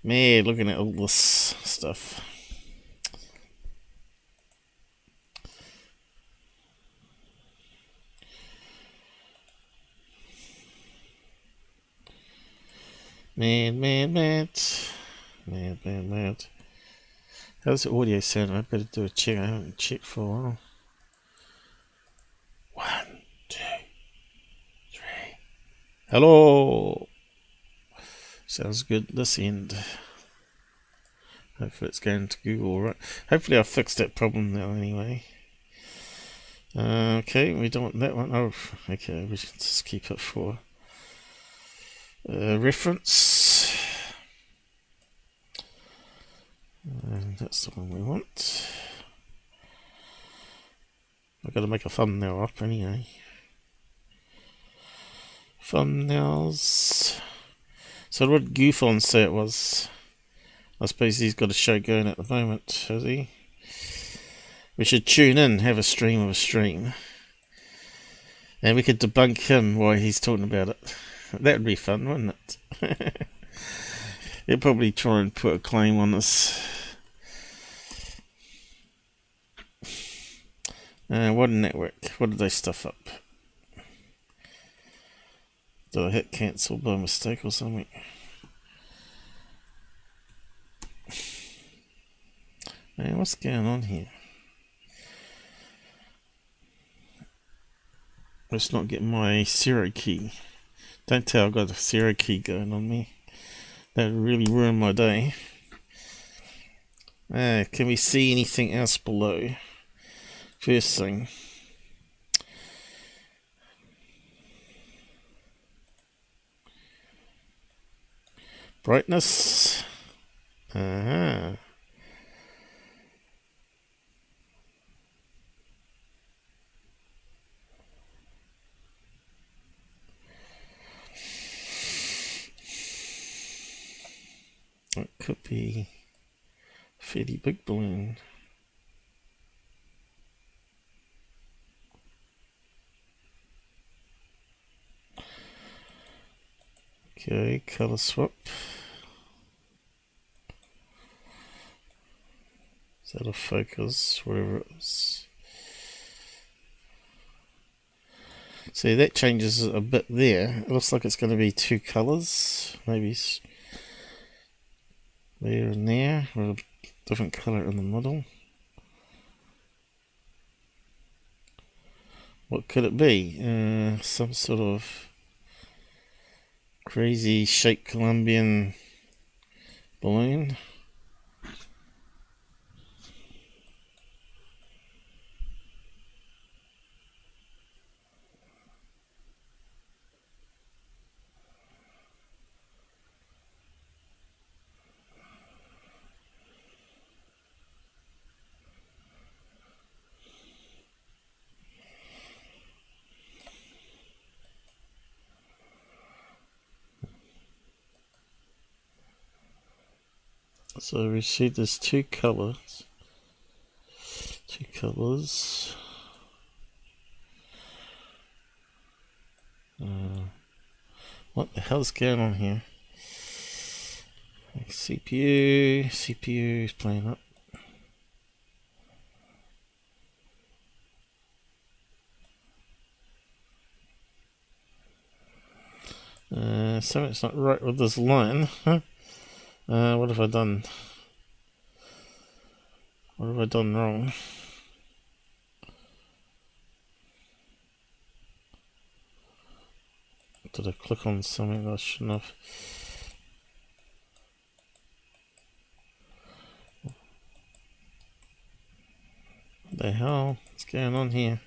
looking at all this stuff. Mad. How's the audio sound? I better do a check. I haven't checked for a while. 1, 2, 3. Hello. Sounds good this end. Hopefully it's going to Google right. Hopefully I've fixed that problem now anyway. Okay, we don't want that one. Oh, okay, we should just keep it for reference. And that's the one we want. I've got to make a thumbnail up anyway. Thumbnails. So what did Goophon say it was? I suppose he's got a show going at the moment, has he? We should tune in, have a stream of a stream. And we could debunk him while he's talking about it. That would be fun, wouldn't it? He'll probably try and put a claim on us. What didn't that work? What did they stuff up? Did I hit cancel by mistake or something? Man, what's going on here? Let's not get my zero key. Don't tell I've got a zero key going on me. That would really ruin my day. Can we see anything else below? First thing. Brightness. It could be a fairly big balloon. Okay, color swap. Is that a focus? Whatever it is. See, that changes a bit there. It looks like it's going to be 2 colors. Maybe there and there, with a different color in the middle. What could it be? Some sort of crazy shaped Colombian balloon. So we see there's 2 colors. 2 colors. What the hell's going on here? CPU is playing up. Something's not right with this line. What have I done? What have I done wrong? Did I click on something that I shouldn't have? What the hell? What's going on here?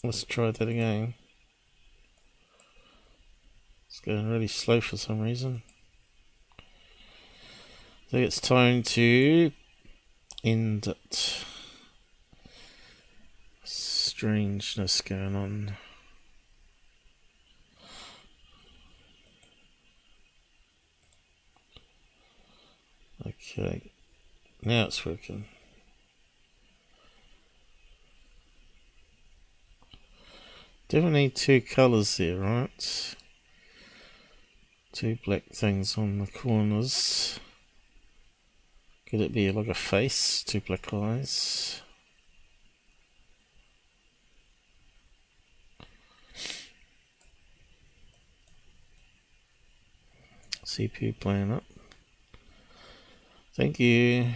Let's try that again. It's going really slow for some reason. I think it's time to end it. Strangeness going on. Okay, now it's working. Definitely need two colours here, right? Two black things on the corners. Could it be like a face? Two black eyes? CPU playing up. Thank you.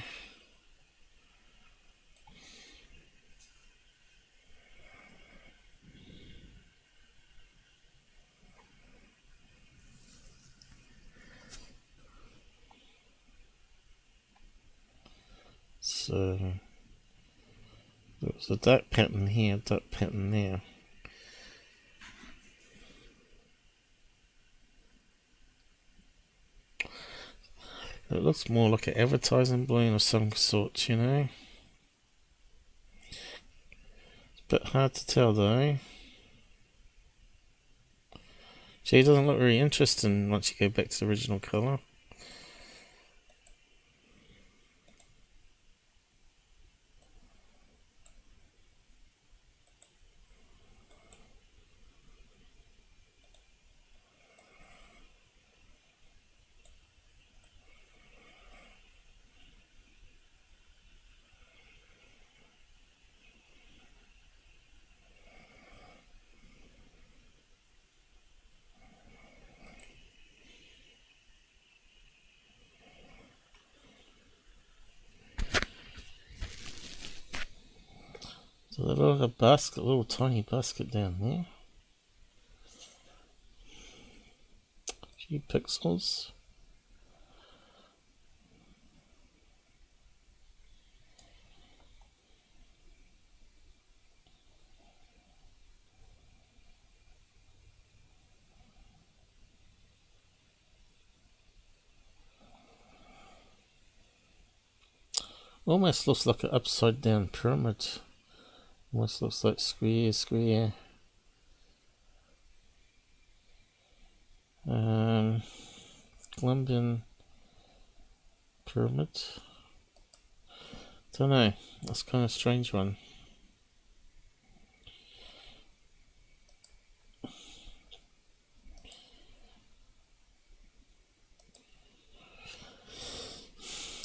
So there was a dark pattern here, dark pattern there. It looks more like an advertising balloon of some sort, you know. It's a bit hard to tell though. See, it doesn't look very interesting once you go back to the original colour. So there's a little basket, little tiny basket down there. A few pixels. Almost looks like an upside down pyramid. Almost looks like square. Colombian pyramid. Don't know. That's kind of a strange one.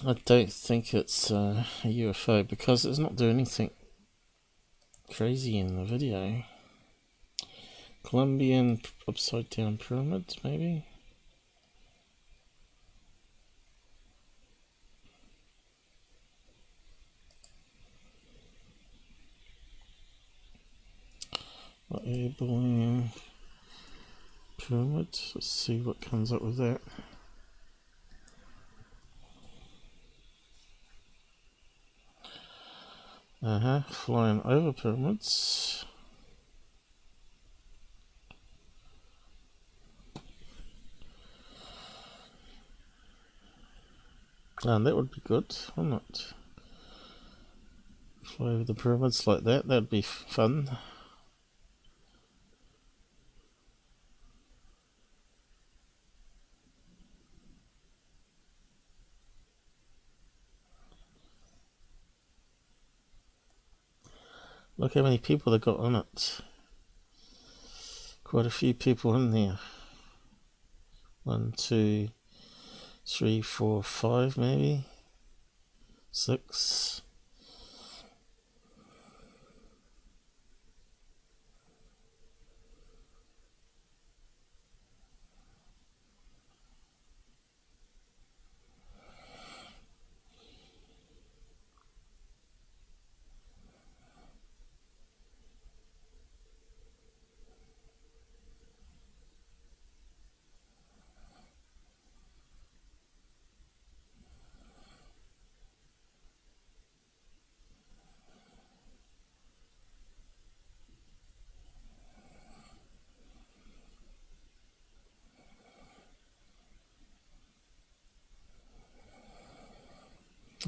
I don't think it's a UFO because it's not doing anything crazy in the video. Colombian upside down pyramid, maybe? A balloon pyramid. Let's see what comes up with that. Flying over pyramids. And that would be good, wouldn't it? Fly over the pyramids like that, that'd be fun. Look how many people they got on it. Quite a few people in there. 1, 2, 3, 4, 5 maybe. 6.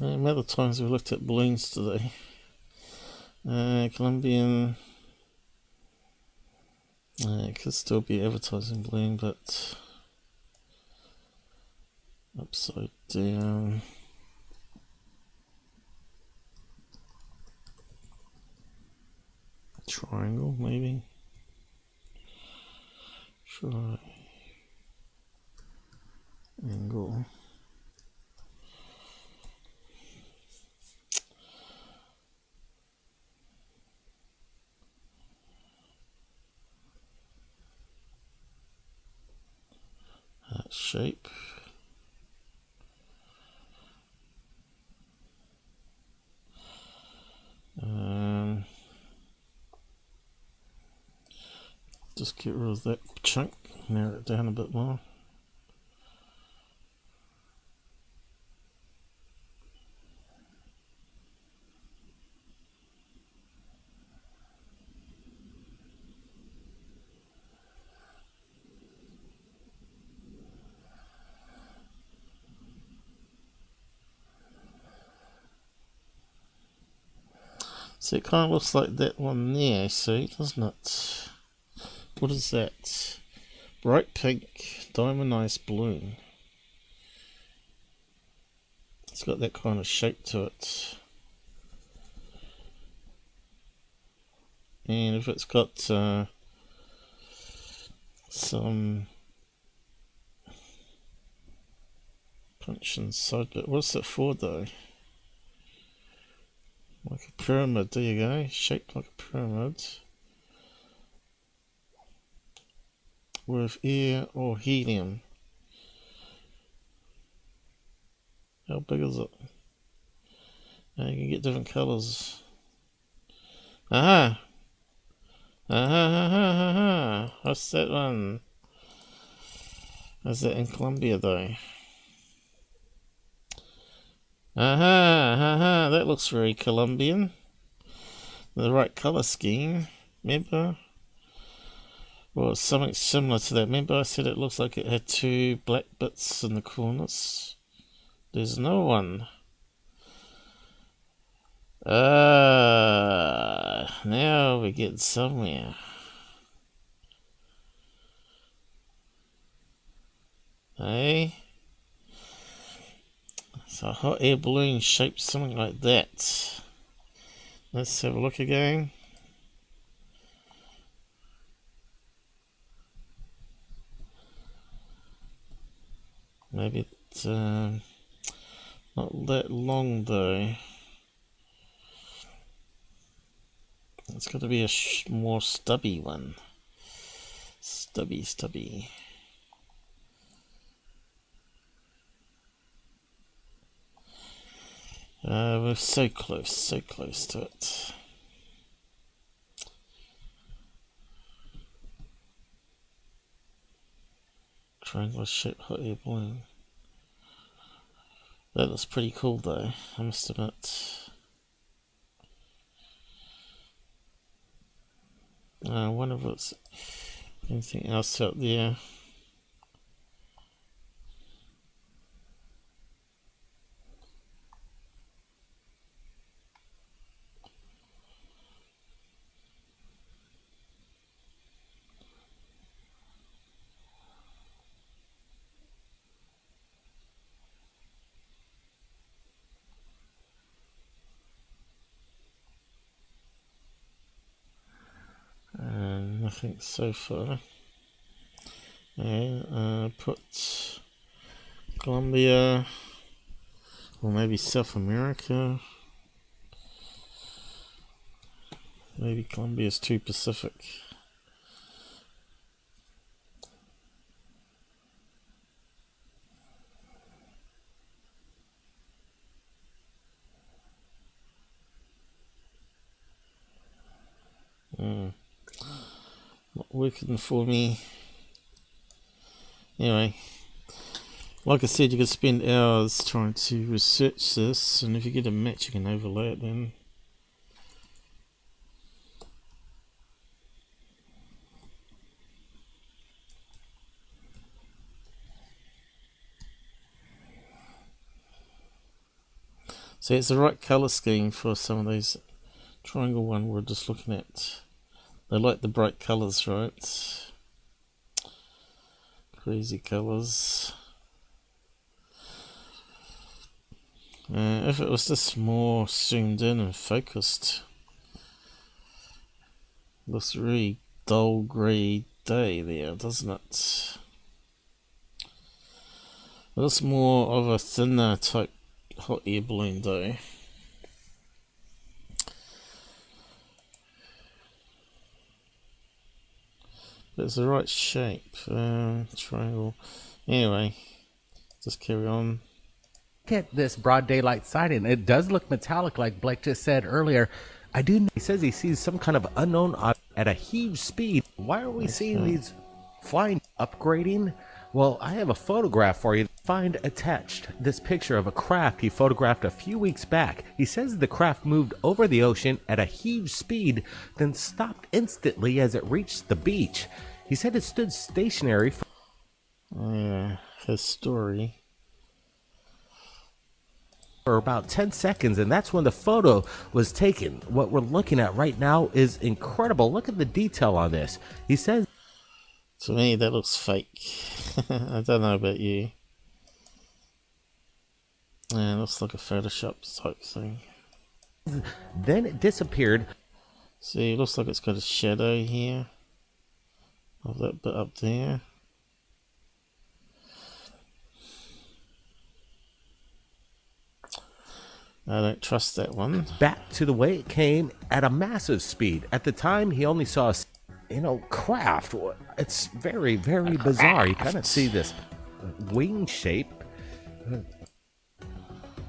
Other times we've looked at balloons today. Colombian. It could still be advertising balloon, but upside down. Triangle, maybe. Triangle. That shape. Just get rid of that chunk, narrow it down a bit more. So it kind of looks like that one there, see, doesn't it? What is that? Bright pink diamondized balloon. It's got that kind of shape to it. And if it's got some punch inside it, what's it for though? Like a pyramid, there you go, shaped like a pyramid. With air or helium. How big is it? Now you can get different colours. Aha! Aha! What's that one? Is that in Colombia though? Aha! That looks very Colombian. The right colour scheme. Remember? Well, something similar to that. Remember I said it looks like it had two black bits in the corners? There's no one. Now we're getting somewhere. Hey? So a hot air balloon shaped something like that. Let's have a look again. Maybe it's not that long though. It's got to be a more stubby one. Stubby. We're so close to it. Triangular shaped hot air balloon. That looks pretty cool though, I must admit. I wonder if it's anything else out there. Nothing so far. And put Colombia, or maybe South America. Maybe Colombia's too Pacific. Not working for me. Anyway, like I said, you could spend hours trying to research this, and if you get a match you can overlay it then. So it's the right colour scheme for some of these. Triangle one we're just looking at. They like the bright colours, right? Crazy colours. If it was just more zoomed in and focused, looks really dull grey, day there, doesn't it? Looks more of a thinner type hot air balloon though. But it's the right shape. Triangle. Anyway, just carry on. Look at this broad daylight sighting. It does look metallic, like Blake just said earlier. He says he sees some kind of unknown object at a huge speed. Why are we seeing these flying upgrading? Well, I have a photograph for you. Find attached this picture of a craft he photographed a few weeks back. He says the craft moved over the ocean at a huge speed, then stopped instantly as it reached the beach. He said it stood stationary for... Yeah, his story. For about 10 seconds, and that's when the photo was taken. What we're looking at right now is incredible. Look at the detail on this. He says... To me, that looks fake. I don't know about you. Yeah, it looks like a Photoshop type thing. Then it disappeared. See, it looks like it's got a shadow here of that bit up there. I don't trust that one. Back to the way it came at a massive speed. At the time, he only saw a craft. It's very, very bizarre. You kind of see this wing shape.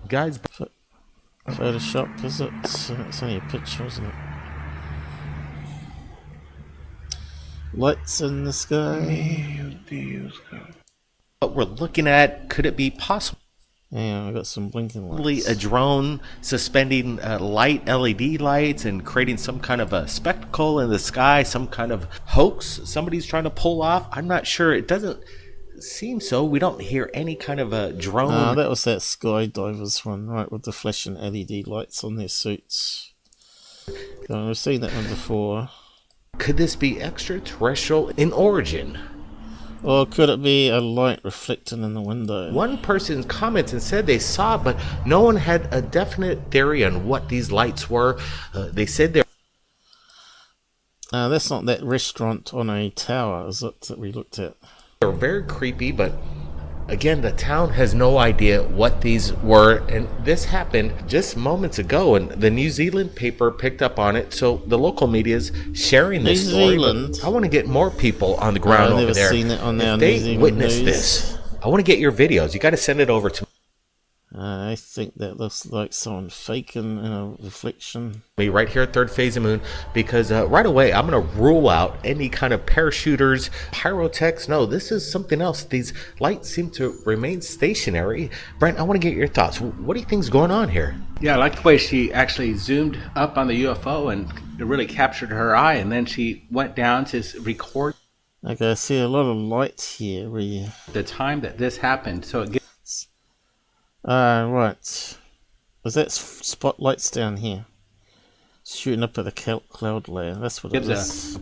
Guys, Photoshop, is it? It's only a picture, isn't it? Lights in the sky. What we're looking at, could it be possible? Yeah, I got some blinking lights. A drone suspending light LED lights and creating some kind of a spectacle in the sky, some kind of hoax somebody's trying to pull off. I'm not sure. It doesn't seem so. We don't hear any kind of a drone. That was that skydivers one, right, with the flashing LED lights on their suits. We've seen that one before. Could this be extraterrestrial in origin? Or could it be a light reflecting in the window? One person commented and said they saw it, but no one had a definite theory on what these lights were. They said they're... That's not that restaurant on a tower, is it, that we looked at? They're very creepy, but again, the town has no idea what these were, and this happened just moments ago, and the New Zealand paper picked up on it, so the local media is sharing this story. New Zealand? I want to get more people on the ground over there. I've never seen it on if they witness this, I want to get your videos. You got to send it over to me. I think that looks like someone faking in a reflection. Me right here at Third Phase of Moon, because right away I'm going to rule out any kind of parachuters, pyrotechs. No, this is something else. These lights seem to remain stationary. Brent, I want to get your thoughts. What do you think's going on here? Yeah, I like the way she actually zoomed up on the UFO and it really captured her eye, and then she went down to record. Okay, I see a lot of lights here. The time that this happened, so it gives... right. Was that spotlights down here? Shooting up at the cloud layer. That's what it is.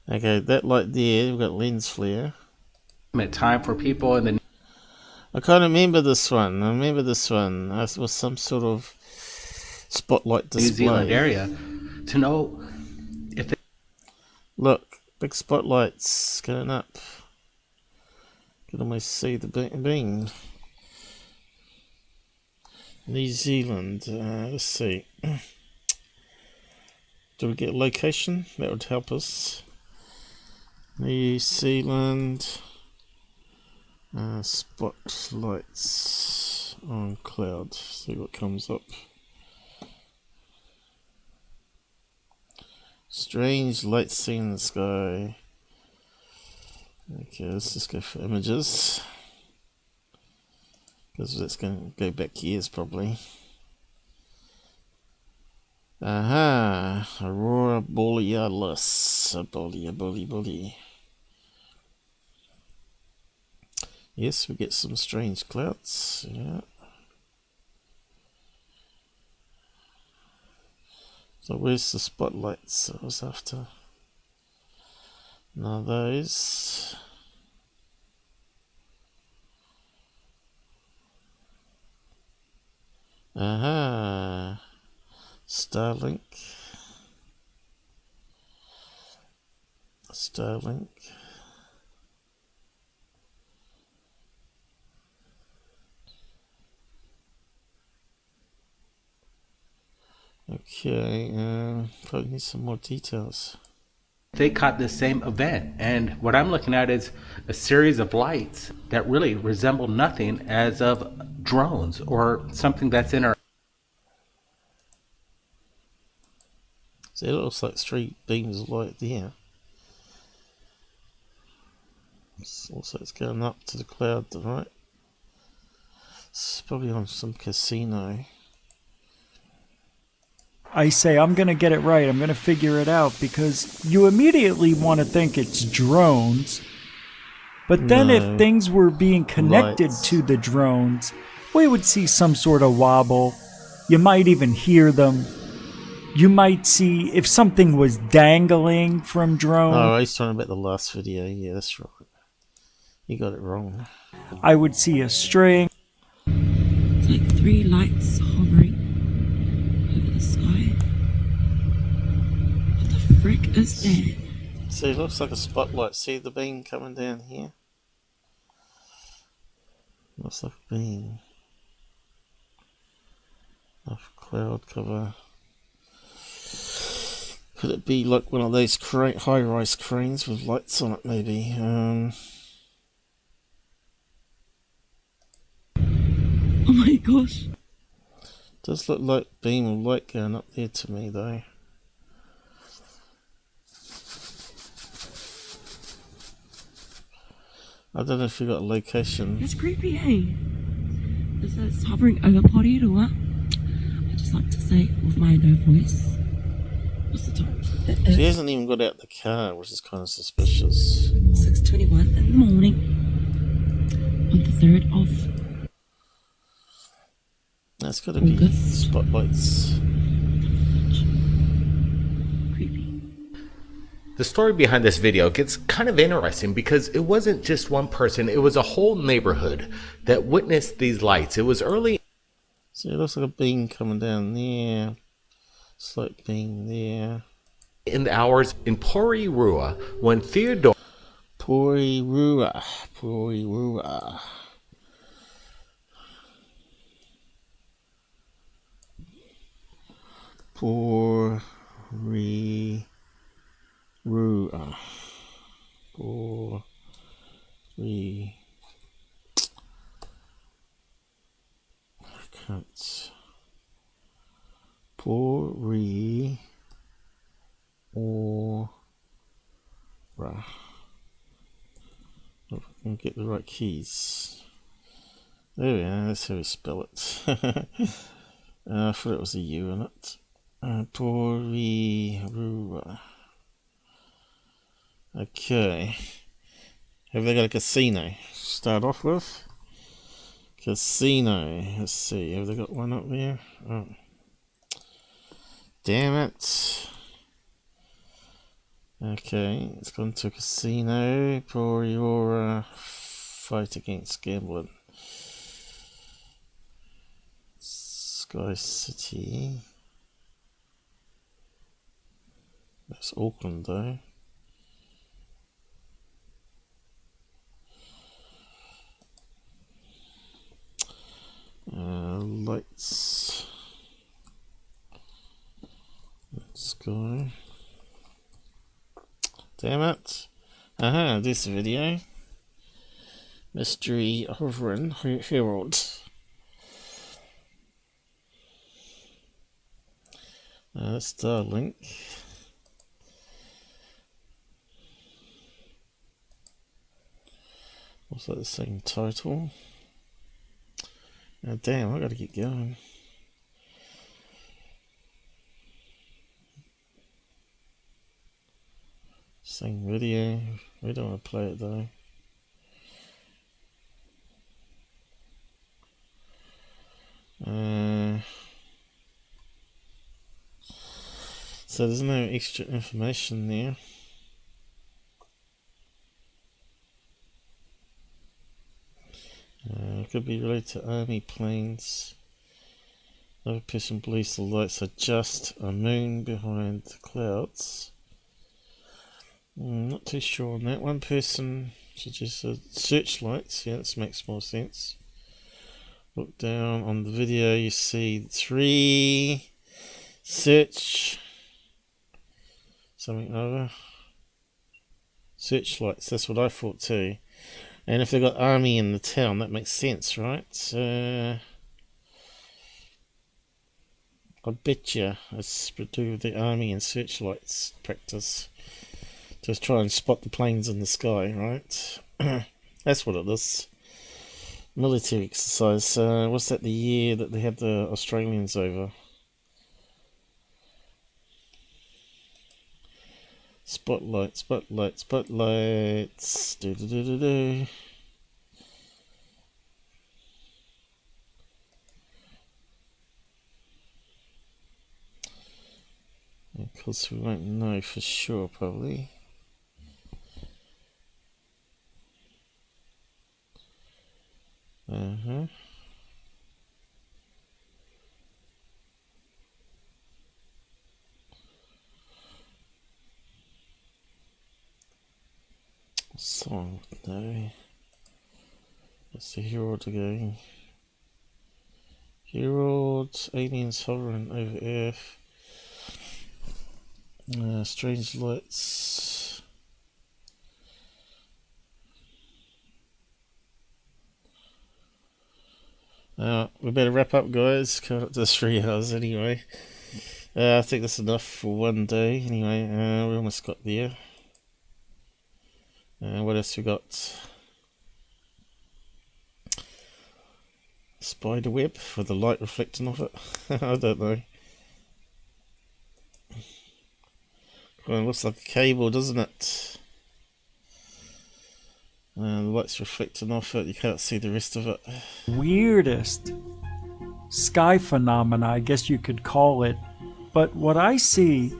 Okay, that light there, we've got lens flare. Time for people in the... I can't remember this one. I remember this one. It was some sort of spotlight display. New Zealand area to know if they... Look, big spotlights going up. Can almost see the beam. New Zealand, let's see. Do we get a location? That would help us. New Zealand spotlights on cloud. See what comes up. Strange lights seen in the sky. Okay, let's just go for images. Because that's going to go back years probably. Aha! Aurora Borealis. Bully. Yes, we get some strange clouds. Yeah. So where's the spotlights I was after? Now those. Aha! Starlink. Starlink. Okay, probably need some more details. They caught the same event, and what I'm looking at is a series of lights that really resemble nothing as of drones or something that's in our. So it looks like street beams of light there. Also, it's going up to the cloud, right? It's probably on some casino. I say I'm going to get it right. I'm going to figure it out because you immediately want to think it's drones. But then if things were being connected to the drones, we would see some sort of wobble. You might even hear them. You might see if something was dangling from drone. Oh, I was talking about the last video. Yeah, that's right. You got it wrong. I would see a string. It's like 3 lights hovering over the sky. What the frick is that? See, it looks like a spotlight. See the beam coming down here? Looks like a beam of cloud cover. Could it be like one of those high-rise cranes with lights on it, maybe? Oh my gosh. Does look like a beam of light going up there to me, though. I don't know if you got a location. It's creepy, hey? Is it hovering over potty or what? I just like to say with my no voice. What's the time? She hasn't even got out the car, which is kind of suspicious. 6:21 in the morning on the 3rd of. That's got to be spotlights. The story behind this video gets kind of interesting because it wasn't just one person, it was a whole neighborhood that witnessed these lights. It was early. See, it looks like a beam coming down there. Slight beam there. In the hours in Porirua when Theodore. Porirua. If I can get the right keys. There we are, that's how we spell it. I thought it was a U in it. Porirua. Okay. Have they got a casino? Start off with. Casino. Let's see, have they got one up there? Oh. Damn it. Okay, it's gone to a casino for your fight against gambling. Sky City. That's Auckland though. Lights. Let's go. Damn it. This video. Mystery hovering Herald. Starlink. Also the same title. Damn, I gotta get going. Same video. We don't want to play it though. So there's no extra information there. It could be related to army planes. Another person believes the lights are just a moon behind the clouds. Not too sure on that. One person suggested searchlights. Yeah, this makes more sense. Look down on the video, you see 3 search something over searchlights. That's what I thought too. And if they've got army in the town, that makes sense, right? I bet you it's to do with the army and searchlights practice. Just try and spot the planes in the sky, right? That's what it is. Military exercise. Was that the year that they had the Australians over? Spotlight, spotlight, spotlights. Do do do do do. Because we won't know for sure, probably. Song, no. That's the Herald again. Herald, aliens hovering over Earth. Strange lights. We better wrap up, guys. Coming up to 3 hours anyway. I think that's enough for one day. Anyway, we almost got there. What else we got? Spider web with the light reflecting off it. I don't know. Well, it looks like a cable, doesn't it? The light's reflecting off it. You can't see the rest of it. Weirdest sky phenomena, I guess you could call it. But what I see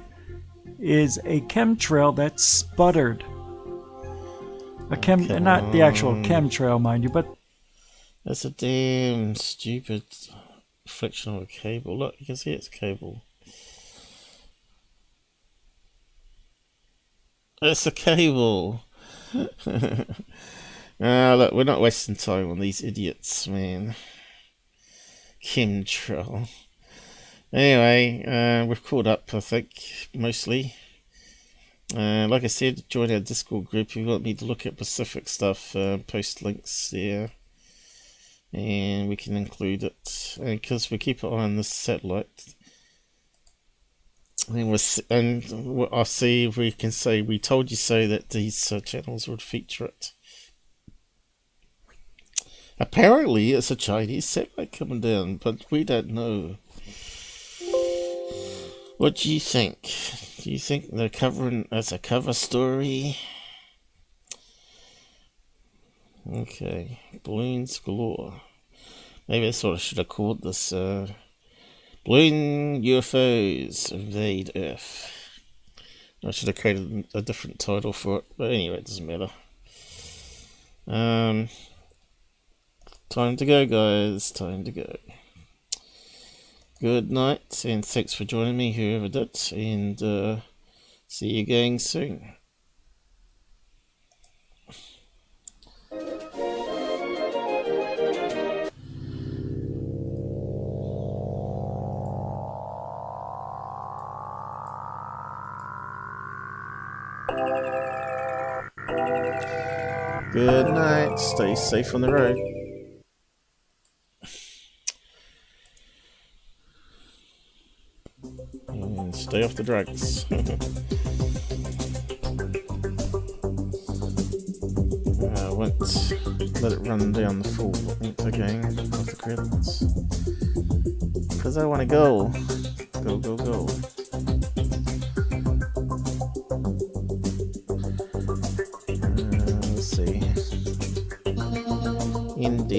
is a chemtrail that's sputtered. Not the actual chemtrail, mind you, but that's a damn stupid reflection of a cable. Look, you can see it's a cable. It's a cable. Look, we're not wasting time on these idiots, man. Chemtrail. Anyway, we've caught up, I think, mostly. Like I said, join our Discord group if you want me to look at Pacific stuff. Post links there, and we can include it. Because we keep an eye on this satellite, and I'll see if we can say we told you so, that these channels would feature it. Apparently, it's a Chinese satellite coming down, but we don't know. What do you think? Do you think they're covering as a cover story? Okay, balloons galore. Maybe that's what I should have called this. Balloon UFOs invade Earth. I should have created a different title for it, but anyway, it doesn't matter. Time to go, guys. Time to go. Good night, and thanks for joining me, whoever did, and see you again soon. Good night, stay safe on the road. And stay off the drugs. I won't let it run down the full length again of the credits. Because I want to go. Go, go, go. Let's see. End.